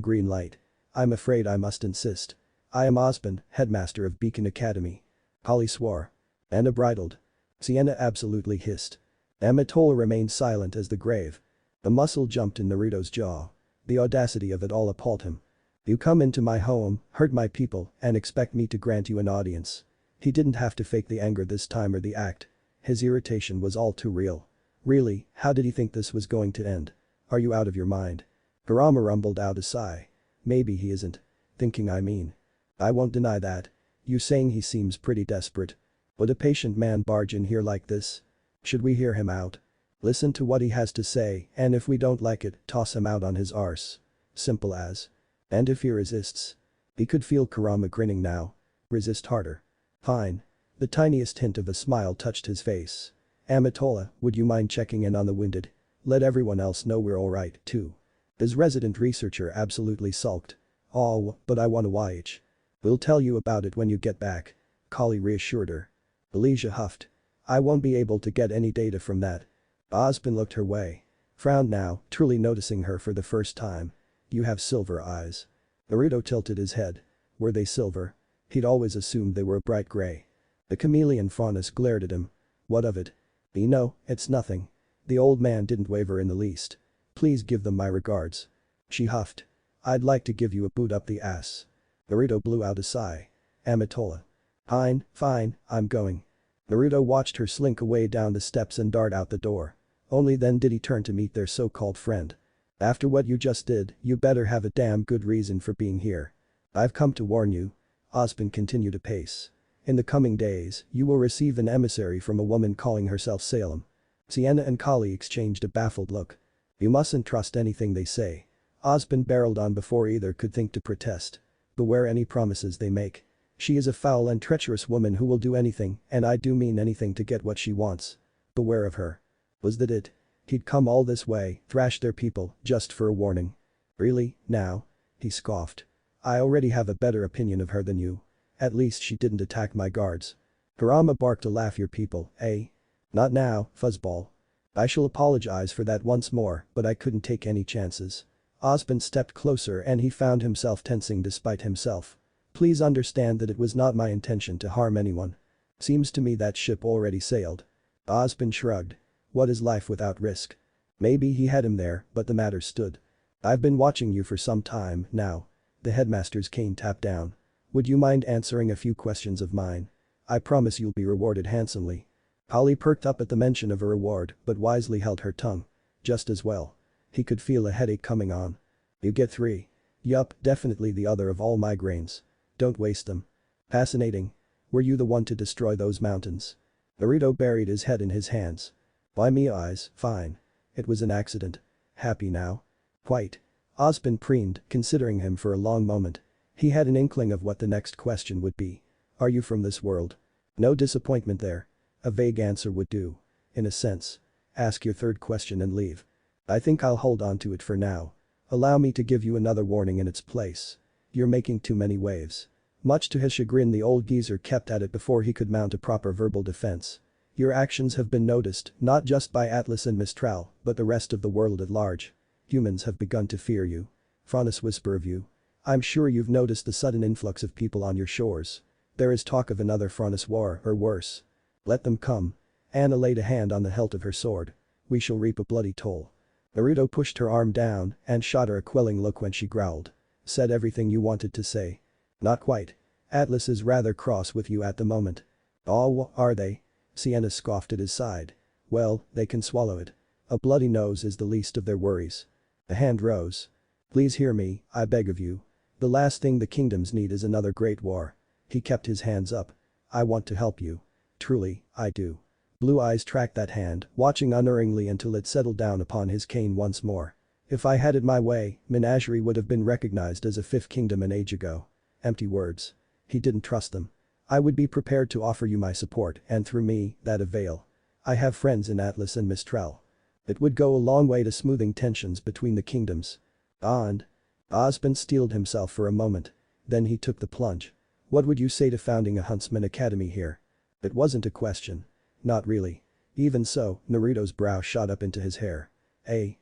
green light. I'm afraid I must insist. I am Osmond, headmaster of Beacon Academy. Holly swore. Anna bridled. Sienna absolutely hissed. Amatola remained silent as the grave. The muscle jumped in Naruto's jaw. The audacity of it all appalled him. You come into my home, hurt my people, and expect me to grant you an audience. He didn't have to fake the anger this time or the act. His irritation was all too real. Really, how did he think this was going to end? Are you out of your mind? Kurama rumbled out a sigh. Maybe he isn't. Thinking I mean. I won't deny that. You saying he seems pretty desperate. Would a patient man barge in here like this? Should we hear him out? Listen to what he has to say, and if we don't like it, toss him out on his arse. Simple as. And if he resists? He could feel Kurama grinning now. Resist harder. Fine. The tiniest hint of a smile touched his face. Amatola, would you mind checking in on the wounded? Let everyone else know we're alright, too. His resident researcher absolutely sulked. Oh, but I want to YH. We'll tell you about it when you get back. Kali reassured her. Elysia huffed. I won't be able to get any data from that. Osmond looked her way. Frowned now, truly noticing her for the first time. You have silver eyes. Naruto tilted his head. Were they silver? He'd always assumed they were bright gray. The chameleon faunus glared at him. What of it? No, it's nothing. The old man didn't waver in the least. Please give them my regards. She huffed. I'd like to give you a boot up the ass. Naruto blew out a sigh. Amatola. Fine, I'm going. Naruto watched her slink away down the steps and dart out the door. Only then did he turn to meet their so-called friend. After what you just did, you better have a damn good reason for being here. I've come to warn you. Osmond continued to pace. In the coming days, you will receive an emissary from a woman calling herself Salem. Sienna and Kali exchanged a baffled look. You mustn't trust anything they say. Osmond barreled on before either could think to protest. Beware any promises they make. She is a foul and treacherous woman who will do anything, and I do mean anything, to get what she wants. Beware of her. Was that it? He'd come all this way, thrash their people, just for a warning. Really, now? He scoffed. I already have a better opinion of her than you. At least she didn't attack my guards. Kurama barked to laugh. Your people, eh? Not now, fuzzball. I shall apologize for that once more, but I couldn't take any chances. Osmond stepped closer and he found himself tensing despite himself. Please understand that it was not my intention to harm anyone. Seems to me that ship already sailed. Osmond shrugged. What is life without risk? Maybe he had him there, but the matter stood. I've been watching you for some time now. The headmaster's cane tapped down. Would you mind answering a few questions of mine? I promise you'll be rewarded handsomely. Holly perked up at the mention of a reward, but wisely held her tongue. Just as well. He could feel a headache coming on. You get 3. Yup, definitely the other of all migraines. Don't waste them. Fascinating. Were you the one to destroy those mountains? Naruto buried his head in his hands. Why me eyes, fine. It was an accident. Happy now? Quite. Ozpin preened, considering him for a long moment. He had an inkling of what the next question would be. Are you from this world? No disappointment there. A vague answer would do. In a sense. Ask your third question and leave. I think I'll hold on to it for now. Allow me to give you another warning in its place. You're making too many waves. Much to his chagrin, the old geezer kept at it before he could mount a proper verbal defense. Your actions have been noticed, not just by Atlas and Mistral, but the rest of the world at large. Humans have begun to fear you. Franus whisper of you. I'm sure you've noticed the sudden influx of people on your shores. There is talk of another Franus war, or worse. Let them come. Anna laid a hand on the hilt of her sword. We shall reap a bloody toll. Naruto pushed her arm down and shot her a quelling look when she growled. Said everything you wanted to say. Not quite. Atlas is rather cross with you at the moment. Oh, are they? Sienna scoffed at his side. Well, they can swallow it. A bloody nose is the least of their worries. A hand rose. Please hear me, I beg of you. The last thing the kingdoms need is another great war. He kept his hands up. I want to help you. Truly, I do. Blue eyes tracked that hand, watching unerringly until it settled down upon his cane once more. If I had it my way, Menagerie would have been recognized as a fifth kingdom an age ago. Empty words. He didn't trust them. I would be prepared to offer you my support and through me, that avail. I have friends in Atlas and Mistral. It would go a long way to smoothing tensions between the kingdoms. And Ozpin steeled himself for a moment. Then he took the plunge. What would you say to founding a Huntsman Academy here? It wasn't a question. Not really. Even so, Naruto's brow shot up into his hair. Did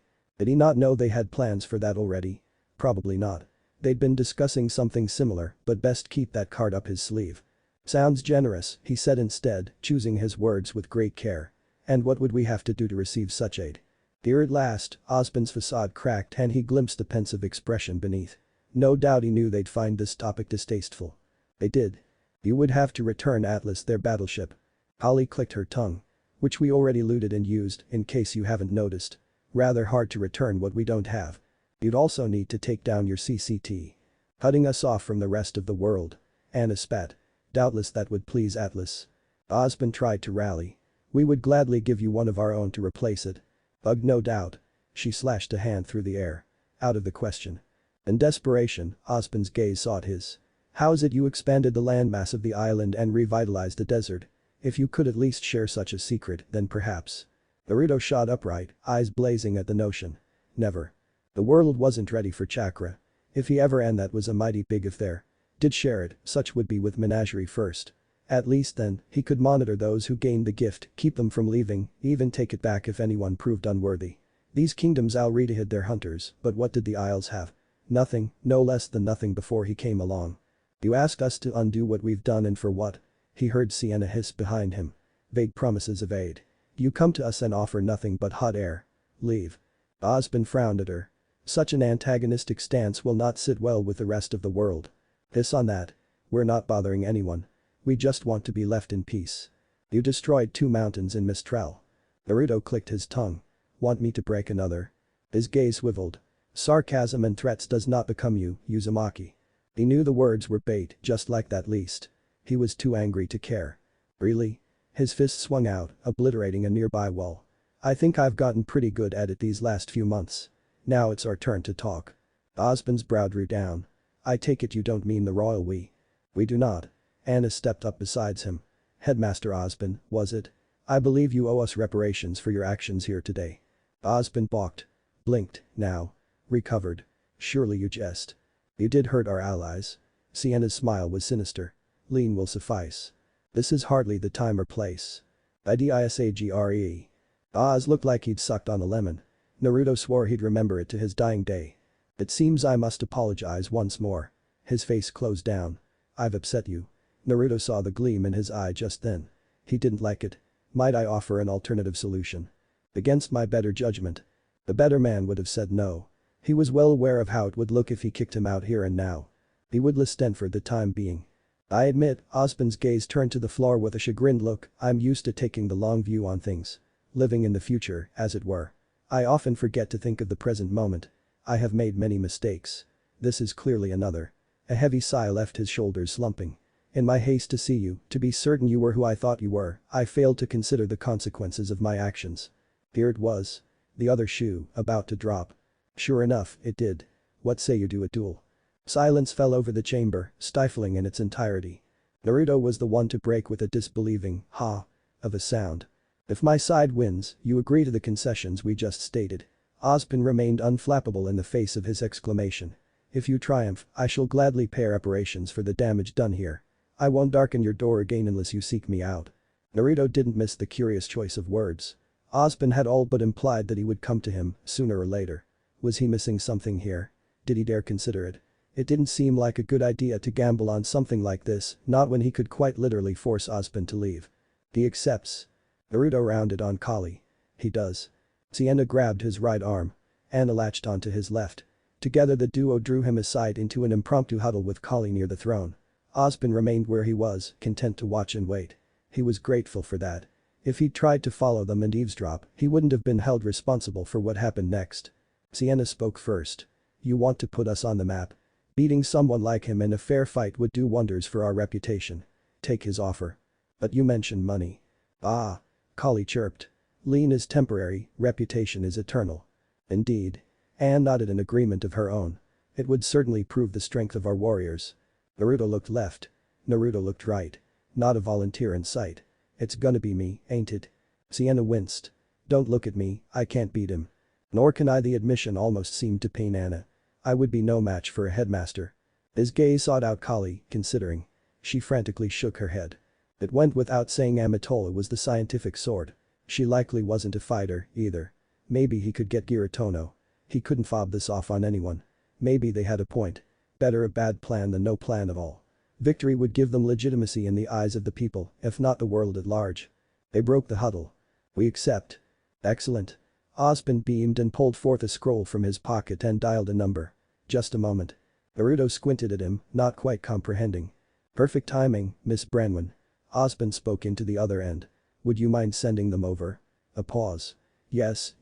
he not know they had plans for that already? Probably not. They'd been discussing something similar, but best keep that card up his sleeve. Sounds generous, he said instead, choosing his words with great care. And what would we have to do to receive such aid? Here at last, Ozpin's facade cracked and he glimpsed the pensive expression beneath. No doubt he knew they'd find this topic distasteful. They did. You would have to return Atlas their battleship. Holly clicked her tongue. Which we already looted and used, in case you haven't noticed. Rather hard to return what we don't have. You'd also need to take down your CCT. Cutting us off from the rest of the world. Anna spat. Doubtless that would please Atlas. Ozpin tried to rally. We would gladly give you one of our own to replace it. Ugh, no doubt. She slashed a hand through the air. Out of the question. In desperation, Ozpin's gaze sought his. How is it you expanded the landmass of the island and revitalized the desert? If you could at least share such a secret, then perhaps. Naruto shot upright, eyes blazing at the notion. Never. The world wasn't ready for chakra. If he ever, and that was a mighty big if there, did share it, such would be with Menagerie first. At least then, he could monitor those who gained the gift, keep them from leaving, even take it back if anyone proved unworthy. These kingdoms already hid their hunters, but what did the Isles have? Nothing, no less than nothing before he came along. You asked us to undo what we've done and for what? He heard Sienna hiss behind him. Vague promises of aid. You come to us and offer nothing but hot air. Leave. Ozpin frowned at her. Such an antagonistic stance will not sit well with the rest of the world. Hiss on that. We're not bothering anyone. We just want to be left in peace. You destroyed 2 mountains in Mistral. Naruto clicked his tongue. Want me to break another? His gaze swiveled. Sarcasm and threats does not become you, Uzumaki. He knew the words were bait, just like that least. He was too angry to care. Really? His fist swung out, obliterating a nearby wall. I think I've gotten pretty good at it these last few months. Now it's our turn to talk. Ozpin's brow drew down. I take it you don't mean the royal we. We do not. Anna stepped up beside him. Headmaster Ozpin, was it? I believe you owe us reparations for your actions here today. Ozpin balked. Blinked, now. Recovered. Surely you jest. You did hurt our allies. Sienna's smile was sinister. Lean will suffice. This is hardly the time or place. Idisagre. Oz looked like he'd sucked on a lemon. Naruto swore he'd remember it to his dying day. It seems I must apologize once more. His face closed down. I've upset you. Naruto saw the gleam in his eye just then. He didn't like it. Might I offer an alternative solution? Against my better judgment. The better man would have said no. He was well aware of how it would look if he kicked him out here and now. He would listen for the time being. I admit, Ozpin's gaze turned to the floor with a chagrined look. I'm used to taking the long view on things. Living in the future, as it were. I often forget to think of the present moment. I have made many mistakes. This is clearly another. A heavy sigh left his shoulders slumping. In my haste to see you, to be certain you were who I thought you were, I failed to consider the consequences of my actions. Here it was. The other shoe, about to drop. Sure enough, it did. What say you do a duel? Silence fell over the chamber, stifling in its entirety. Naruto was the one to break with a disbelieving "ha" of a sound. If my side wins, you agree to the concessions we just stated. Ozpin remained unflappable in the face of his exclamation. If you triumph, I shall gladly pay reparations for the damage done here. I won't darken your door again unless you seek me out. Naruto didn't miss the curious choice of words. Ozpin had all but implied that he would come to him, sooner or later. Was he missing something here? Did he dare consider it? It didn't seem like a good idea to gamble on something like this, not when he could quite literally force Ozpin to leave. He accepts. Naruto rounded on Kali. He does. Sienna grabbed his right arm. Anna latched onto his left. Together the duo drew him aside into an impromptu huddle with Kali near the throne. Ozpin remained where he was, content to watch and wait. He was grateful for that. If he'd tried to follow them and eavesdrop, he wouldn't have been held responsible for what happened next. Sienna spoke first. You want to put us on the map? Beating someone like him in a fair fight would do wonders for our reputation. Take his offer. But you mentioned money. Ah. Kali chirped. Lean is temporary, reputation is eternal. Indeed. Anne nodded in agreement of her own. It would certainly prove the strength of our warriors. Naruto looked left. Naruto looked right. Not a volunteer in sight. It's gonna be me, ain't it? Sienna winced. Don't look at me, I can't beat him. Nor can I. The admission almost seemed to pain Anna. I would be no match for a headmaster. His gaze sought out Kali, considering. She frantically shook her head. It went without saying Amatola was the scientific sort. She likely wasn't a fighter, either. Maybe he could get Giratono. He couldn't fob this off on anyone. Maybe they had a point. Better a bad plan than no plan at all. Victory would give them legitimacy in the eyes of the people, if not the world at large. They broke the huddle. We accept. Excellent. Ozpin beamed and pulled forth a scroll from his pocket and dialed a number. Just a moment. Naruto squinted at him, not quite comprehending. Perfect timing, Miss Branwen. Ozpin spoke into the other end. Would you mind sending them over? A pause. Yes,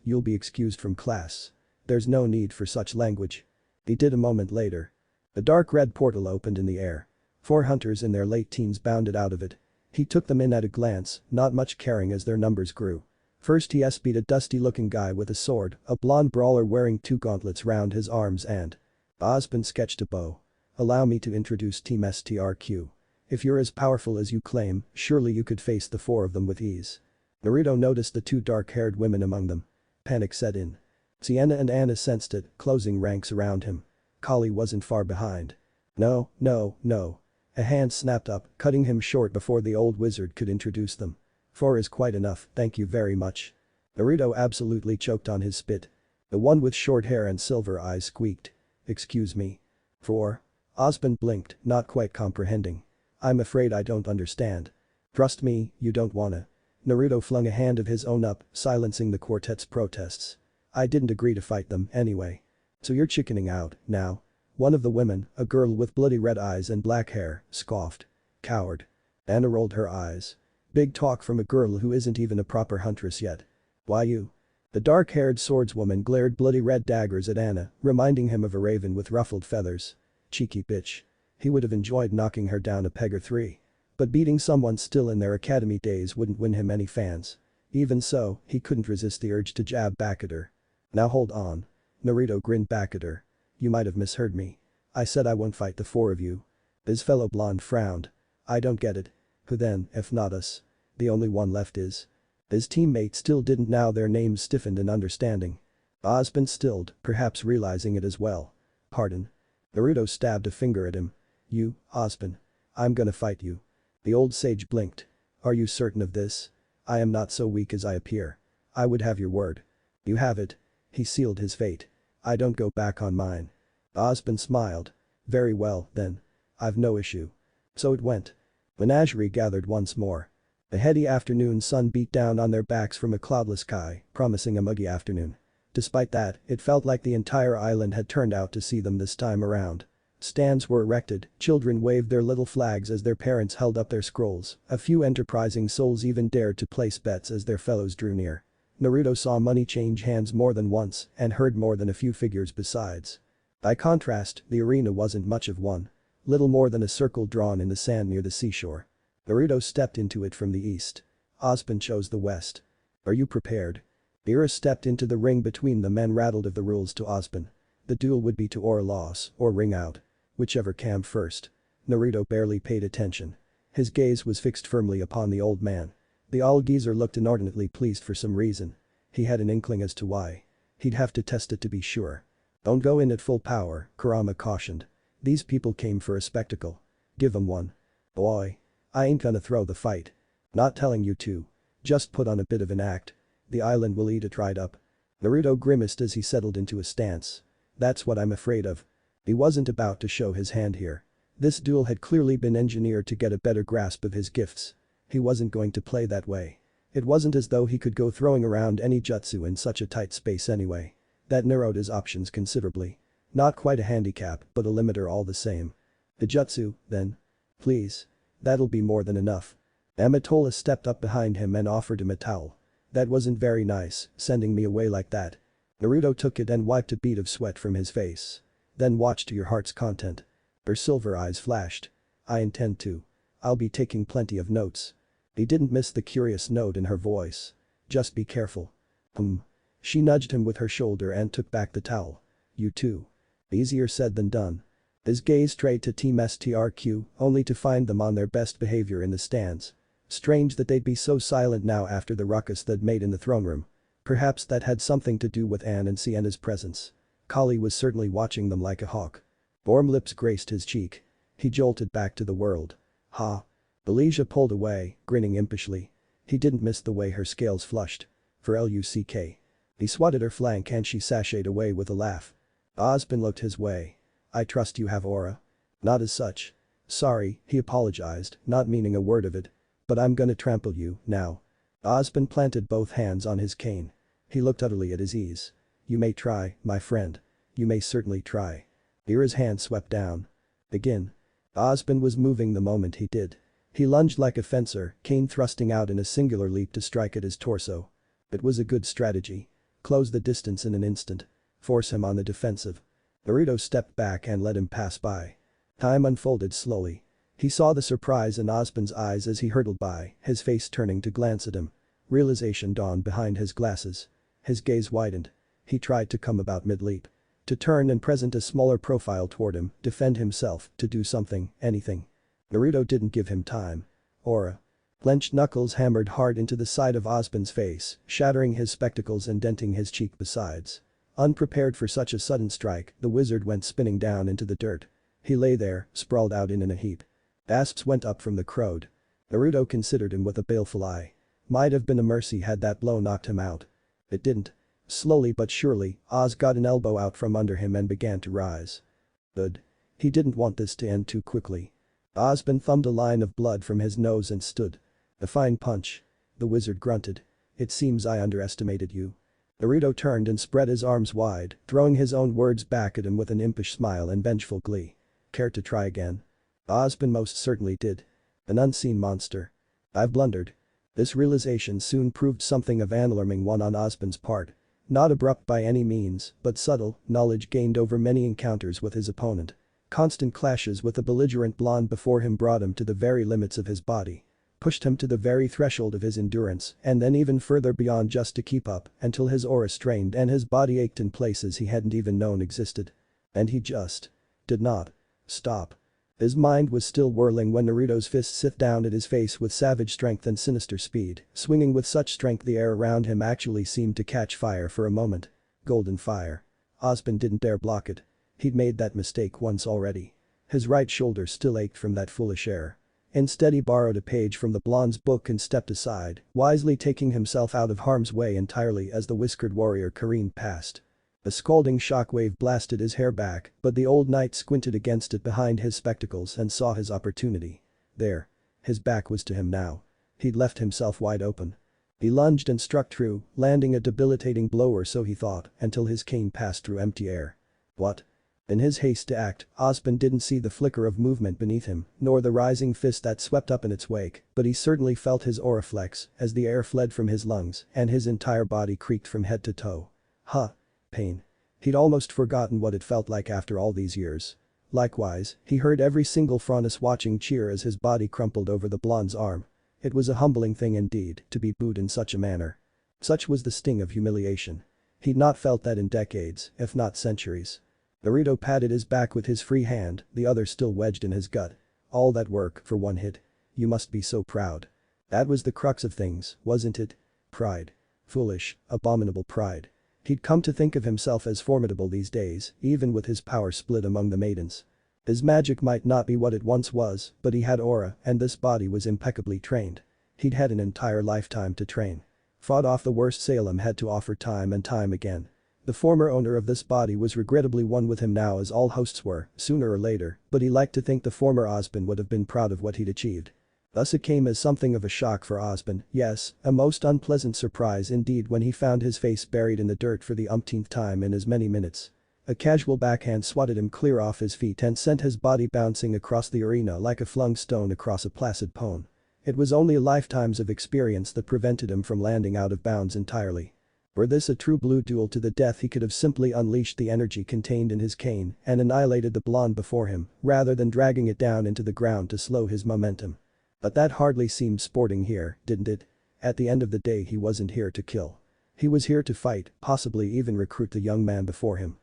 you'll be excused from class. There's no need for such language. He did a moment later. A dark red portal opened in the air. 4 hunters in their late teens bounded out of it. He took them in at a glance, not much caring as their numbers grew. First he SP'd a dusty-looking guy with a sword, a blonde brawler wearing 2 gauntlets round his arms and… Ozpin sketched a bow. Allow me to introduce Team STRQ. If you're as powerful as you claim, surely you could face the 4 of them with ease. Naruto noticed the 2 dark-haired women among them. Panic set in. Sienna and Anna sensed it, closing ranks around him. Kali wasn't far behind. No. A hand snapped up, cutting him short before the old wizard could introduce them. 4 is quite enough, thank you very much. Naruto absolutely choked on his spit. The one with short hair and silver eyes squeaked. Excuse me. 4? Ozpin blinked, not quite comprehending. I'm afraid I don't understand. Trust me, you don't wanna. Naruto flung a hand of his own up, silencing the quartet's protests. I didn't agree to fight them, anyway. So you're chickening out, now? One of the women, a girl with bloody red eyes and black hair, scoffed. Coward. Anna rolled her eyes. Big talk from a girl who isn't even a proper huntress yet. Why you? The dark-haired swordswoman glared bloody red daggers at Anna, reminding him of a raven with ruffled feathers. Cheeky bitch. He would have enjoyed knocking her down a peg or 3. But beating someone still in their academy days wouldn't win him any fans. Even so, he couldn't resist the urge to jab back at her. Now hold on. Naruto grinned back at her. You might have misheard me. I said I won't fight the 4 of you. His fellow blonde frowned. I don't get it. Who then, if not us? The only one left is… His teammate still didn't. Now their names stiffened in understanding. Ozpin stilled, perhaps realizing it as well. Pardon. Naruto stabbed a finger at him. You, Ozpin. I'm gonna fight you. The old sage blinked. Are you certain of this? I am not so weak as I appear. I would have your word. You have it. He sealed his fate. I don't go back on mine. Ozpin smiled. Very well, then. I've no issue. So it went. Menagerie gathered once more. The heady afternoon sun beat down on their backs from a cloudless sky, promising a muggy afternoon. Despite that, it felt like the entire island had turned out to see them this time around. Stands were erected, children waved their little flags as their parents held up their scrolls, a few enterprising souls even dared to place bets as their fellows drew near. Naruto saw money change hands more than once and heard more than a few figures besides. By contrast, the arena wasn't much of one. Little more than a circle drawn in the sand near the seashore. Naruto stepped into it from the east. Ozpin chose the west. Are you prepared? Ira stepped into the ring between them and rattled of the rules to Ozpin. The duel would be to or loss or ring out. Whichever came first. Naruto barely paid attention. His gaze was fixed firmly upon the old man. The old geezer looked inordinately pleased for some reason. He had an inkling as to why. He'd have to test it to be sure. Don't go in at full power, Kurama cautioned. These people came for a spectacle. Give them one. Boy. I ain't gonna throw the fight. Not telling you to. Just put on a bit of an act. The island will eat it right up. Naruto grimaced as he settled into a stance. That's what I'm afraid of. He wasn't about to show his hand here. This duel had clearly been engineered to get a better grasp of his gifts. He wasn't going to play that way. It wasn't as though he could go throwing around any jutsu in such a tight space anyway. That narrowed his options considerably. Not quite a handicap, but a limiter all the same. The jutsu, then? Please. That'll be more than enough. Amatola stepped up behind him and offered him a towel. That wasn't very nice, sending me away like that. Naruto took it and wiped a bead of sweat from his face. Then watch to your heart's content. Her silver eyes flashed. I intend to. I'll be taking plenty of notes. He didn't miss the curious note in her voice. Just be careful. She nudged him with her shoulder and took back the towel. You too. Easier said than done. His gaze strayed to Team STRQ, only to find them on their best behavior in the stands. Strange that they'd be so silent now after the ruckus they'd made in the throne room. Perhaps that had something to do with Anne and Sienna's presence. Kali was certainly watching them like a hawk. Warm lips graced his cheek. He jolted back to the world. Ha. Elijah pulled away, grinning impishly. He didn't miss the way her scales flushed. For LUCK. He swatted her flank and she sashayed away with a laugh. Ozpin looked his way. I trust you have aura. Not as such. Sorry, he apologized, not meaning a word of it. But I'm gonna trample you, now. Ozpin planted both hands on his cane. He looked utterly at his ease. You may try, my friend. You may certainly try. Ira's hand swept down. Begin. Ozpin was moving the moment he did. He lunged like a fencer, cane thrusting out in a singular leap to strike at his torso. It was a good strategy. Close the distance in an instant. Force him on the defensive. Naruto stepped back and let him pass by. Time unfolded slowly. He saw the surprise in Ozpin's eyes as he hurtled by, his face turning to glance at him. Realization dawned behind his glasses. His gaze widened. He tried to come about mid-leap. To turn and present a smaller profile toward him, defend himself, to do something, anything. Naruto didn't give him time. Aura. Clenched knuckles hammered hard into the side of Ozpin's face, shattering his spectacles and denting his cheek besides. Unprepared for such a sudden strike, the wizard went spinning down into the dirt. He lay there, sprawled out in a heap. Asps went up from the crowd. Naruto considered him with a baleful eye. Might have been a mercy had that blow knocked him out. It didn't. Slowly but surely, Oz got an elbow out from under him and began to rise. Good. He didn't want this to end too quickly. Ozpin thumbed a line of blood from his nose and stood. A fine punch. The wizard grunted. It seems I underestimated you. Naruto turned and spread his arms wide, throwing his own words back at him with an impish smile and vengeful glee. Care to try again? Ozpin most certainly did. An unseen monster. I've blundered. This realization soon proved something of an alarming one on Ozpin's part. Not abrupt by any means, but subtle, knowledge gained over many encounters with his opponent. Constant clashes with the belligerent blonde before him brought him to the very limits of his body. Pushed him to the very threshold of his endurance and then even further beyond just to keep up until his aura strained and his body ached in places he hadn't even known existed. And he just did not stop. His mind was still whirling when Naruto's fists sit down at his face with savage strength and sinister speed, swinging with such strength the air around him actually seemed to catch fire for a moment. Golden fire. Ozpin didn't dare block it. He'd made that mistake once already. His right shoulder still ached from that foolish air. Instead he borrowed a page from the blonde's book and stepped aside, wisely taking himself out of harm's way entirely as the whiskered warrior careened past. A scalding shockwave blasted his hair back, but the old knight squinted against it behind his spectacles and saw his opportunity. There. His back was to him now. He'd left himself wide open. He lunged and struck true, landing a debilitating blow or so he thought, until his cane passed through empty air. What? In his haste to act, Ozpin didn't see the flicker of movement beneath him, nor the rising fist that swept up in its wake, but he certainly felt his aura flex as the air fled from his lungs and his entire body creaked from head to toe. Pain. He'd almost forgotten what it felt like after all these years. Likewise, he heard every single Franus watching cheer as his body crumpled over the blonde's arm. It was a humbling thing indeed to be booed in such a manner. Such was the sting of humiliation. He'd not felt that in decades, if not centuries. Naruto patted his back with his free hand, the other still wedged in his gut. All that work for one hit. You must be so proud. That was the crux of things, wasn't it? Pride. Foolish, abominable pride. He'd come to think of himself as formidable these days, even with his power split among the maidens. His magic might not be what it once was, but he had aura and this body was impeccably trained. He'd had an entire lifetime to train. Fought off the worst Salem had to offer time and time again. The former owner of this body was regrettably one with him now as all hosts were, sooner or later, but he liked to think the former Ozpin would have been proud of what he'd achieved. Thus it came as something of a shock for Ozpin, yes, a most unpleasant surprise indeed when he found his face buried in the dirt for the umpteenth time in as many minutes. A casual backhand swatted him clear off his feet and sent his body bouncing across the arena like a flung stone across a placid pond. It was only lifetimes of experience that prevented him from landing out of bounds entirely. Were this a true blue duel to the death, he could have simply unleashed the energy contained in his cane and annihilated the blonde before him, rather than dragging it down into the ground to slow his momentum. But that hardly seemed sporting here, didn't it? At the end of the day he wasn't here to kill. He was here to fight, possibly even recruit the young man before him.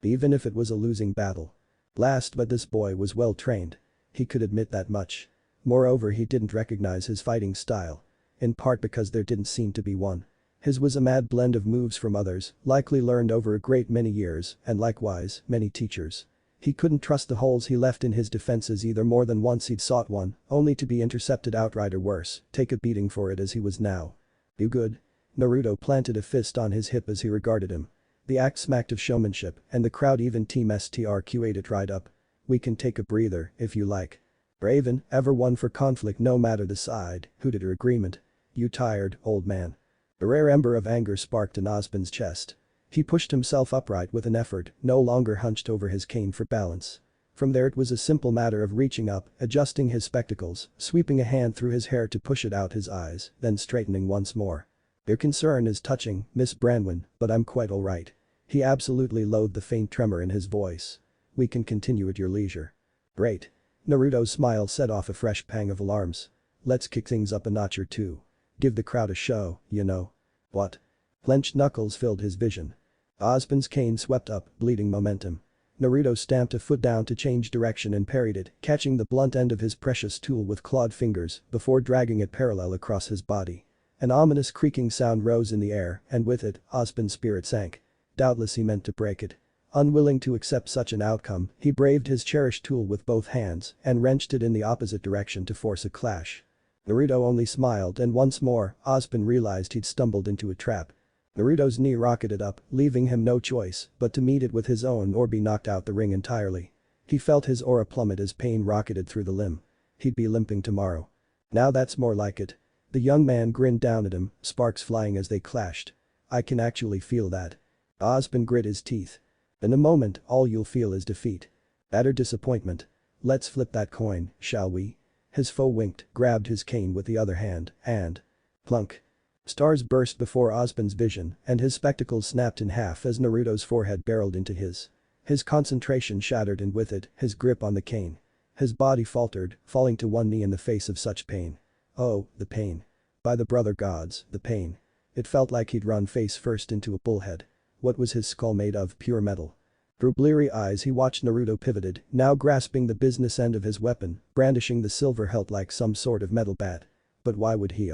Even if it was a losing battle. Last but this boy was well trained. He could admit that much. Moreover, he didn't recognize his fighting style. In part because there didn't seem to be one. His was a mad blend of moves from others, likely learned over a great many years, and likewise, many teachers. He couldn't trust the holes he left in his defenses either. More than once he'd sought one, only to be intercepted outright or worse, take a beating for it as he was now. You good? Naruto planted a fist on his hip as he regarded him. The act smacked of showmanship, and the crowd even Team STRQ ate it right up. We can take a breather, if you like. Raven, ever one for conflict no matter the side, hooted her agreement. You tired, old man? A rare ember of anger sparked in Ozpin's chest. He pushed himself upright with an effort, no longer hunched over his cane for balance. From there it was a simple matter of reaching up, adjusting his spectacles, sweeping a hand through his hair to push it out his eyes, then straightening once more. Your concern is touching, Miss Brandwin, but I'm quite alright. He absolutely loathed the faint tremor in his voice. We can continue at your leisure. Great. Naruto's smile set off a fresh pang of alarms. Let's kick things up a notch or two. Give the crowd a show, you know. What? Clenched knuckles filled his vision. Ozpin's cane swept up, bleeding momentum. Naruto stamped a foot down to change direction and parried it, catching the blunt end of his precious tool with clawed fingers before dragging it parallel across his body. An ominous creaking sound rose in the air, and with it, Ozpin's spirit sank. Doubtless he meant to break it. Unwilling to accept such an outcome, he braved his cherished tool with both hands and wrenched it in the opposite direction to force a clash. Naruto only smiled and once more, Ozpin realized he'd stumbled into a trap. Naruto's knee rocketed up, leaving him no choice but to meet it with his own or be knocked out the ring entirely. He felt his aura plummet as pain rocketed through the limb. He'd be limping tomorrow. Now that's more like it. The young man grinned down at him, sparks flying as they clashed. I can actually feel that. Ozpin grit his teeth. In a moment, all you'll feel is defeat. Utter disappointment. Let's flip that coin, shall we? His foe winked, grabbed his cane with the other hand, and… plunk. Stars burst before Ozpin's vision, and his spectacles snapped in half as Naruto's forehead barreled into his. His concentration shattered and with it, his grip on the cane. His body faltered, falling to one knee in the face of such pain. Oh, the pain. By the brother gods, the pain. It felt like he'd run face first into a bullhead. What was his skull made of? Pure metal. Through bleary eyes he watched Naruto pivoted, now grasping the business end of his weapon, brandishing the silver hilt like some sort of metal bat. But why would he?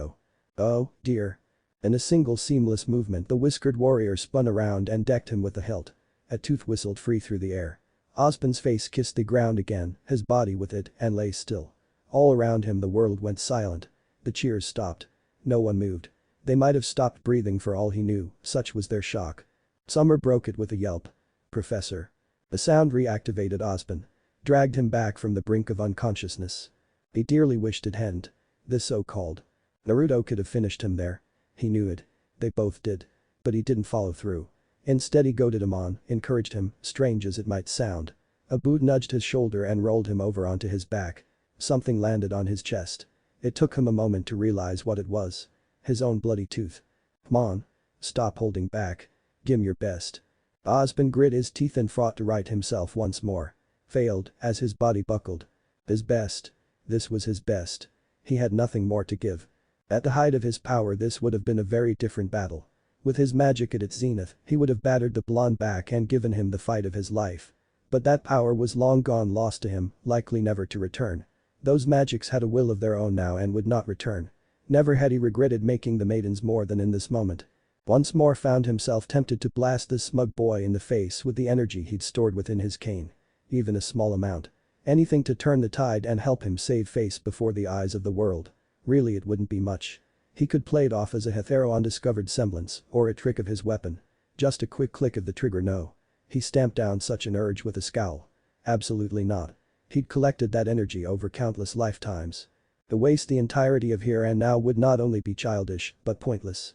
Oh, dear. In a single seamless movement the whiskered warrior spun around and decked him with the hilt. A tooth whistled free through the air. Ozpin's face kissed the ground again, his body with it, and lay still. All around him the world went silent. The cheers stopped. No one moved. They might have stopped breathing for all he knew, such was their shock. Summer broke it with a yelp. Professor. The sound reactivated Ozpin. Dragged him back from the brink of unconsciousness. He dearly wished it hadn't. This so-called. Naruto could have finished him there. He knew it. They both did. But he didn't follow through. Instead he goaded him on, encouraged him, strange as it might sound. A boot nudged his shoulder and rolled him over onto his back. Something landed on his chest. It took him a moment to realize what it was. His own bloody tooth. Come on. Stop holding back. Gimme your best. Ozpin grit his teeth and fought to right himself once more. failed as his body buckled. His best. This was his best. He had nothing more to give. At the height of his power this would have been a very different battle. With his magic at its zenith, he would have battered the blonde back and given him the fight of his life. But that power was long gone lost to him, likely never to return. Those magics had a will of their own now and would not return. Never had he regretted making the maidens more than in this moment. Once more found himself tempted to blast this smug boy in the face with the energy he'd stored within his cane. Even a small amount. Anything to turn the tide and help him save face before the eyes of the world. Really it wouldn't be much. He could play it off as a hetero undiscovered semblance or a trick of his weapon. Just a quick click of the trigger. No. He stamped down such an urge with a scowl. Absolutely not. He'd collected that energy over countless lifetimes. To waste the entirety of here and now would not only be childish, but pointless.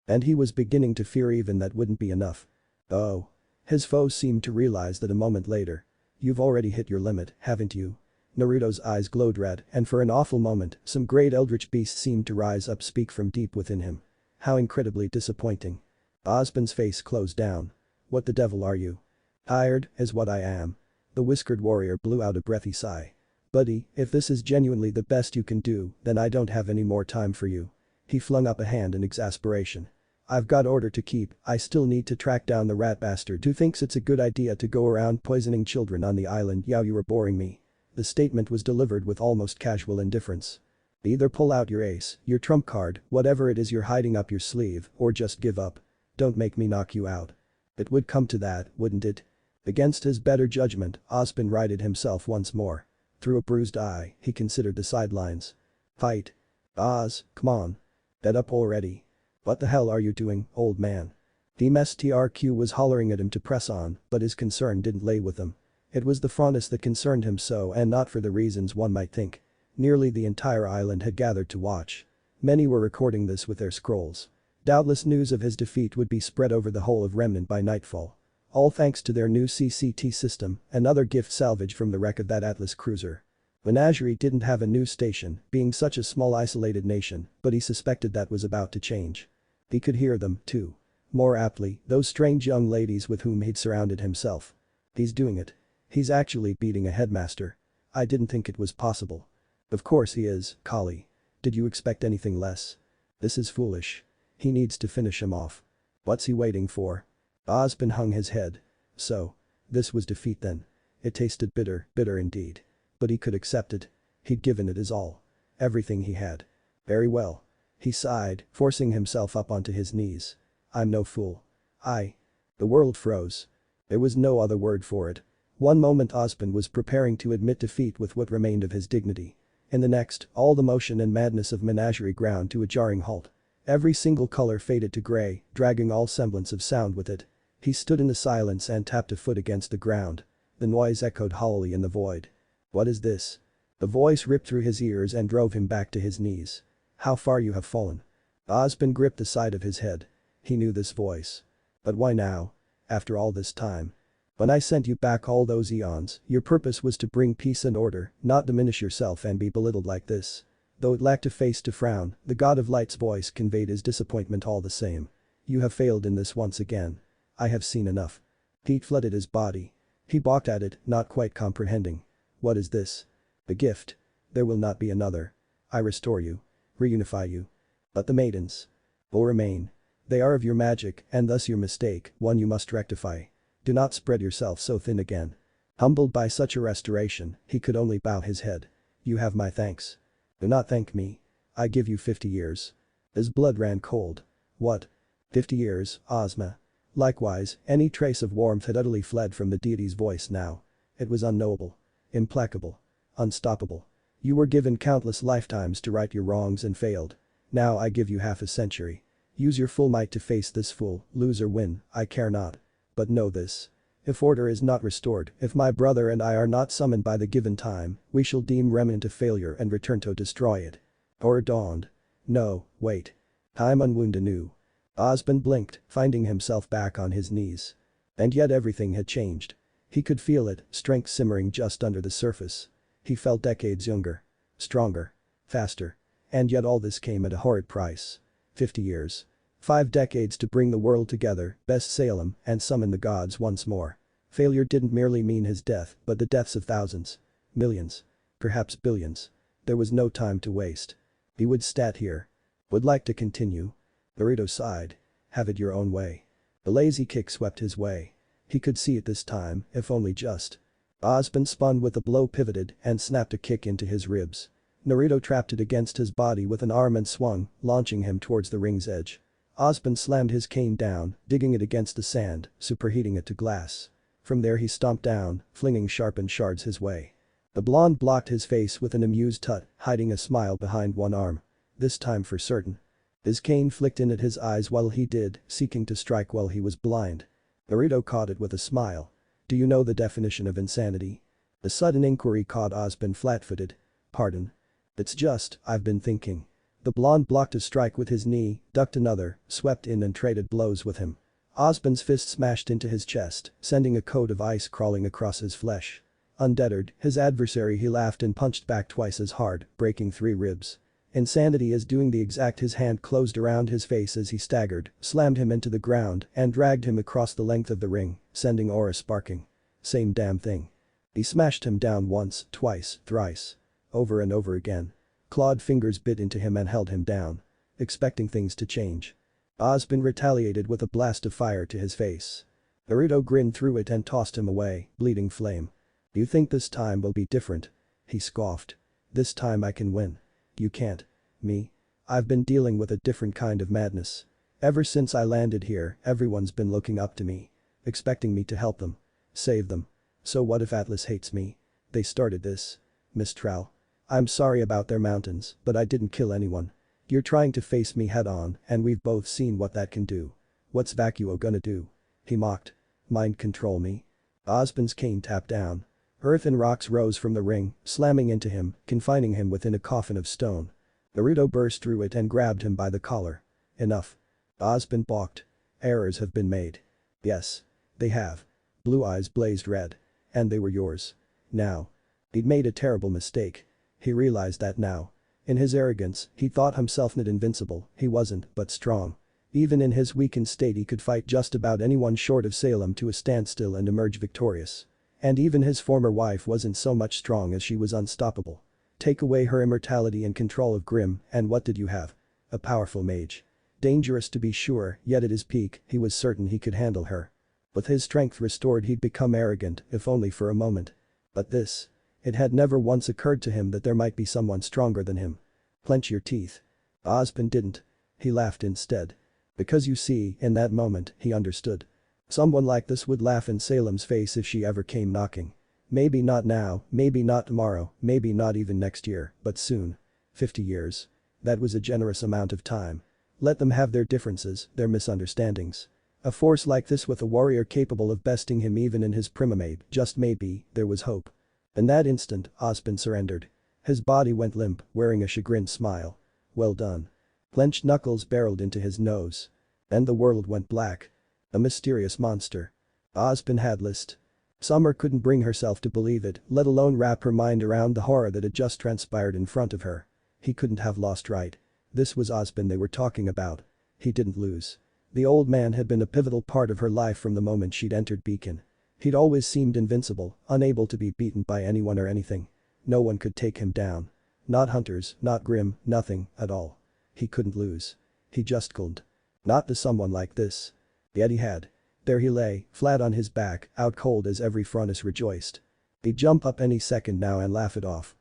And he was beginning to fear even that wouldn't be enough. Oh. His foes seemed to realize that a moment later. You've already hit your limit, haven't you? Naruto's eyes glowed red and for an awful moment some great eldritch beast seemed to rise up speak from deep within him. How incredibly disappointing. Osban's face closed down. What the devil are you? Tired, is what I am. The whiskered warrior blew out a breathy sigh. Buddy, if this is genuinely the best you can do, then I don't have any more time for you. He flung up a hand in exasperation. I've got order to keep, I still need to track down the rat bastard who thinks it's a good idea to go around poisoning children on the island. Yow, you were boring me. The statement was delivered with almost casual indifference. Either pull out your ace, your trump card, whatever it is you're hiding up your sleeve, or just give up. Don't make me knock you out. It would come to that, wouldn't it? Against his better judgment, Osban righted himself once more. Through a bruised eye, he considered the sidelines. Fight. Oz, come on. Get up already. What the hell are you doing, old man? Mstrq was hollering at him to press on, but his concern didn't lay with him. It was the fondness that concerned him so and not for the reasons one might think. Nearly the entire island had gathered to watch. Many were recording this with their scrolls. Doubtless news of his defeat would be spread over the whole of Remnant by nightfall. All thanks to their new CCT system, another gift salvaged from the wreck of that Atlas cruiser. Menagerie didn't have a news station, being such a small isolated nation, but he suspected that was about to change. He could hear them, too. More aptly, those strange young ladies with whom he'd surrounded himself. He's doing it. He's actually beating a headmaster. I didn't think it was possible. Of course he is, Kali. Did you expect anything less? This is foolish. He needs to finish him off. What's he waiting for? Osban hung his head. So. This was defeat then. It tasted bitter, bitter indeed. But he could accept it. He'd given it his all. Everything he had. Very well. He sighed, forcing himself up onto his knees. I'm no fool. The world froze. There was no other word for it. One moment Osban was preparing to admit defeat with what remained of his dignity. In the next, all the motion and madness of Menagerie ground to a jarring halt. Every single color faded to gray, dragging all semblance of sound with it. He stood in the silence and tapped a foot against the ground. The noise echoed hollowly in the void. What is this? The voice ripped through his ears and drove him back to his knees. How far you have fallen. Osban gripped the side of his head. He knew this voice. But why now? After all this time. When I sent you back all those eons, your purpose was to bring peace and order, not diminish yourself and be belittled like this. Though it lacked a face to frown, the God of Light's voice conveyed his disappointment all the same. You have failed in this once again. I have seen enough. Heat flooded his body. He balked at it, not quite comprehending. What is this? A gift. There will not be another. I restore you. Reunify you. But the maidens will remain. They are of your magic and thus your mistake, one you must rectify. Do not spread yourself so thin again. Humbled by such a restoration, he could only bow his head. You have my thanks. Do not thank me. I give you 50 years. His blood ran cold. What? 50 years, Ozma. Likewise, any trace of warmth had utterly fled from the deity's voice now. It was unknowable. Implacable. Unstoppable. You were given countless lifetimes to right your wrongs and failed. Now I give you half a century. Use your full might to face this fool, lose or win, I care not. But know this. If order is not restored, if my brother and I are not summoned by the given time, we shall deem Remnant a failure and return to destroy it. Or dawned. No, wait. Time unwound anew. Osban blinked, finding himself back on his knees. And yet everything had changed. He could feel it, strength simmering just under the surface. He felt decades younger. Stronger. Faster. And yet all this came at a horrid price. 50 years. 5 decades to bring the world together, best Salem, and summon the gods once more. Failure didn't merely mean his death, but the deaths of thousands. Millions. Perhaps billions. There was no time to waste. He would stat here. Would like to continue. Naruto sighed. Have it your own way. The lazy kick swept his way. He could see it this time, if only just. Osborne spun with a blow, pivoted and snapped a kick into his ribs. Naruto trapped it against his body with an arm and swung, launching him towards the ring's edge. Osborne slammed his cane down, digging it against the sand, superheating it to glass. From there he stomped down, flinging sharpened shards his way. The blonde blocked his face with an amused tut, hiding a smile behind one arm. This time for certain. His cane flicked in at his eyes while he did, seeking to strike while he was blind. Naruto caught it with a smile. Do you know the definition of insanity? The sudden inquiry caught Osborne flat-footed. Pardon? It's just, I've been thinking. The blonde blocked a strike with his knee, ducked another, swept in and traded blows with him. Osborne's fist smashed into his chest, sending a coat of ice crawling across his flesh. Undeterred, his adversary he laughed and punched back twice as hard, breaking 3 ribs. Insanity is doing the exact. His hand closed around his face as he staggered, slammed him into the ground and dragged him across the length of the ring, sending aura sparking. Same damn thing. He smashed him down once, twice, thrice. Over and over again. Clawed fingers bit into him and held him down. Expecting things to change. Osborne retaliated with a blast of fire to his face. Naruto grinned through it and tossed him away, bleeding flame. You think this time will be different? He scoffed. This time I can win. You can't. Me? I've been dealing with a different kind of madness. Ever since I landed here, everyone's been looking up to me. Expecting me to help them. Save them. So what if Atlas hates me? They started this. Mistral. I'm sorry about their mountains, but I didn't kill anyone. You're trying to face me head on, and we've both seen what that can do. What's Vacuo gonna do? He mocked. Mind control me? Osborne's cane tapped down. Earth and rocks rose from the ring, slamming into him, confining him within a coffin of stone. Naruto burst through it and grabbed him by the collar. Enough. Osborne balked. Errors have been made. Yes. They have. Blue eyes blazed red. And they were yours. Now. He'd made a terrible mistake. He realized that now. In his arrogance, he thought himself not invincible. He wasn't, but strong. Even in his weakened state he could fight just about anyone short of Salem to a standstill and emerge victorious. And even his former wife wasn't so much strong as she was unstoppable. Take away her immortality and control of Grimm, and what did you have? A powerful mage. Dangerous to be sure, yet at his peak, he was certain he could handle her. With his strength restored he'd become arrogant, if only for a moment. But this. It had never once occurred to him that there might be someone stronger than him. Clench your teeth. Osborne didn't. He laughed instead. Because you see, in that moment, he understood. Someone like this would laugh in Salem's face if she ever came knocking. Maybe not now, maybe not tomorrow, maybe not even next year, but soon. 50 years. That was a generous amount of time. Let them have their differences, their misunderstandings. A force like this with a warrior capable of besting him even in his primate, just maybe, there was hope. In that instant, Osborne surrendered. His body went limp, wearing a chagrined smile. Well done. Clenched knuckles barreled into his nose. And the world went black. A mysterious monster. Osborne had list. Summer couldn't bring herself to believe it, let alone wrap her mind around the horror that had just transpired in front of her. He couldn't have lost right. This was Osborne they were talking about. He didn't lose. The old man had been a pivotal part of her life from the moment she'd entered Beacon. He'd always seemed invincible, unable to be beaten by anyone or anything. No one could take him down. Not hunters, not Grimm, nothing, at all. He couldn't lose. He just couldn't. Not to someone like this. Yet he had. There he lay, flat on his back, out cold as every furnace rejoiced. He'd jump up any second now and laugh it off.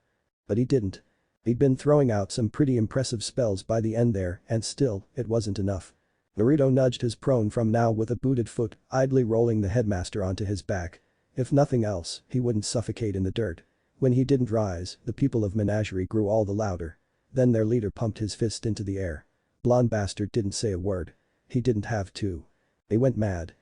But he didn't. He'd been throwing out some pretty impressive spells by the end there, and still, it wasn't enough. Naruto nudged his prone from now with a booted foot, idly rolling the headmaster onto his back. If nothing else, he wouldn't suffocate in the dirt. When he didn't rise, the people of Menagerie grew all the louder. Then their leader pumped his fist into the air. Blonde bastard didn't say a word. He didn't have to. They went mad.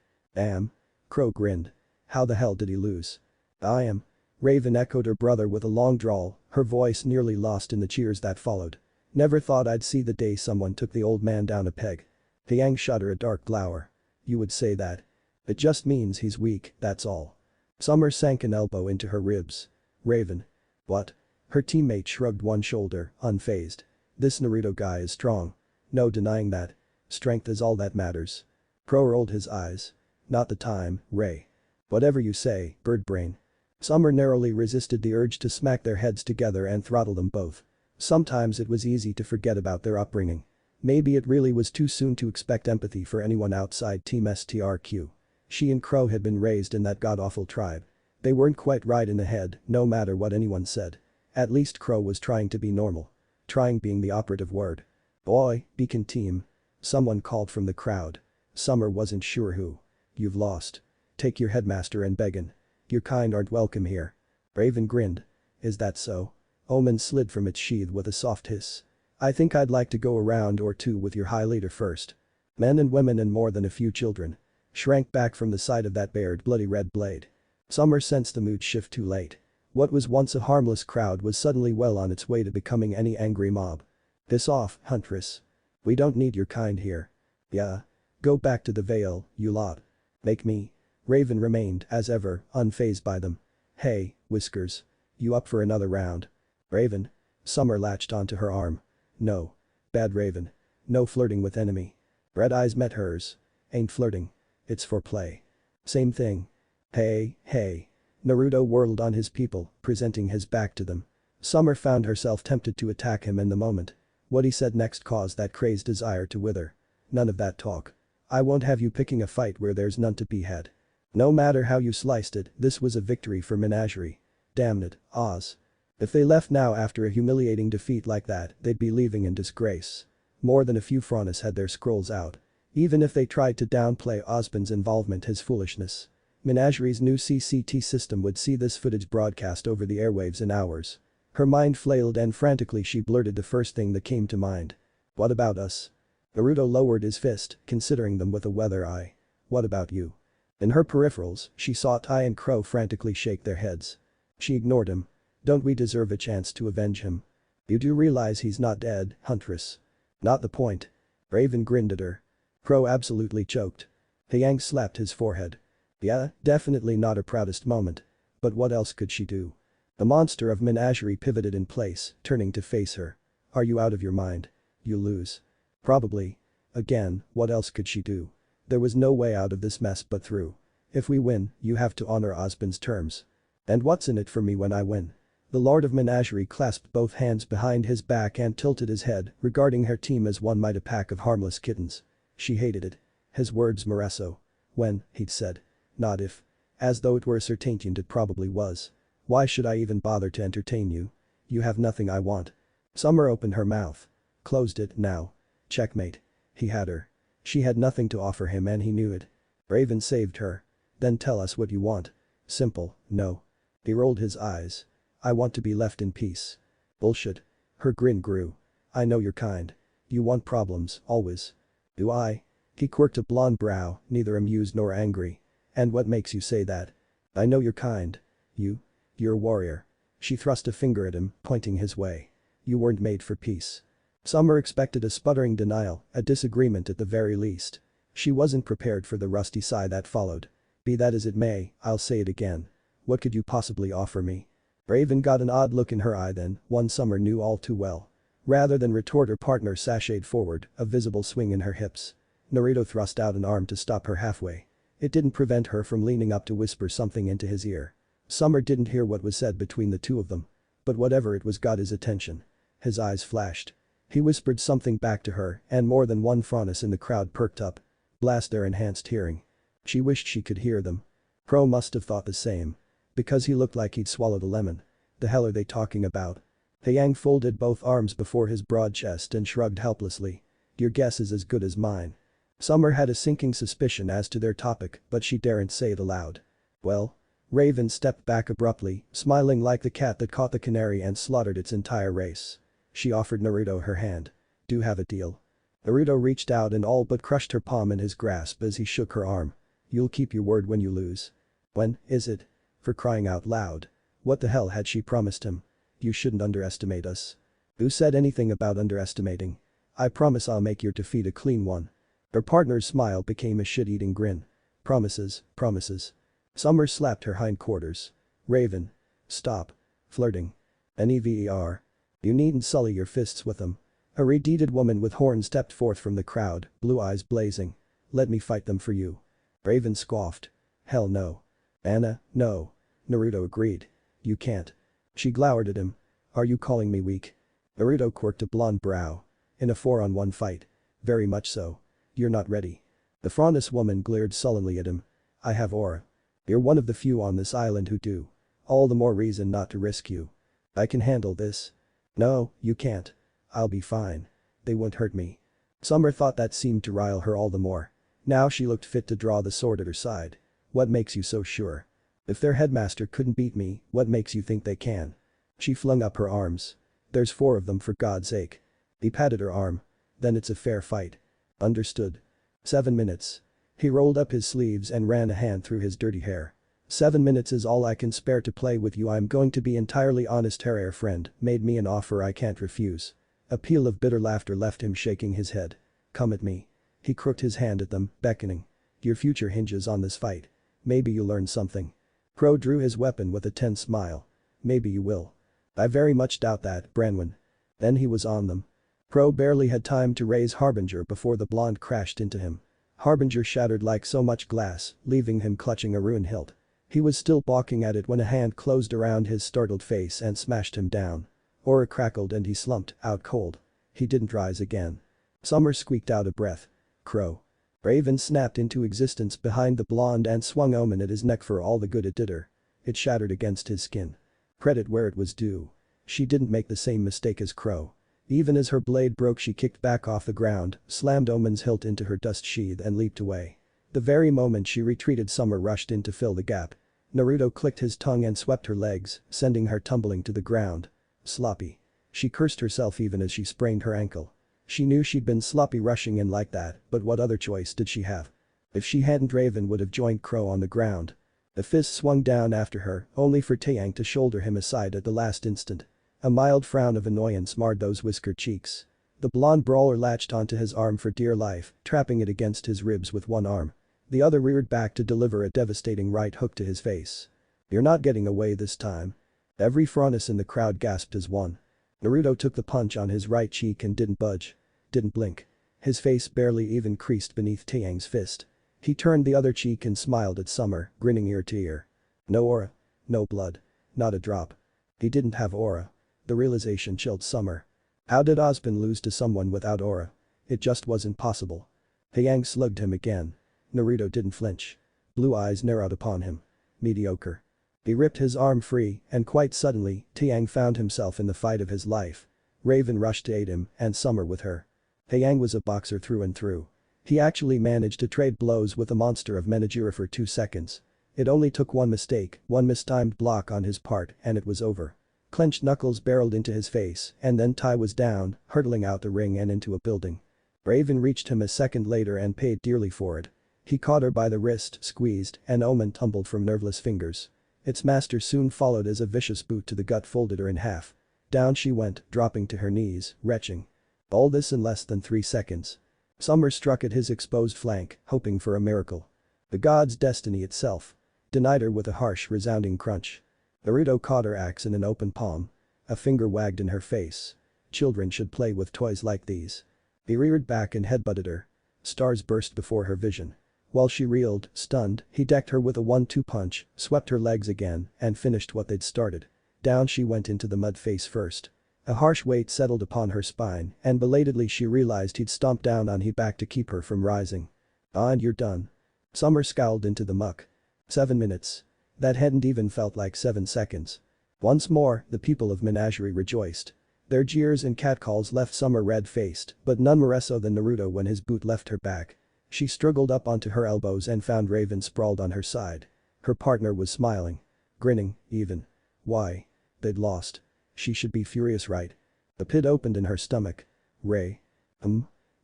Crow grinned. How the hell did he lose? I am. Raven echoed her brother with a long drawl, her voice nearly lost in the cheers that followed. Never thought I'd see the day someone took the old man down a peg. Yang shot her a dark glower. You would say that. It just means he's weak, that's all. Summer sank an elbow into her ribs. Raven. What? Her teammate shrugged one shoulder, unfazed. This Naruto guy is strong. No denying that. Strength is all that matters. Pro rolled his eyes. Not the time, Ray. Whatever you say, bird brain. Summer narrowly resisted the urge to smack their heads together and throttle them both. Sometimes it was easy to forget about their upbringing. Maybe it really was too soon to expect empathy for anyone outside Team STRQ. She and Crow had been raised in that god-awful tribe. They weren't quite right in the head, no matter what anyone said. At least Crow was trying to be normal. Trying being the operative word. Boy, beacon team. Someone called from the crowd. Summer wasn't sure who. You've lost. Take your headmaster and beggin'. Your kind aren't welcome here. Raven grinned. Is that so? Omen slid from its sheath with a soft hiss. I think I'd like to go a round or two with your high leader first. Men and women and more than a few children shrank back from the sight of that bared bloody red blade. Summer sensed the mood shift too late. What was once a harmless crowd was suddenly well on its way to becoming any angry mob. Piss off, Huntress. We don't need your kind here. Yeah. Go back to the Vale, you lot. Make me. Raven remained, as ever, unfazed by them. Hey, Whiskers. You up for another round? Raven. Summer latched onto her arm. No. Bad Raven. No flirting with enemy. Red eyes met hers. Ain't flirting. It's for play. Same thing. Hey, hey. Naruto whirled on his people, presenting his back to them. Summer found herself tempted to attack him in the moment. What he said next caused that crazed desire to wither. None of that talk. I won't have you picking a fight where there's none to be had. No matter how you sliced it, this was a victory for Menagerie. Damn it, Oz. If they left now after a humiliating defeat like that, they'd be leaving in disgrace. More than a few Fronis had their scrolls out. Even if they tried to downplay Osmond's involvement, his foolishness. Menagerie's new CCT system would see this footage broadcast over the airwaves in hours. Her mind flailed and frantically she blurted the first thing that came to mind. What about us? Naruto lowered his fist, considering them with a weather eye. What about you? In her peripherals, she saw Tai and Crow frantically shake their heads. She ignored him. Don't we deserve a chance to avenge him? You do realize he's not dead, Huntress. Not the point. Raven grinned at her. Crow absolutely choked. Yang slapped his forehead. Yeah, definitely not her proudest moment. But what else could she do? The monster of Menagerie pivoted in place, turning to face her. Are you out of your mind? You lose. Probably. Again, what else could she do? There was no way out of this mess but through. If we win, you have to honor Osmond's terms. And what's in it for me when I win? The Lord of Menagerie clasped both hands behind his back and tilted his head, regarding her team as one might a pack of harmless kittens. She hated it. His words Moresso. When, he'd said. Not if. As though it were a certainty, and it probably was. Why should I even bother to entertain you? You have nothing I want. Summer opened her mouth. Closed it now. Checkmate. He had her. She had nothing to offer him and he knew it. Raven saved her. Then tell us what you want. Simple, no. He rolled his eyes. I want to be left in peace. Bullshit. Her grin grew. I know your kind. You want problems, always. Do I? He quirked a blonde brow, neither amused nor angry. And what makes you say that? I know your kind. You're a warrior. She thrust a finger at him, pointing his way. You weren't made for peace. Summer expected a sputtering denial, a disagreement at the very least. She wasn't prepared for the rusty sigh that followed. Be that as it may, I'll say it again. What could you possibly offer me? Raven got an odd look in her eye then, one Summer knew all too well. Rather than retort, her partner sashayed forward, a visible swing in her hips. Naruto thrust out an arm to stop her halfway. It didn't prevent her from leaning up to whisper something into his ear. Summer didn't hear what was said between the two of them. But whatever it was got his attention. His eyes flashed. He whispered something back to her and more than one Fronis in the crowd perked up. Blast their enhanced hearing. She wished she could hear them. Crow must have thought the same. Because he looked like he'd swallowed a lemon. The hell are they talking about? Yang folded both arms before his broad chest and shrugged helplessly. Your guess is as good as mine. Summer had a sinking suspicion as to their topic, but she daren't say it aloud. Well? Raven stepped back abruptly, smiling like the cat that caught the canary and slaughtered its entire race. She offered Naruto her hand. Do have a deal. Naruto reached out and all but crushed her palm in his grasp as he shook her arm. You'll keep your word when you lose. When is it? For crying out loud. What the hell had she promised him? You shouldn't underestimate us. Who said anything about underestimating? I promise I'll make your defeat a clean one. Her partner's smile became a shit-eating grin. Promises, promises. Summer slapped her hindquarters. Raven. Stop. Flirting. Never. You needn't sully your fists with them. A red-deeded woman with horns stepped forth from the crowd, blue eyes blazing. Let me fight them for you. Raven scoffed. Hell no. Anna, no. Naruto agreed. You can't. She glowered at him. Are you calling me weak? Naruto quirked a blonde brow. In a 4-on-1 fight. Very much so. You're not ready. The Frontis woman glared sullenly at him. I have aura. You're one of the few on this island who do. All the more reason not to risk you. I can handle this. No, you can't. I'll be fine. They won't hurt me. Summer thought that seemed to rile her all the more. Now she looked fit to draw the sword at her side. What makes you so sure? If their headmaster couldn't beat me, what makes you think they can? She flung up her arms. There's 4 of them for God's sake. He patted her arm. Then it's a fair fight. Understood. 7 minutes. He rolled up his sleeves and ran a hand through his dirty hair. 7 minutes is all I can spare to play with you. I'm going to be entirely honest. Her friend made me an offer I can't refuse. A peal of bitter laughter left him shaking his head. Come at me. He crooked his hand at them, beckoning. Your future hinges on this fight. Maybe you'll learn something. Crow drew his weapon with a tense smile. Maybe you will. I very much doubt that, Branwen. Then he was on them. Crow barely had time to raise Harbinger before the blonde crashed into him. Harbinger shattered like so much glass, leaving him clutching a ruined hilt. He was still balking at it when a hand closed around his startled face and smashed him down. Aura crackled and he slumped, out cold. He didn't rise again. Summer squeaked out a breath. Crow. Raven snapped into existence behind the blonde and swung Omen at his neck for all the good it did her. It shattered against his skin. Credit where it was due. She didn't make the same mistake as Crow. Even as her blade broke, she kicked back off the ground, slammed Omen's hilt into her dust sheath and leaped away. The very moment she retreated, Summer rushed in to fill the gap. Naruto clicked his tongue and swept her legs, sending her tumbling to the ground. Sloppy. She cursed herself even as she sprained her ankle. She knew she'd been sloppy rushing in like that, but what other choice did she have? If she hadn't, Raven would have joined Crow on the ground. The fist swung down after her, only for Taeyang to shoulder him aside at the last instant. A mild frown of annoyance marred those whiskered cheeks. The blonde brawler latched onto his arm for dear life, trapping it against his ribs with one arm. The other reared back to deliver a devastating right hook to his face. You're not getting away this time. Every Frontis in the crowd gasped as one. Naruto took the punch on his right cheek and didn't budge. Didn't blink. His face barely even creased beneath Taeyang's fist. He turned the other cheek and smiled at Summer, grinning ear to ear. No aura. No blood. Not a drop. He didn't have aura. The realization chilled Summer. How did Ozpin lose to someone without aura? It just wasn't possible. Taeyang slugged him again. Naruto didn't flinch. Blue eyes narrowed upon him. Mediocre. He ripped his arm free, and quite suddenly, Taeyang found himself in the fight of his life. Raven rushed to aid him, and Summer with her. Taeyang was a boxer through and through. He actually managed to trade blows with the monster of Menajira for 2 seconds. It only took one mistake, one mistimed block on his part, and it was over. Clenched knuckles barreled into his face, and then Tai was down, hurtling out the ring and into a building. Raven reached him a second later and paid dearly for it. He caught her by the wrist, squeezed, and Omen tumbled from nerveless fingers. Its master soon followed as a vicious boot to the gut folded her in half. Down she went, dropping to her knees, retching. All this in less than 3 seconds. Summer struck at his exposed flank, hoping for a miracle. The god's destiny itself. Denied her with a harsh, resounding crunch. Naruto caught her axe in an open palm. A finger wagged in her face. Children should play with toys like these. He reared back and headbutted her. Stars burst before her vision. While she reeled, stunned, he decked her with a 1-2 punch, swept her legs again, and finished what they'd started. Down she went into the mud face first. A harsh weight settled upon her spine, and belatedly she realized he'd stomped down on her back to keep her from rising. And you're done. Summer scowled into the muck. 7 minutes. That hadn't even felt like 7 seconds. Once more, the people of Menagerie rejoiced. Their jeers and catcalls left Summer red-faced, but none more so than Naruto when his boot left her back. She struggled up onto her elbows and found Raven sprawled on her side. Her partner was smiling. Grinning, even. Why? They'd lost. She should be furious, right? The pit opened in her stomach. Ray.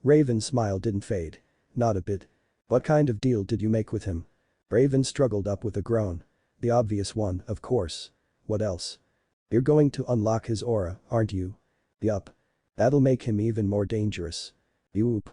Raven's smile didn't fade. Not a bit. What kind of deal did you make with him? Raven struggled up with a groan. The obvious one, of course. What else? You're going to unlock his aura, aren't you? Yup. That'll make him even more dangerous. Yoop.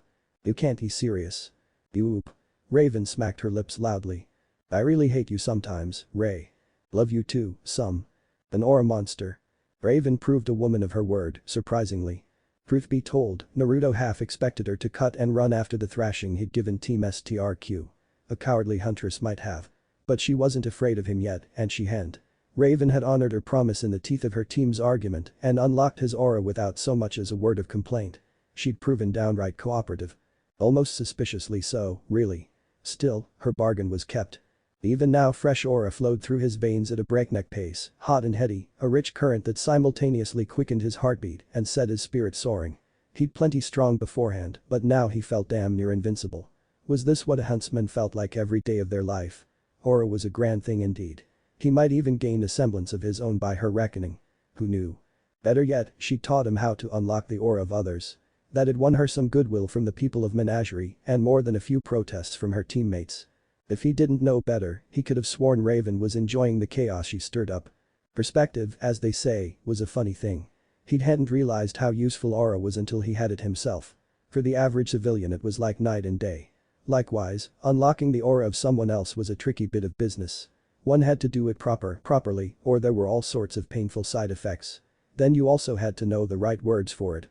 You can't be serious. Yoop. Raven smacked her lips loudly. I really hate you sometimes, Ray. Love you too, some. An aura monster. Raven proved a woman of her word, surprisingly. Truth be told, Naruto half expected her to cut and run after the thrashing he'd given Team STRQ. A cowardly huntress might have. But she wasn't afraid of him yet, and she hadn't. Raven had honored her promise in the teeth of her team's argument and unlocked his aura without so much as a word of complaint. She'd proven downright cooperative. Almost suspiciously so, really. Still, her bargain was kept. Even now fresh aura flowed through his veins at a breakneck pace, hot and heady, a rich current that simultaneously quickened his heartbeat and set his spirit soaring. He'd plenty strong beforehand, but now he felt damn near invincible. Was this what a huntsman felt like every day of their life? Aura was a grand thing indeed. He might even gain a semblance of his own by her reckoning. Who knew? Better yet, she taught him how to unlock the aura of others. That had won her some goodwill from the people of Menagerie and more than a few protests from her teammates. If he didn't know better, he could have sworn Raven was enjoying the chaos she stirred up. Perspective, as they say, was a funny thing. He hadn't realized how useful aura was until he had it himself. For the average civilian it was like night and day. Likewise, unlocking the aura of someone else was a tricky bit of business. One had to do it properly, or there were all sorts of painful side effects. Then you also had to know the right words for it.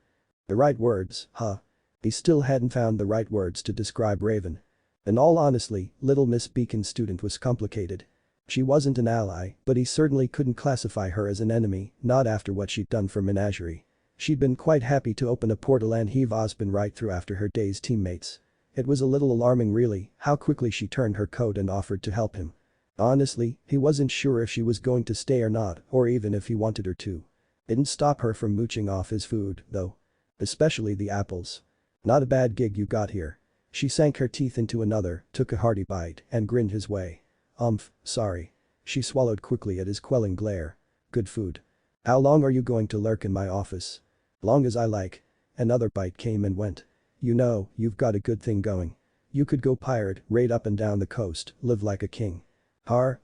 The right words, huh? He still hadn't found the right words to describe Raven. In all honesty, Little Miss Beacon's student was complicated. She wasn't an ally, but he certainly couldn't classify her as an enemy, not after what she'd done for Menagerie. She'd been quite happy to open a portal and heave Osborne right through after her day's teammates. It was a little alarming really, how quickly she turned her coat and offered to help him. Honestly, he wasn't sure if she was going to stay or not, or even if he wanted her to. Didn't stop her from mooching off his food, though. Especially the apples. Not a bad gig you got here. She sank her teeth into another, took a hearty bite, and grinned his way. Sorry. She swallowed quickly at his quelling glare. Good food. How long are you going to lurk in my office? Long as I like. Another bite came and went. You know, you've got a good thing going. You could go pirate, raid up and down the coast, live like a king. Har.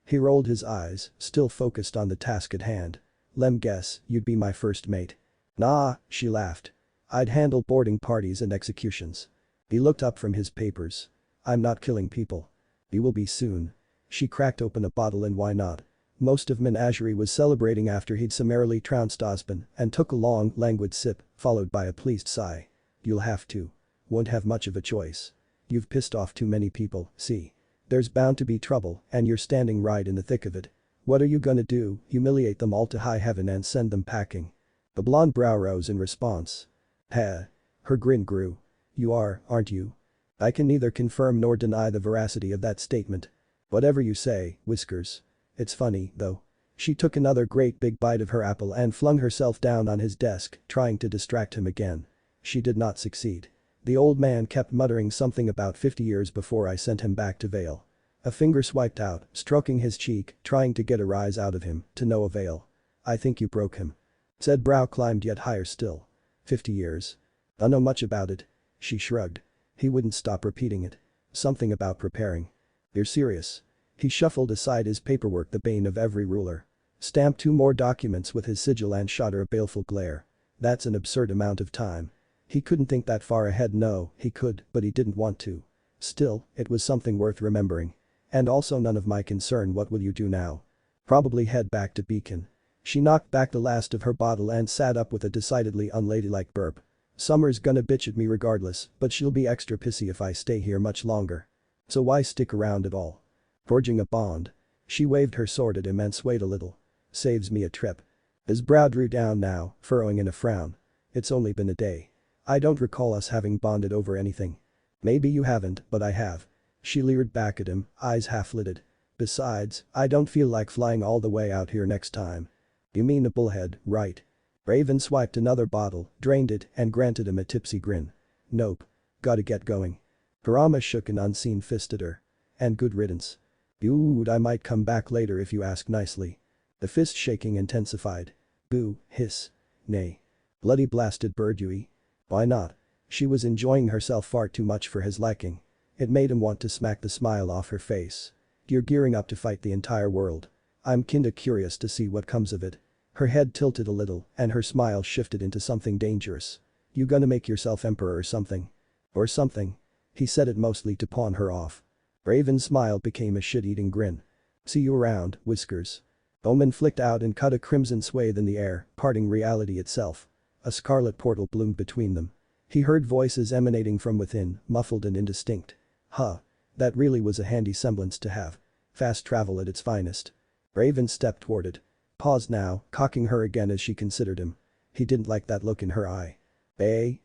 He rolled his eyes, still focused on the task at hand. Lem guess, you'd be my first mate. Nah, she laughed. I'd handle boarding parties and executions. He looked up from his papers. I'm not killing people. You will be soon. She cracked open a bottle and why not? Most of Menagerie was celebrating after he'd summarily trounced Osborne and took a long, languid sip, followed by a pleased sigh. You'll have to. Won't have much of a choice. You've pissed off too many people, see. There's bound to be trouble and you're standing right in the thick of it. What are you gonna do, humiliate them all to high heaven and send them packing? The blonde brow rose in response. Her grin grew. You are, aren't you? I can neither confirm nor deny the veracity of that statement. Whatever you say, Whiskers. It's funny, though. She took another great big bite of her apple and flung herself down on his desk, trying to distract him again. She did not succeed. The old man kept muttering something about 50 years before I sent him back to Vale. A finger swiped out, stroking his cheek, trying to get a rise out of him, to no avail. I think you broke him. Said brow climbed yet higher still. 50 years. I know much about it. She shrugged. He wouldn't stop repeating it. Something about preparing. You're serious. He shuffled aside his paperwork, the bane of every ruler. Stamped 2 more documents with his sigil and shot her a baleful glare. That's an absurd amount of time. He couldn't think that far ahead. No, he could, but he didn't want to. Still, it was something worth remembering. And also none of my concern. What will you do now? Probably head back to Beacon. She knocked back the last of her bottle and sat up with a decidedly unladylike burp. Summer's gonna bitch at me regardless, but she'll be extra pissy if I stay here much longer. So why stick around at all? Forging a bond. She waved her sword at him and swayed a little. Saves me a trip. His brow drew down now, furrowing in a frown. It's only been a day. I don't recall us having bonded over anything. Maybe you haven't, but I have. She leered back at him, eyes half-lidded. Besides, I don't feel like flying all the way out here next time. You mean a bullhead, right? Raven swiped another bottle, drained it, and granted him a tipsy grin. Nope. Gotta get going. Kurama shook an unseen fist at her. And good riddance. Dude, I might come back later if you ask nicely. The fist shaking intensified. Boo, hiss. Nay. Bloody blasted Birdue. Why not? She was enjoying herself far too much for his liking. It made him want to smack the smile off her face. You're gearing up to fight the entire world. I'm kinda curious to see what comes of it. Her head tilted a little and her smile shifted into something dangerous. You gonna make yourself emperor or something? Or something. He said it mostly to pawn her off. Raven's smile became a shit-eating grin. See you around, Whiskers. Omen flicked out and cut a crimson swathe in the air, parting reality itself. A scarlet portal bloomed between them. He heard voices emanating from within, muffled and indistinct. Huh. That really was a handy semblance to have. Fast travel at its finest. Raven stepped toward it. Paused now, cocking her again as she considered him. He didn't like that look in her eye.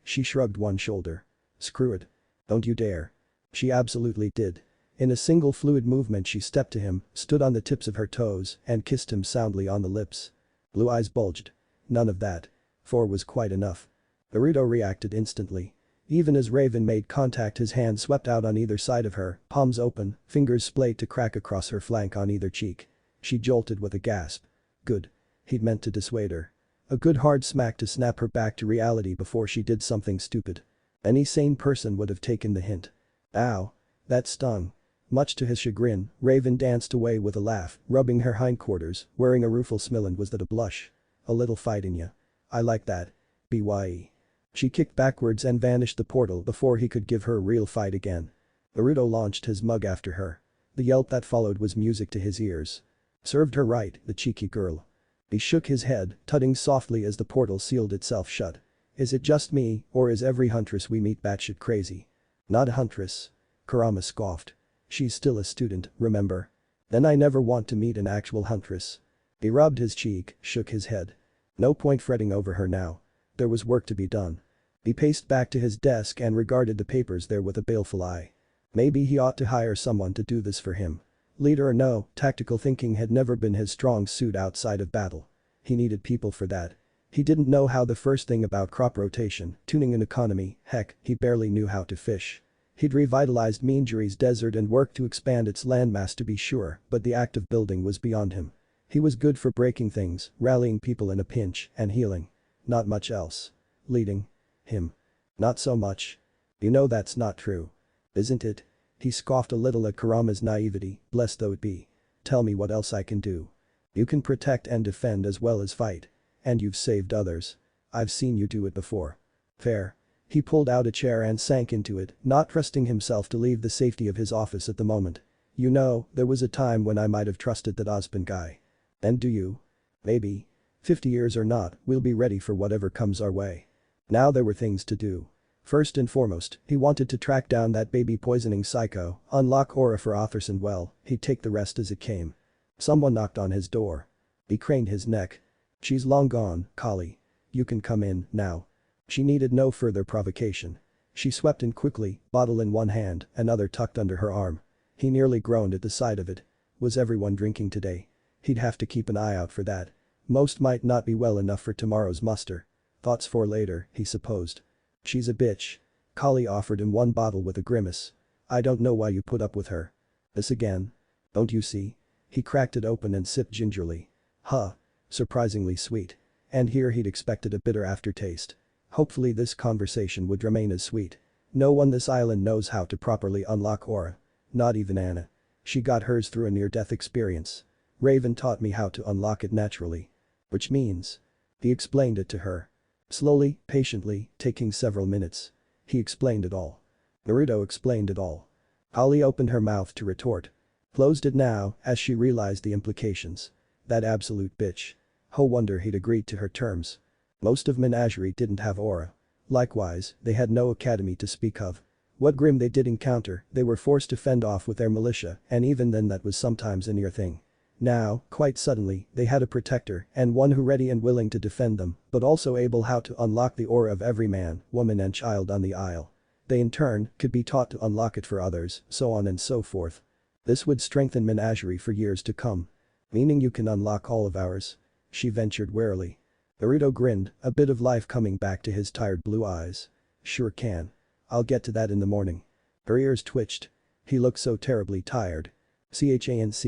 She shrugged one shoulder. Screw it. Don't you dare. She absolutely did. In a single fluid movement she stepped to him, stood on the tips of her toes, and kissed him soundly on the lips. Blue eyes bulged. None of that. 4 was quite enough. Naruto reacted instantly. Even as Raven made contact, his hand swept out on either side of her, palms open, fingers splayed to crack across her flank on either cheek. She jolted with a gasp. Good. He'd meant to dissuade her. A good hard smack to snap her back to reality before she did something stupid. Any sane person would have taken the hint. Ow. That stung. Much to his chagrin, Raven danced away with a laugh, rubbing her hindquarters, wearing a rueful smile. And was that a blush? A little fight in ya. I like that. BYE. She kicked backwards and vanished the portal before he could give her a real fight again. Naruto launched his mug after her. The yelp that followed was music to his ears. Served her right, the cheeky girl. He shook his head, tutting softly as the portal sealed itself shut. Is it just me, or is every huntress we meet batshit crazy? Not a huntress. Kurama scoffed. She's still a student, remember? Then I never want to meet an actual huntress. He rubbed his cheek, shook his head. No point fretting over her now. There was work to be done. He paced back to his desk and regarded the papers there with a baleful eye. Maybe he ought to hire someone to do this for him. Leader or no, tactical thinking had never been his strong suit outside of battle. He needed people for that. He didn't know how the first thing about crop rotation, tuning an economy, heck, he barely knew how to fish. He'd revitalized Minjuri's desert and worked to expand its landmass to be sure, but the act of building was beyond him. He was good for breaking things, rallying people in a pinch, and healing. Not much else. Leading. Him. Not so much. You know that's not true. Isn't it? He scoffed a little at Kurama's naivety, blessed though it be. Tell me what else I can do. You can protect and defend as well as fight. And you've saved others. I've seen you do it before. Fair. He pulled out a chair and sank into it, not trusting himself to leave the safety of his office at the moment. You know, there was a time when I might have trusted that Ozpin guy. And do you? Maybe. 50 years or not, we'll be ready for whatever comes our way. Now there were things to do. First and foremost, he wanted to track down that baby poisoning psycho, unlock aura for Otherson. Well, he'd take the rest as it came. Someone knocked on his door. He craned his neck. She's long gone, Kali. You can come in, now. She needed no further provocation. She swept in quickly, bottle in one hand, another tucked under her arm. He nearly groaned at the sight of it. Was everyone drinking today? He'd have to keep an eye out for that. Most might not be well enough for tomorrow's muster. Thoughts for later, he supposed. She's a bitch. Kali offered him one bottle with a grimace. I don't know why you put up with her. This again? Don't you see? He cracked it open and sipped gingerly. Huh. Surprisingly sweet. And here he'd expected a bitter aftertaste. Hopefully this conversation would remain as sweet. No one this island knows how to properly unlock aura. Not even Anna. She got hers through a near-death experience. Raven taught me how to unlock it naturally. Which means. He explained it to her. Slowly, patiently, taking several minutes. He explained it all. Naruto explained it all. Kali opened her mouth to retort. Closed it now, as she realized the implications. That absolute bitch. No wonder he'd agreed to her terms. Most of Menagerie didn't have aura. Likewise, they had no academy to speak of. What grim they did encounter, they were forced to fend off with their militia, and even then that was sometimes a near thing. Now, quite suddenly, they had a protector and one who ready and willing to defend them, but also able how to unlock the aura of every man, woman and child on the isle. They in turn could be taught to unlock it for others, so on and so forth. This would strengthen Menagerie for years to come. Meaning you can unlock all of ours? She ventured warily. Naruto grinned, a bit of life coming back to his tired blue eyes. Sure can. I'll get to that in the morning. Her ears twitched. He looked so terribly tired. Chance.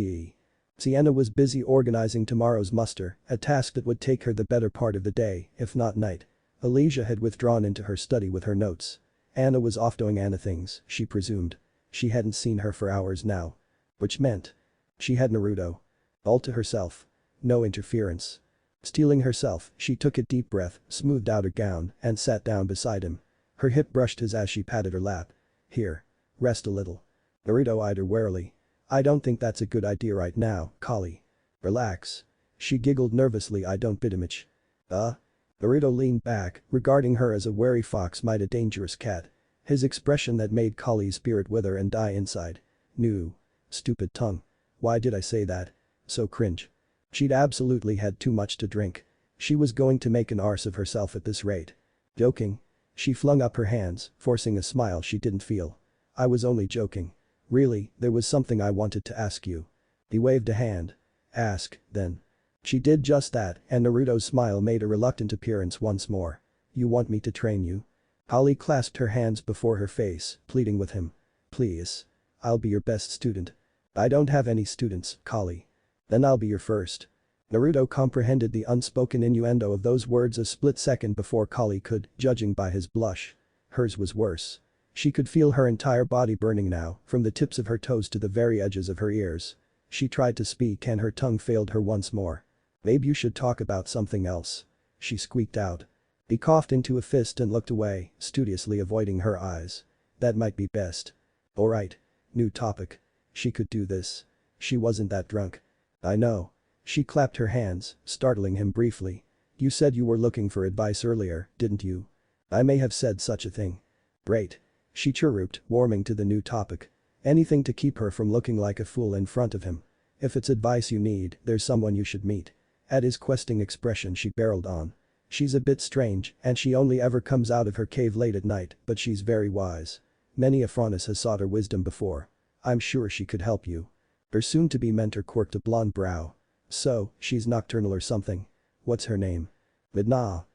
Sienna was busy organizing tomorrow's muster, a task that would take her the better part of the day, if not night. Alicia had withdrawn into her study with her notes. Anna was off doing Anna things, she presumed. She hadn't seen her for hours now. Which meant. She had Naruto. All to herself. No interference. Steeling herself, she took a deep breath, smoothed out her gown, and sat down beside him. Her hip brushed his as she patted her lap. Here. Rest a little. Naruto eyed her warily. I don't think that's a good idea right now, Kali. Relax. She giggled nervously. I don't bitimage. Naruto leaned back, regarding her as a wary fox might a dangerous cat. His expression that made Kali's spirit wither and die inside. No. Stupid tongue. Why did I say that? So cringe. She'd absolutely had too much to drink. She was going to make an arse of herself at this rate. Joking. She flung up her hands, forcing a smile she didn't feel. I was only joking. Really, there was something I wanted to ask you. He waved a hand. Ask, then. She did just that, and Naruto's smile made a reluctant appearance once more. You want me to train you? Holly clasped her hands before her face, pleading with him. Please. I'll be your best student. I don't have any students, Kali. Then I'll be your first. Naruto comprehended the unspoken innuendo of those words a split second before Kali could, judging by his blush. Hers was worse. She could feel her entire body burning now, from the tips of her toes to the very edges of her ears. She tried to speak and her tongue failed her once more. Maybe you should talk about something else. She squeaked out. He coughed into a fist and looked away, studiously avoiding her eyes. That might be best. Alright. New topic. She could do this. She wasn't that drunk. I know. She clapped her hands, startling him briefly. You said you were looking for advice earlier, didn't you? I may have said such a thing. Great. She chirruped, warming to the new topic. Anything to keep her from looking like a fool in front of him. If it's advice you need, there's someone you should meet. At his questing expression she barreled on. She's a bit strange and she only ever comes out of her cave late at night, but she's very wise. Many a Franus has sought her wisdom before. I'm sure she could help you. Her soon-to-be mentor quirked a blonde brow. So, she's nocturnal or something. What's her name? Midna.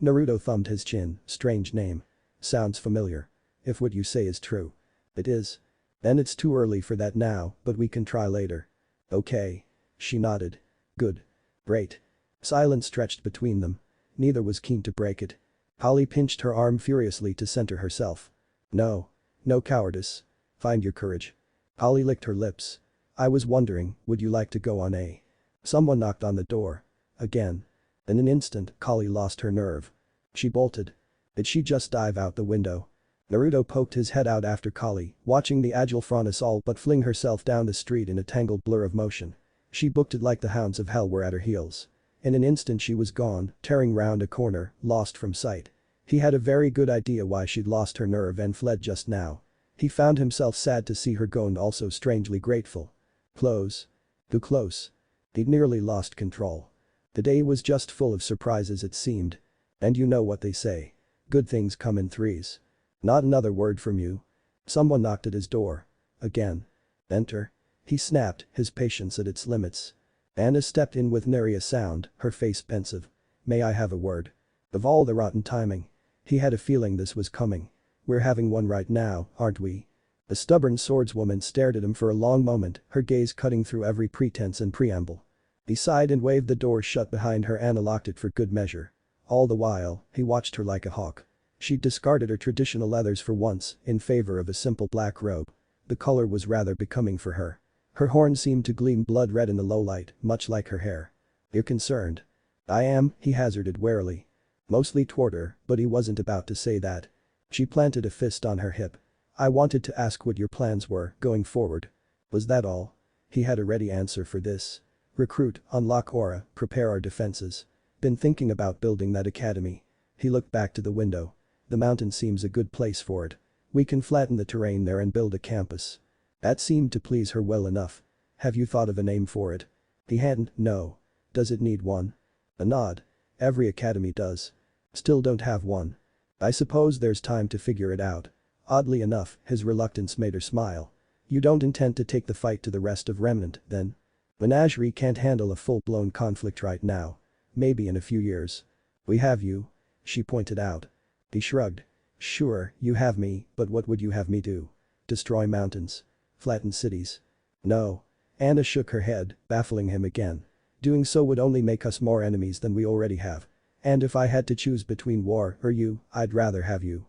Naruto thumbed his chin, strange name. Sounds familiar. If what you say is true. It is. Then it's too early for that now, but we can try later. Okay. She nodded. Good. Great. Silence stretched between them. Neither was keen to break it. Holly pinched her arm furiously to center herself. No. No cowardice. Find your courage. Holly licked her lips. I was wondering, would you like to go on a... Someone knocked on the door. Again. In an instant, Kali lost her nerve. She bolted. Did she just dive out the window? Naruto poked his head out after Kali, watching the agile Franus all but fling herself down the street in a tangled blur of motion. She booked it like the hounds of hell were at her heels. In an instant she was gone, tearing round a corner, lost from sight. He had a very good idea why she'd lost her nerve and fled just now. He found himself sad to see her go and also strangely grateful. Close. Too close. He'd nearly lost control. The day was just full of surprises it seemed. And you know what they say. Good things come in threes. Not another word from you. Someone knocked at his door. Again. Enter. He snapped, his patience at its limits. Anna stepped in with nary a sound, her face pensive. May I have a word? Of all the rotten timing. He had a feeling this was coming. We're having one right now, aren't we? The stubborn swordswoman stared at him for a long moment, her gaze cutting through every pretense and preamble. He sighed and waved the door shut behind her and locked it for good measure. All the while, he watched her like a hawk. She'd discarded her traditional leathers for once, in favor of a simple black robe. The color was rather becoming for her. Her horn seemed to gleam blood red in the low light, much like her hair. You're concerned. I am, he hazarded warily. Mostly toward her, but he wasn't about to say that. She planted a fist on her hip. I wanted to ask what your plans were, going forward. Was that all? He had a ready answer for this. Recruit, unlock aura, prepare our defenses. Been thinking about building that academy. He looked back to the window. The mountain seems a good place for it. We can flatten the terrain there and build a campus. That seemed to please her well enough. Have you thought of a name for it? He hadn't, no. Does it need one? A nod. Every academy does. Still don't have one. I suppose there's time to figure it out. Oddly enough, his reluctance made her smile. You don't intend to take the fight to the rest of Remnant, then? Menagerie can't handle a full-blown conflict right now. Maybe in a few years. We have you. She pointed out. He shrugged. Sure, you have me, but what would you have me do? Destroy mountains? Flatten cities? No. Anna shook her head, baffling him again. Doing so would only make us more enemies than we already have. And if I had to choose between war or you, I'd rather have you.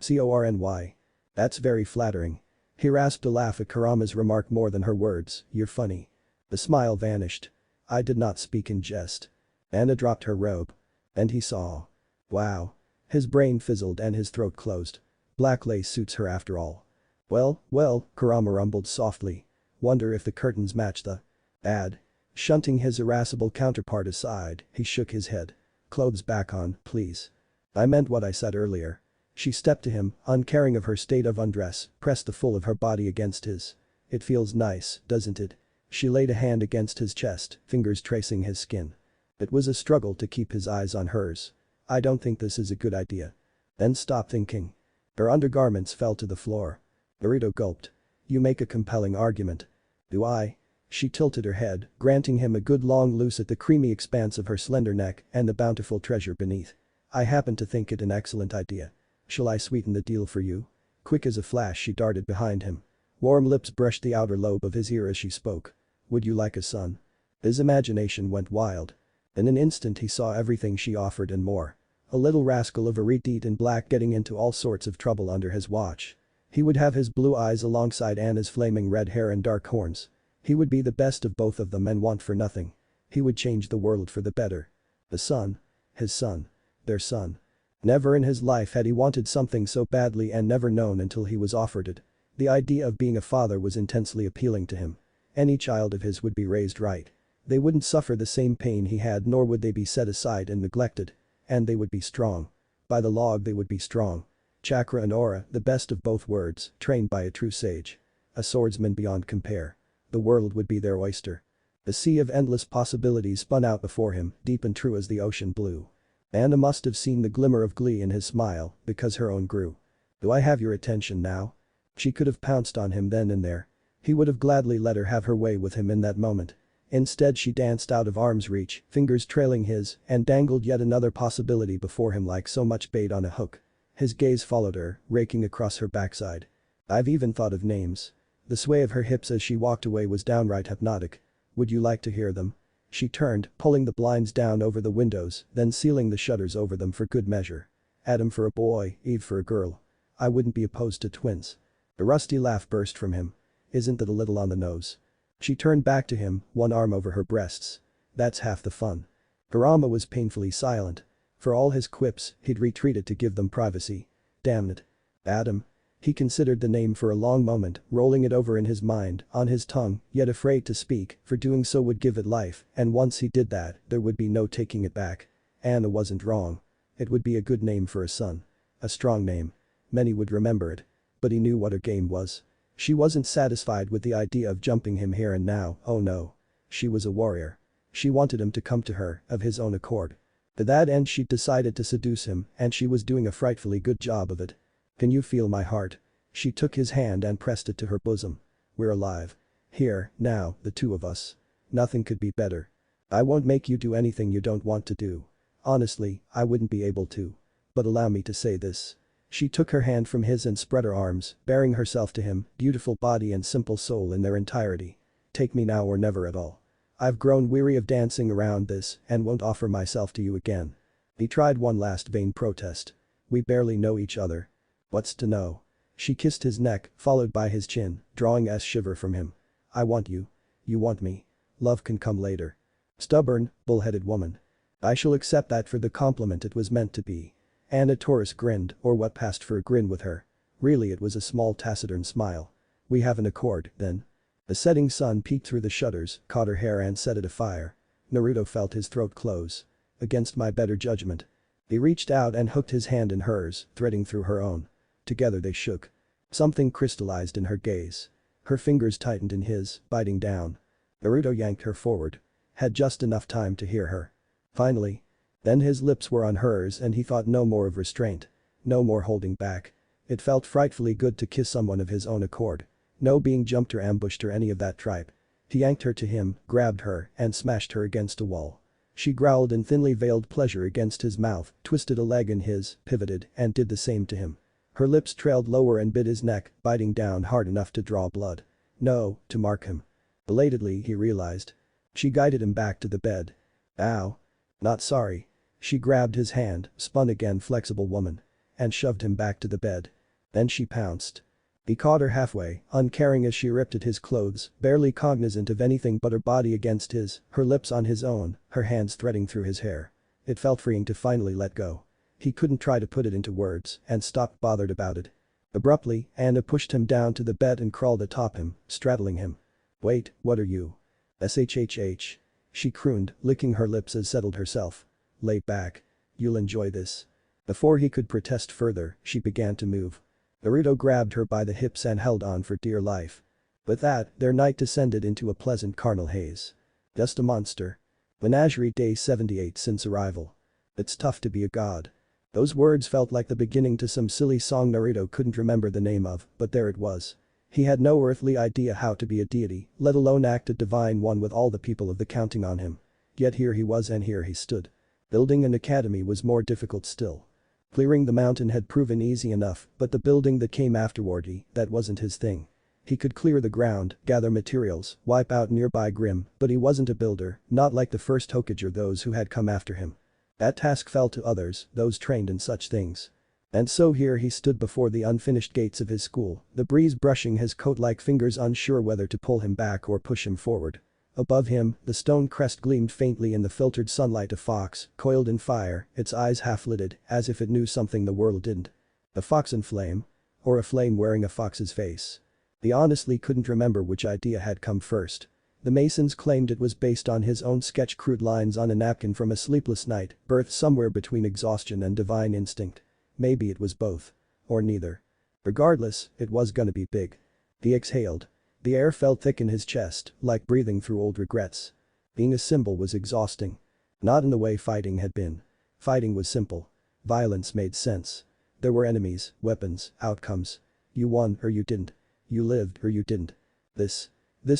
Corny. That's very flattering. He rasped a laugh at Kurama's remark more than her words, you're funny. The smile vanished. I did not speak in jest. Anna dropped her robe. And he saw. Wow. His brain fizzled and his throat closed. Black lace suits her after all. Well, Kurama rumbled softly. Wonder if the curtains match the ad. Shunting his irascible counterpart aside, he shook his head. Clothes back on, please. I meant what I said earlier. She stepped to him, uncaring of her state of undress, pressed the full of her body against his. It feels nice, doesn't it? She laid a hand against his chest, fingers tracing his skin. It was a struggle to keep his eyes on hers. I don't think this is a good idea. Then stop thinking. Her undergarments fell to the floor. Naruto gulped. You make a compelling argument. Do I? She tilted her head, granting him a good long loose at the creamy expanse of her slender neck and the bountiful treasure beneath. I happen to think it an excellent idea. Shall I sweeten the deal for you? Quick as a flash she darted behind him. Warm lips brushed the outer lobe of his ear as she spoke. Would you like a son? His imagination went wild. In an instant he saw everything she offered and more. A little rascal of a redeet in black getting into all sorts of trouble under his watch. He would have his blue eyes alongside Anna's flaming red hair and dark horns. He would be the best of both of them and want for nothing. He would change the world for the better. The son. His son. Their son. Never in his life had he wanted something so badly and never known until he was offered it. The idea of being a father was intensely appealing to him. Any child of his would be raised right. They wouldn't suffer the same pain he had nor would they be set aside and neglected. And they would be strong. By the log they would be strong. Chakra and aura, the best of both worlds, trained by a true sage. A swordsman beyond compare. The world would be their oyster. A sea of endless possibilities spun out before him, deep and true as the ocean blue. Anna must have seen the glimmer of glee in his smile, because her own grew. Do I have your attention now? She could have pounced on him then and there. He would have gladly let her have her way with him in that moment. Instead she danced out of arm's reach, fingers trailing his, and dangled yet another possibility before him like so much bait on a hook. His gaze followed her, raking across her backside. I've even thought of names. The sway of her hips as she walked away was downright hypnotic. Would you like to hear them? She turned, pulling the blinds down over the windows, then sealing the shutters over them for good measure. Adam for a boy, Eve for a girl. I wouldn't be opposed to twins. A rusty laugh burst from him. Isn't that a little on the nose? She turned back to him, one arm over her breasts. That's half the fun. Kurama was painfully silent. For all his quips, he'd retreated to give them privacy. Damn it. Adam. He considered the name for a long moment, rolling it over in his mind, on his tongue, yet afraid to speak, for doing so would give it life, and once he did that, there would be no taking it back. Anna wasn't wrong. It would be a good name for a son. A strong name. Many would remember it. But he knew what her game was. She wasn't satisfied with the idea of jumping him here and now, oh no. She was a warrior. She wanted him to come to her, of his own accord. To that end she'd decided to seduce him, and she was doing a frightfully good job of it. Can you feel my heart? She took his hand and pressed it to her bosom. We're alive. Here, now, the two of us. Nothing could be better. I won't make you do anything you don't want to do. Honestly, I wouldn't be able to. But allow me to say this. She took her hand from his and spread her arms, baring herself to him, beautiful body and simple soul in their entirety. Take me now or never at all. I've grown weary of dancing around this and won't offer myself to you again. He tried one last vain protest. We barely know each other. What's to know? She kissed his neck, followed by his chin, drawing a shiver from him. I want you. You want me. Love can come later. Stubborn, bull-headed woman. I shall accept that for the compliment it was meant to be. Anna Taurus grinned, or what passed for a grin with her. Really it was a small taciturn smile. We have an accord, then. The setting sun peeked through the shutters, caught her hair and set it afire. Naruto felt his throat close. Against my better judgment. He reached out and hooked his hand in hers, threading through her own. Together they shook. Something crystallized in her gaze. Her fingers tightened in his, biting down. Naruto yanked her forward. Had just enough time to hear her. Finally. Then his lips were on hers and he thought no more of restraint. No more holding back. It felt frightfully good to kiss someone of his own accord. No being jumped or ambushed or any of that tripe. He yanked her to him, grabbed her, and smashed her against a wall. She growled in thinly veiled pleasure against his mouth, twisted a leg in his, pivoted, and did the same to him. Her lips trailed lower and bit his neck, biting down hard enough to draw blood. No, to mark him. Belatedly he realized. She guided him back to the bed. Ow. Not sorry. She grabbed his hand, spun again flexible woman. And shoved him back to the bed. Then she pounced. He caught her halfway, uncaring as she ripped at his clothes, barely cognizant of anything but her body against his, her lips on his own, her hands threading through his hair. It felt freeing to finally let go. He couldn't try to put it into words and stopped bothered about it. Abruptly, Anna pushed him down to the bed and crawled atop him, straddling him. Wait, what are you? SHHH. She crooned, licking her lips as settled herself. Lay back. You'll enjoy this. Before he could protest further, she began to move. Naruto grabbed her by the hips and held on for dear life. With that, their night descended into a pleasant carnal haze. Just a monster. Menagerie Day 78 since arrival. It's tough to be a god. Those words felt like the beginning to some silly song Naruto couldn't remember the name of, but there it was. He had no earthly idea how to be a deity, let alone act a divine one with all the people of the counting on him. Yet here he was and here he stood. Building an academy was more difficult still. Clearing the mountain had proven easy enough, but the building that came afterward, that wasn't his thing. He could clear the ground, gather materials, wipe out nearby Grim, but he wasn't a builder, not like the first Hokage or those who had come after him. That task fell to others, those trained in such things. And so here he stood before the unfinished gates of his school, the breeze brushing his coat like fingers unsure whether to pull him back or push him forward. Above him, the stone crest gleamed faintly in the filtered sunlight. A fox, coiled in fire, its eyes half-lidded, as if it knew something the world didn't. A fox in flame? Or a flame wearing a fox's face? He honestly couldn't remember which idea had come first. The Masons claimed it was based on his own sketch crude lines on a napkin from a sleepless night, birthed somewhere between exhaustion and divine instinct. Maybe it was both. Or neither. Regardless, it was gonna be big. He exhaled. The air felt thick in his chest, like breathing through old regrets. Being a symbol was exhausting. Not in the way fighting had been. Fighting was simple. Violence made sense. There were enemies, weapons, outcomes. You won or you didn't. You lived or you didn't. This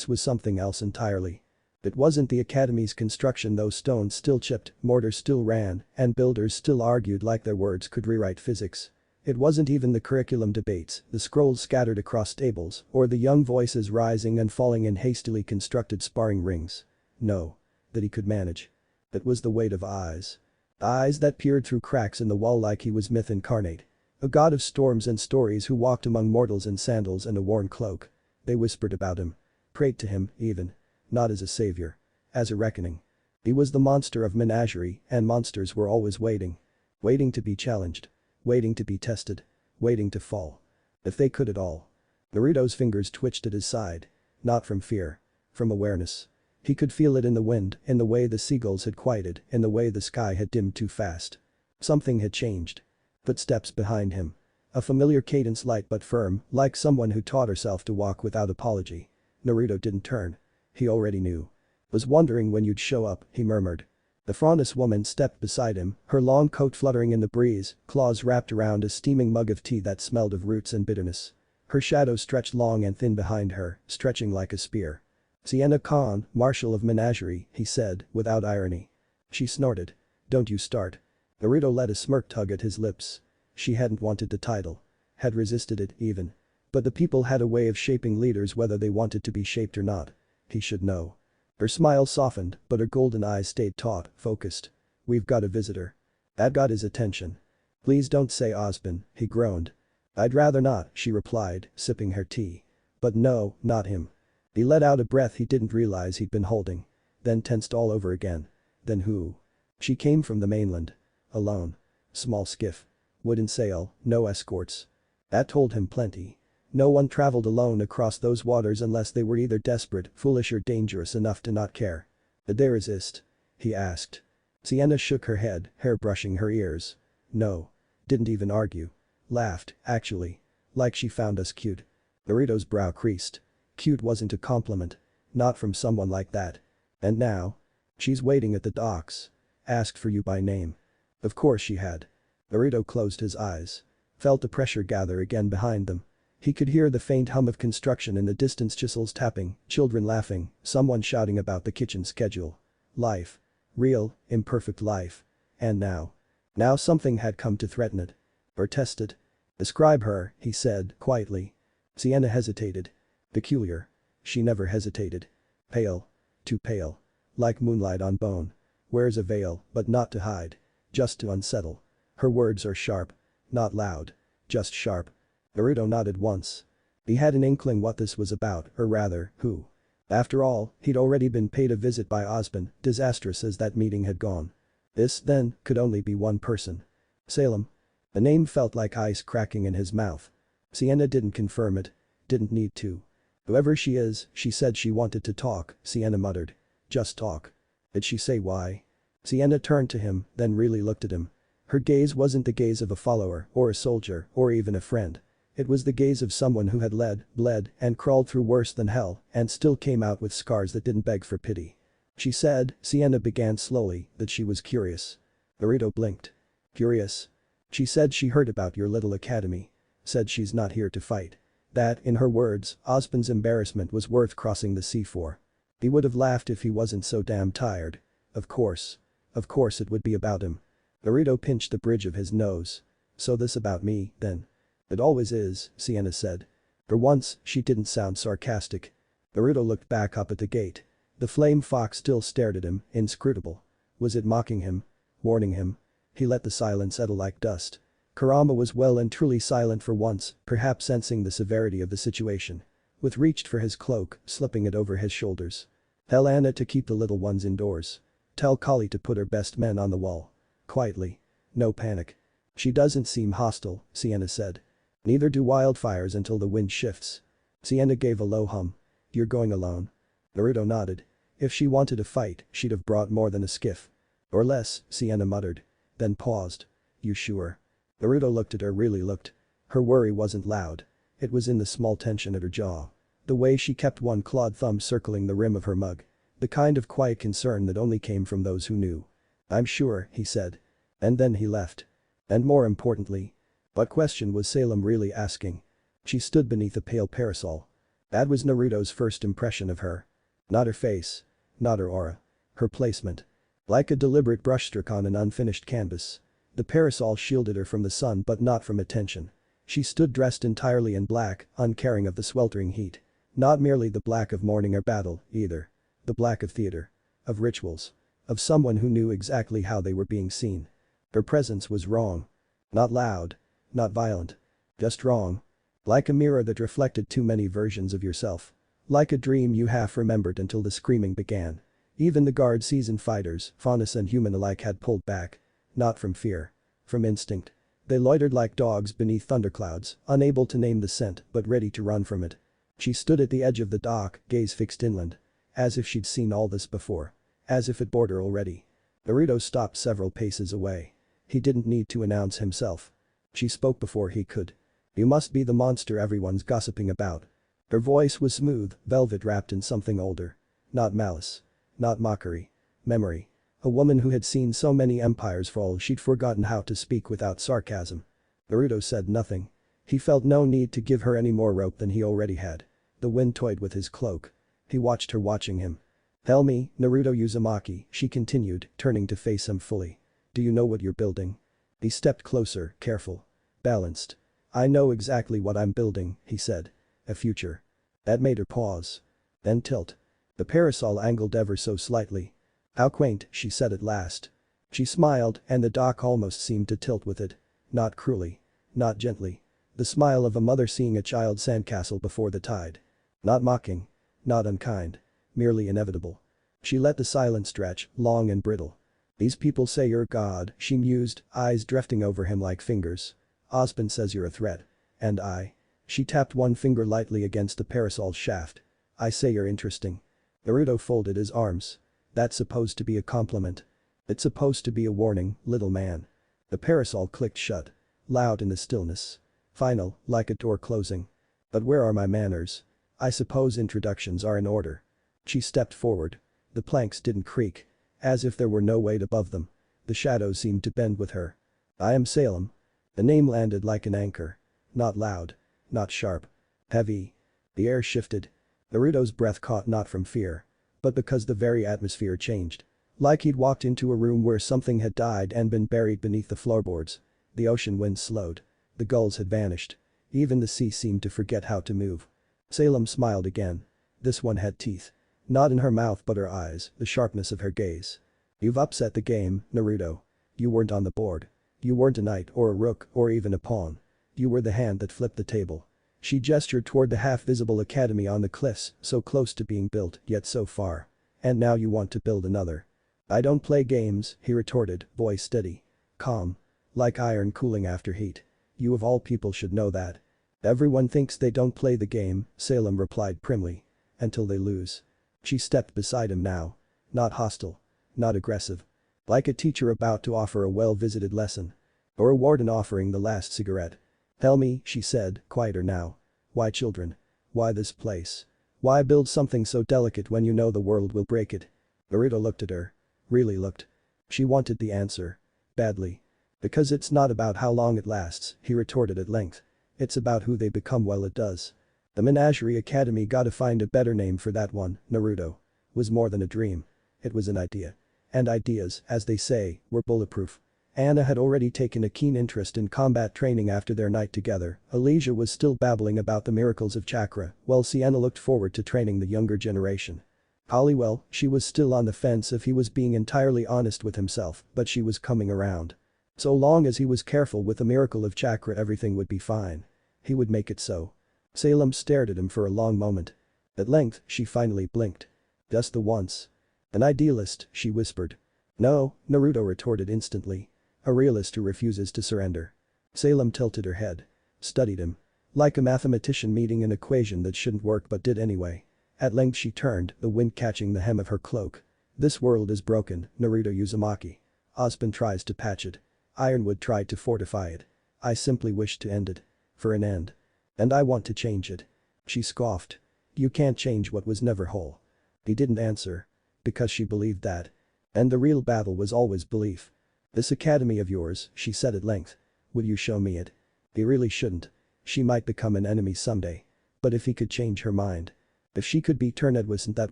was something else entirely. It wasn't the academy's construction, though stones still chipped, mortars still ran, and builders still argued like their words could rewrite physics. It wasn't even the curriculum debates, the scrolls scattered across tables, or the young voices rising and falling in hastily constructed sparring rings. No. That he could manage. It was the weight of eyes. Eyes that peered through cracks in the wall like he was myth incarnate. A god of storms and stories who walked among mortals in sandals and a worn cloak. They whispered about him. Prayed to him, even. Not as a savior. As a reckoning. He was the monster of Menagerie, and monsters were always waiting. Waiting to be challenged. Waiting to be tested. Waiting to fall. If they could at all. Naruto's fingers twitched at his side. Not from fear. From awareness. He could feel it in the wind, in the way the seagulls had quieted, in the way the sky had dimmed too fast. Something had changed. Footsteps behind him. A familiar cadence, light but firm, like someone who taught herself to walk without apology. Naruto didn't turn. He already knew. Was wondering when you'd show up, he murmured. The Frontis woman stepped beside him, her long coat fluttering in the breeze, claws wrapped around a steaming mug of tea that smelled of roots and bitterness. Her shadow stretched long and thin behind her, stretching like a spear. Sienna Khan, Marshal of Menagerie, he said, without irony. She snorted. Don't you start. Naruto let a smirk tug at his lips. She hadn't wanted the title. Had resisted it, even. But the people had a way of shaping leaders whether they wanted to be shaped or not. He should know. Her smile softened, but her golden eyes stayed taut, focused. We've got a visitor. That got his attention. Please don't say Osbin, he groaned. I'd rather not, she replied, sipping her tea. But no, not him. He let out a breath he didn't realize he'd been holding. Then tensed all over again. Then who? She came from the mainland. Alone. Small skiff. Wooden sail, no escorts. That told him plenty. No one traveled alone across those waters unless they were either desperate, foolish or dangerous enough to not care. Did they resist? He asked. Sienna shook her head, hair brushing her ears. No. Didn't even argue. Laughed, actually. Like she found us cute. Naruto's brow creased. Cute wasn't a compliment. Not from someone like that. And now? She's waiting at the docks. Asked for you by name. Of course she had. Naruto closed his eyes. Felt the pressure gather again behind them. He could hear the faint hum of construction in the distance, chisels tapping, children laughing, someone shouting about the kitchen schedule. Life. Real, imperfect life. And now. Now something had come to threaten it. Or test it. Describe her, he said, quietly. Sienna hesitated. Peculiar. She never hesitated. Pale. Too pale. Like moonlight on bone. Wears a veil, but not to hide. Just to unsettle. Her words are sharp. Not loud. Just sharp. Naruto nodded once. He had an inkling what this was about, or rather, who. After all, he'd already been paid a visit by Osbin, disastrous as that meeting had gone. This, then, could only be one person. Salem. The name felt like ice cracking in his mouth. Sienna didn't confirm it. Didn't need to. Whoever she is, she said she wanted to talk, Sienna muttered. Just talk. Did she say why? Sienna turned to him, then really looked at him. Her gaze wasn't the gaze of a follower, or a soldier, or even a friend. It was the gaze of someone who had bled, and crawled through worse than hell and still came out with scars that didn't beg for pity. She said, Sienna began slowly, that she was curious. Naruto blinked. Curious? She said she heard about your little academy. Said she's not here to fight. That, in her words, Ozpin's embarrassment was worth crossing the sea for. He would have laughed if he wasn't so damn tired. Of course. Of course it would be about him. Naruto pinched the bridge of his nose. So this about me, then? It always is, Sienna said. For once, she didn't sound sarcastic. Naruto looked back up at the gate. The flame fox still stared at him, inscrutable. Was it mocking him? Warning him? He let the silence settle like dust. Kurama was well and truly silent for once, perhaps sensing the severity of the situation. With reached for his cloak, slipping it over his shoulders. Tell Anna to keep the little ones indoors. Tell Kali to put her best men on the wall. Quietly. No panic. She doesn't seem hostile, Sienna said. Neither do wildfires until the wind shifts. Sienna gave a low hum. You're going alone? Naruto nodded. If she wanted to fight, she'd have brought more than a skiff. Or less, Sienna muttered. Then paused. You sure? Naruto looked at her, really looked. Her worry wasn't loud. It was in the small tension at her jaw. The way she kept one clawed thumb circling the rim of her mug. The kind of quiet concern that only came from those who knew. I'm sure, he said. And then he left. And more importantly. What question was Salem really asking? She stood beneath a pale parasol. That was Naruto's first impression of her. Not her face. Not her aura. Her placement. Like a deliberate brushstroke on an unfinished canvas. The parasol shielded her from the sun but not from attention. She stood dressed entirely in black, uncaring of the sweltering heat. Not merely the black of mourning or battle, either. The black of theater. Of rituals. Of someone who knew exactly how they were being seen. Her presence was wrong. Not loud. Not violent. Just wrong. Like a mirror that reflected too many versions of yourself. Like a dream you half remembered until the screaming began. Even the guard seasoned fighters, faunus and human alike, had pulled back. Not from fear. From instinct. They loitered like dogs beneath thunderclouds, unable to name the scent but ready to run from it. She stood at the edge of the dock, gaze fixed inland. As if she'd seen all this before. As if it bored her already. Naruto stopped several paces away. He didn't need to announce himself. She spoke before he could. You must be the monster everyone's gossiping about. Her voice was smooth, velvet wrapped in something older. Not malice. Not mockery. Memory. A woman who had seen so many empires fall she'd forgotten how to speak without sarcasm. Naruto said nothing. He felt no need to give her any more rope than he already had. The wind toyed with his cloak. He watched her watching him. Tell me, Naruto Uzumaki, she continued, turning to face him fully. Do you know what you're building? He stepped closer, careful. Balanced. I know exactly what I'm building, he said. A future. That made her pause. Then tilt. The parasol angled ever so slightly. How quaint, she said at last. She smiled and the dock almost seemed to tilt with it. Not cruelly. Not gently. The smile of a mother seeing a child's sandcastle before the tide. Not mocking. Not unkind. Merely inevitable. She let the silence stretch, long and brittle. These people say you're God, she mused, eyes drifting over him like fingers. Ozpin says you're a threat. And I. She tapped one finger lightly against the parasol's shaft. I say you're interesting. Naruto folded his arms. That's supposed to be a compliment. It's supposed to be a warning, little man. The parasol clicked shut. Loud in the stillness. Final, like a door closing. But where are my manners? I suppose introductions are in order. She stepped forward. The planks didn't creak. As if there were no weight above them. The shadows seemed to bend with her. I am Salem. The name landed like an anchor. Not loud. Not sharp. Heavy. The air shifted. Naruto's breath caught not from fear. But because the very atmosphere changed. Like he'd walked into a room where something had died and been buried beneath the floorboards. The ocean wind slowed. The gulls had vanished. Even the sea seemed to forget how to move. Salem smiled again. This one had teeth. Not in her mouth but her eyes, the sharpness of her gaze. You've upset the game, Naruto. You weren't on the board. You weren't a knight or a rook or even a pawn. You were the hand that flipped the table. She gestured toward the half-visible academy on the cliffs, so close to being built, yet so far. And now you want to build another. I don't play games, he retorted, voice steady. Calm. Like iron cooling after heat. You of all people should know that. Everyone thinks they don't play the game, Salem replied primly. Until they lose. She stepped beside him now. Not hostile. Not aggressive. Like a teacher about to offer a well-visited lesson. Or a warden offering the last cigarette. "Tell me," she said, quieter now. "Why children? Why this place? Why build something so delicate when you know the world will break it?" Naruto looked at her. Really looked. She wanted the answer. Badly. "Because it's not about how long it lasts," he retorted at length. "It's about who they become while it does." The Menagerie Academy, gotta find a better name for that one, Naruto. Was more than a dream. It was an idea. And ideas, as they say, were bulletproof. Anna had already taken a keen interest in combat training after their night together. Alicia was still babbling about the miracles of chakra, while Sienna looked forward to training the younger generation. Holly, she was still on the fence if he was being entirely honest with himself, but she was coming around. So long as he was careful with the miracle of chakra, everything would be fine. He would make it so. Salem stared at him for a long moment. At length, she finally blinked. "Just the once." "An idealist," she whispered. "No," Naruto retorted instantly. "A realist who refuses to surrender." Salem tilted her head. Studied him. Like a mathematician meeting an equation that shouldn't work but did anyway. At length she turned, the wind catching the hem of her cloak. "This world is broken, Naruto Uzumaki. Ospen tries to patch it. Ironwood tried to fortify it. I simply wish to end it. For an end. And I want to change it." She scoffed. "You can't change what was never whole." He didn't answer. Because she believed that. And the real battle was always belief. "This academy of yours," she said at length. "Will you show me it?" He really shouldn't. She might become an enemy someday. But if he could change her mind. If she could be turned, wasn't that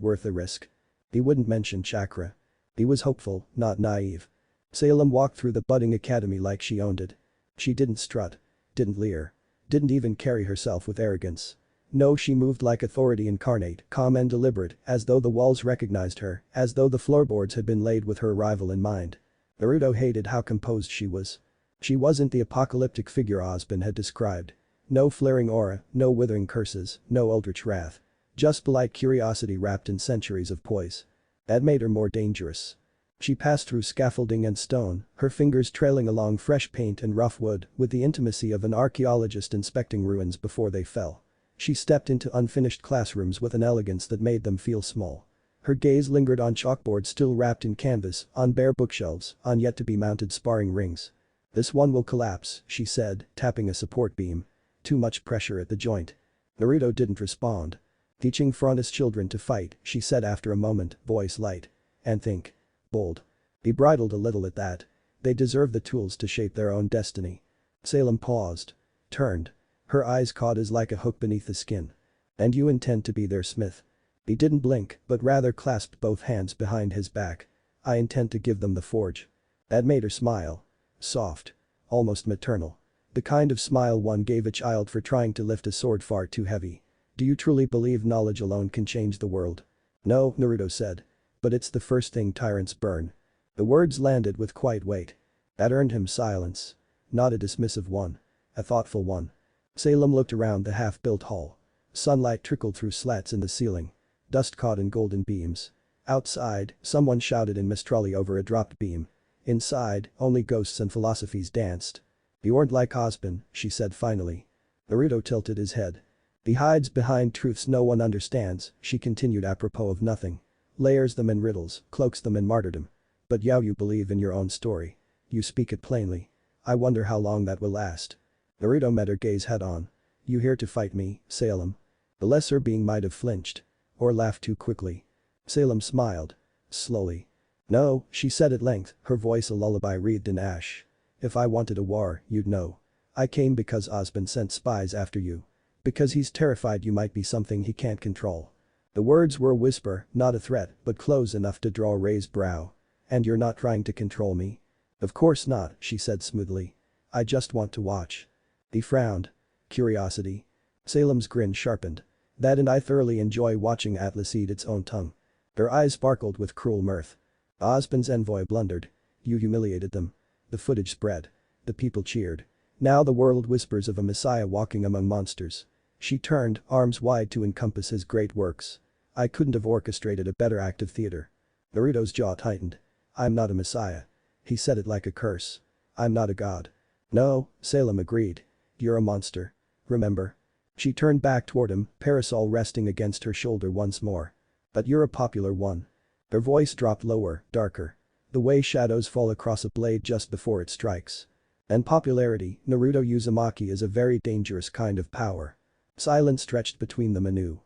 worth the risk? He wouldn't mention chakra. He was hopeful, not naive. Salem walked through the budding academy like she owned it. She didn't strut. Didn't leer. Didn't even carry herself with arrogance. No, she moved like authority incarnate, calm and deliberate, as though the walls recognized her, as though the floorboards had been laid with her arrival in mind. Naruto hated how composed she was. She wasn't the apocalyptic figure Ospen had described. No flaring aura, no withering curses, no eldritch wrath. Just polite curiosity wrapped in centuries of poise. That made her more dangerous. She passed through scaffolding and stone, her fingers trailing along fresh paint and rough wood with the intimacy of an archaeologist inspecting ruins before they fell. She stepped into unfinished classrooms with an elegance that made them feel small. Her gaze lingered on chalkboards still wrapped in canvas, on bare bookshelves, on yet-to-be-mounted sparring rings. "This one will collapse," she said, tapping a support beam. "Too much pressure at the joint." Naruto didn't respond. "Teaching Frontis children to fight," she said after a moment, voice light. "And think. Bold." He bridled a little at that. "They deserve the tools to shape their own destiny." Salem paused. Turned. Her eyes caught his like a hook beneath the skin. "And you intend to be their smith?" He didn't blink, but rather clasped both hands behind his back. "I intend to give them the forge." That made her smile. Soft. Almost maternal. The kind of smile one gave a child for trying to lift a sword far too heavy. "Do you truly believe knowledge alone can change the world?" "No," Naruto said. "But it's the first thing tyrants burn." The words landed with quiet weight. That earned him silence. Not a dismissive one. A thoughtful one. Salem looked around the half-built hall. Sunlight trickled through slats in the ceiling. Dust caught in golden beams. Outside, someone shouted in Mistrali over a dropped beam. Inside, only ghosts and philosophies danced. "You aren't like Ospen," she said finally. Naruto tilted his head. "He hides behind truths no one understands," she continued apropos of nothing. "Layers them in riddles, cloaks them in martyrdom. But you believe in your own story. You speak it plainly. I wonder how long that will last." Naruto met her gaze head on. "You here to fight me, Salem?" The lesser being might have flinched. Or laughed too quickly. Salem smiled. Slowly. "No," she said at length, her voice a lullaby wreathed in ash. "If I wanted a war, you'd know. I came because Ospen sent spies after you. Because he's terrified you might be something he can't control." The words were a whisper, not a threat, but close enough to draw a raised brow. "And you're not trying to control me?" "Of course not," she said smoothly. "I just want to watch." He frowned. "Curiosity?" Salem's grin sharpened. "That and I thoroughly enjoy watching Atlas eat its own tongue." Her eyes sparkled with cruel mirth. Ospen's envoy blundered. "You humiliated them." The footage spread. The people cheered. Now the world whispers of a messiah walking among monsters. She turned, arms wide to encompass his great works. "I couldn't have orchestrated a better act of theater." Naruto's jaw tightened. "I'm not a messiah." He said it like a curse. "I'm not a god." "No," Salem agreed. "You're a monster. Remember?" She turned back toward him, parasol resting against her shoulder once more. "But you're a popular one." Her voice dropped lower, darker. "The way shadows fall across a blade just before it strikes." And popularity, Naruto Uzumaki is a very dangerous kind of power. Silence stretched between them anew.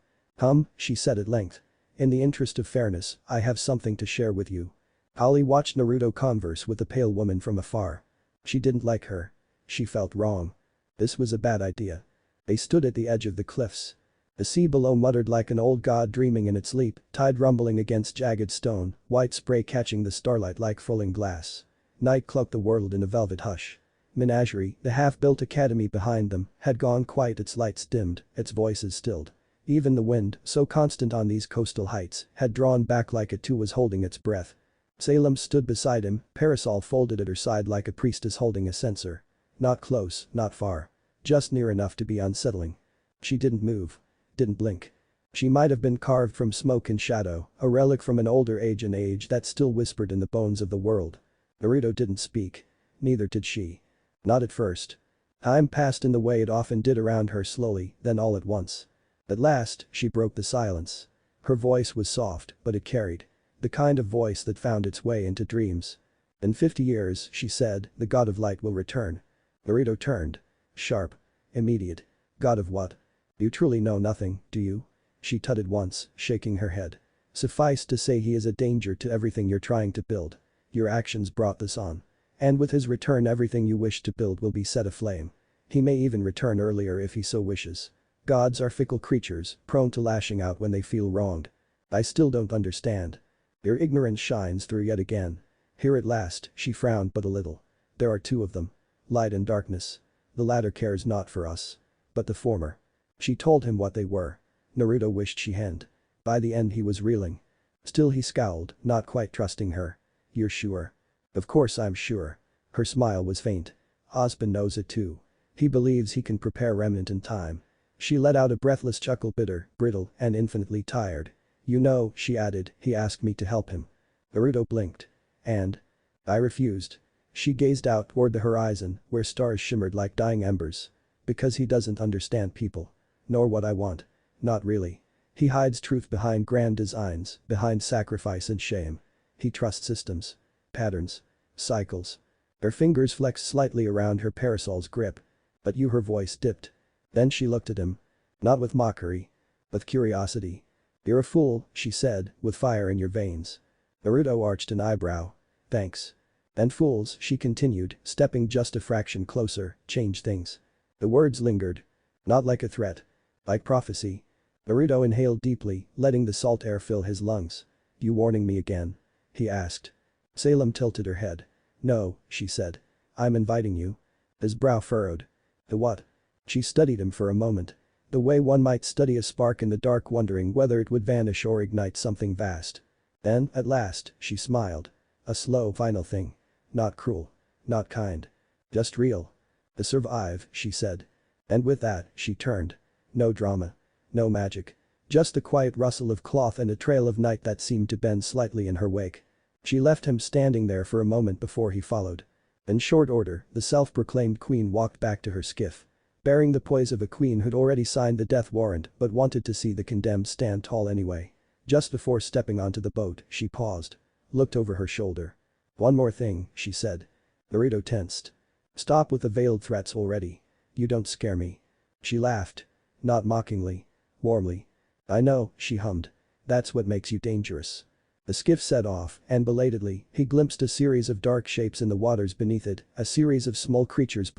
She said at length. In the interest of fairness, I have something to share with you. Ali watched Naruto converse with the pale woman from afar. She didn't like her. She felt wrong. This was a bad idea. They stood at the edge of the cliffs. The sea below muttered like an old god dreaming in its sleep, tide rumbling against jagged stone, white spray catching the starlight like falling glass. Night cloaked the world in a velvet hush. Menagerie, the half-built academy behind them, had gone quiet, its lights dimmed, its voices stilled. Even the wind, so constant on these coastal heights, had drawn back like it too was holding its breath. Salem stood beside him, parasol folded at her side like a priestess holding a censer. Not close, not far. Just near enough to be unsettling. She didn't move. Didn't blink. She might have been carved from smoke and shadow, a relic from an older age, an age that still whispered in the bones of the world. Naruto didn't speak. Neither did she. Not at first. Time passed in the way it often did around her, slowly, then all at once. At last, she broke the silence. Her voice was soft, but it carried. The kind of voice that found its way into dreams. In 50 years, she said, the god of light will return. Naruto turned. Sharp. Immediate. God of what? You truly know nothing, do you? She tutted once, shaking her head. Suffice to say he is a danger to everything you're trying to build. Your actions brought this on. And with his return everything you wish to build will be set aflame. He may even return earlier if he so wishes. Gods are fickle creatures, prone to lashing out when they feel wronged. I still don't understand. Your ignorance shines through yet again. Here at last, she frowned but a little. There are two of them. Light and darkness. The latter cares not for us. But the former. She told him what they were. Naruto wished she hadn't. By the end he was reeling. Still he scowled, not quite trusting her. You're sure? Of course I'm sure. Her smile was faint. Ospen knows it too. He believes he can prepare remnant in time. She let out a breathless chuckle, bitter, brittle, and infinitely tired. You know, she added, he asked me to help him. Naruto blinked. And? I refused. She gazed out toward the horizon, where stars shimmered like dying embers. Because he doesn't understand people. Nor what I want. Not really. He hides truth behind grand designs, behind sacrifice and shame. He trusts systems. Patterns. Cycles. Her fingers flexed slightly around her parasol's grip. But her voice dipped. Then she looked at him. Not with mockery. With curiosity. You're a fool, she said, with fire in your veins. Naruto arched an eyebrow. Thanks. And fools, she continued, stepping just a fraction closer, change things. The words lingered. Not like a threat. Like prophecy. Naruto inhaled deeply, letting the salt air fill his lungs. You warning me again? He asked. Salem tilted her head. No, she said. I'm inviting you. His brow furrowed. The what? She studied him for a moment. The way one might study a spark in the dark, wondering whether it would vanish or ignite something vast. Then, at last, she smiled. A slow, final thing. Not cruel. Not kind. Just real. To survive, she said. And with that, she turned. No drama. No magic. Just the quiet rustle of cloth and a trail of night that seemed to bend slightly in her wake. She left him standing there for a moment before he followed. In short order, the self-proclaimed queen walked back to her skiff. Bearing the poise of a queen who'd already signed the death warrant but wanted to see the condemned stand tall anyway. Just before stepping onto the boat, she paused. Looked over her shoulder. One more thing, she said. Naruto tensed. Stop with the veiled threats already. You don't scare me. She laughed. Not mockingly. Warmly. I know, she hummed. That's what makes you dangerous. The skiff set off, and belatedly, he glimpsed a series of dark shapes in the waters beneath it, a series of small creatures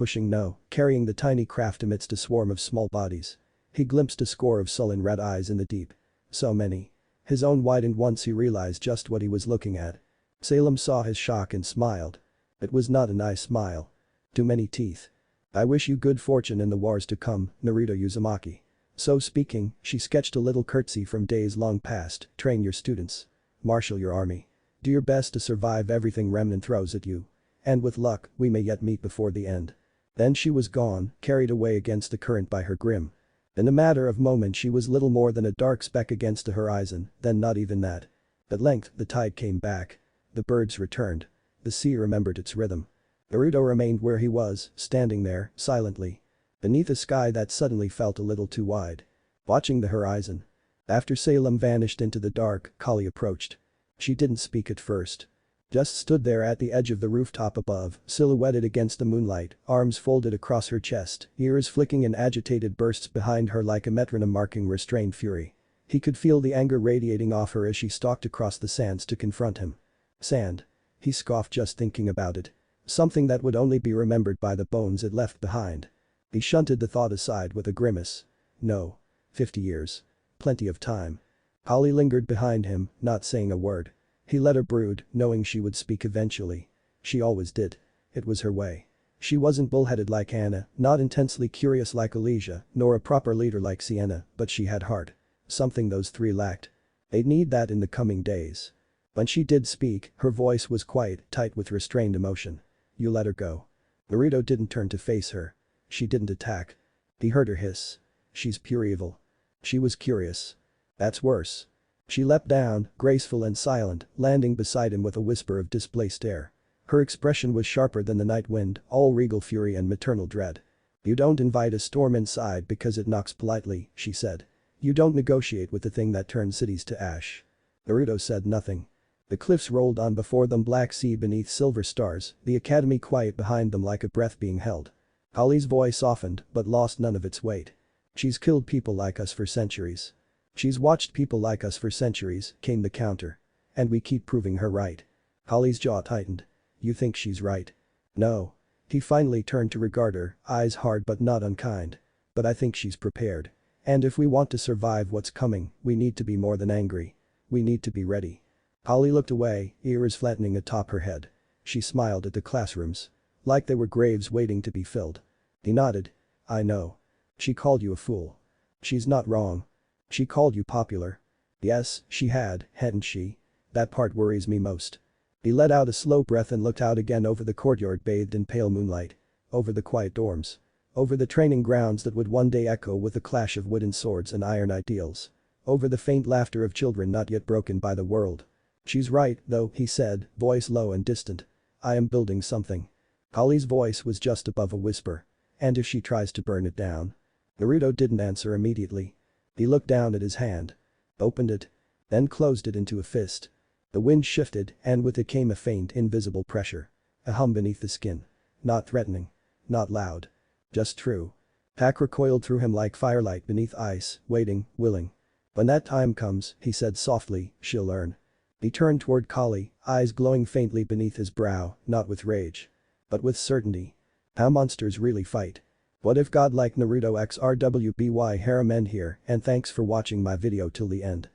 carrying the tiny craft amidst a swarm of small bodies. He glimpsed a score of sullen red eyes in the deep. So many. His own widened once he realized just what he was looking at. Salem saw his shock and smiled. It was not a nice smile. Too many teeth. I wish you good fortune in the wars to come, Naruto Uzumaki. So speaking, she sketched a little curtsy from days long past. Train your students. Marshal your army. Do your best to survive everything Remnant throws at you. And with luck, we may yet meet before the end. Then she was gone, carried away against the current by her grim. In a matter of moments she was little more than a dark speck against the horizon, then not even that. At length, the tide came back. The birds returned. The sea remembered its rhythm. Naruto remained where he was, standing there, silently. Beneath a sky that suddenly felt a little too wide. Watching the horizon. After Salem vanished into the dark, Kali approached. She didn't speak at first. Just stood there at the edge of the rooftop above, silhouetted against the moonlight, arms folded across her chest, ears flicking in agitated bursts behind her like a metronome marking restrained fury. He could feel the anger radiating off her as she stalked across the sands to confront him. Sand. He scoffed just thinking about it. Something that would only be remembered by the bones it left behind. He shunted the thought aside with a grimace. No. 50 years. Plenty of time. Holly lingered behind him, not saying a word. He let her brood, knowing she would speak eventually. She always did. It was her way. She wasn't bullheaded like Anna, not intensely curious like Alicia, nor a proper leader like Sienna, but she had heart. Something those three lacked. They'd need that in the coming days. When she did speak, her voice was quiet, tight with restrained emotion. You let her go. Naruto didn't turn to face her. She didn't attack. He heard her hiss. She's pure evil. She was curious. That's worse. She leapt down, graceful and silent, landing beside him with a whisper of displaced air. Her expression was sharper than the night wind, all regal fury and maternal dread. You don't invite a storm inside because it knocks politely, she said. You don't negotiate with the thing that turns cities to ash. Naruto said nothing. The cliffs rolled on before them, black sea beneath silver stars, the academy quiet behind them like a breath being held. Holly's voice softened but lost none of its weight. She's killed people like us for centuries. She's watched people like us for centuries, came the counter. And we keep proving her right. Holly's jaw tightened. You think she's right? No. He finally turned to regard her, eyes hard but not unkind. But I think she's prepared. And if we want to survive what's coming, we need to be more than angry. We need to be ready. Holly looked away, ears flattening atop her head. She smiled at the classrooms. Like they were graves waiting to be filled. He nodded. I know. She called you a fool. She's not wrong. She called you popular. Yes, she hadn't she? That part worries me most. He let out a slow breath and looked out again over the courtyard bathed in pale moonlight. Over the quiet dorms. Over the training grounds that would one day echo with the clash of wooden swords and iron ideals. Over the faint laughter of children not yet broken by the world. She's right, though, he said, voice low and distant. I am building something. Holly's voice was just above a whisper. And if she tries to burn it down? Naruto didn't answer immediately. He looked down at his hand. Opened it. Then closed it into a fist. The wind shifted and with it came a faint invisible pressure. A hum beneath the skin. Not threatening. Not loud. Just true. Pack recoiled through him like firelight beneath ice, waiting, willing. When that time comes, he said softly, she'll learn. He turned toward Kali, eyes glowing faintly beneath his brow, not with rage. But with certainty. How monsters really fight. What if Godlike Naruto x RWBY harem end here, and thanks for watching my video till the end.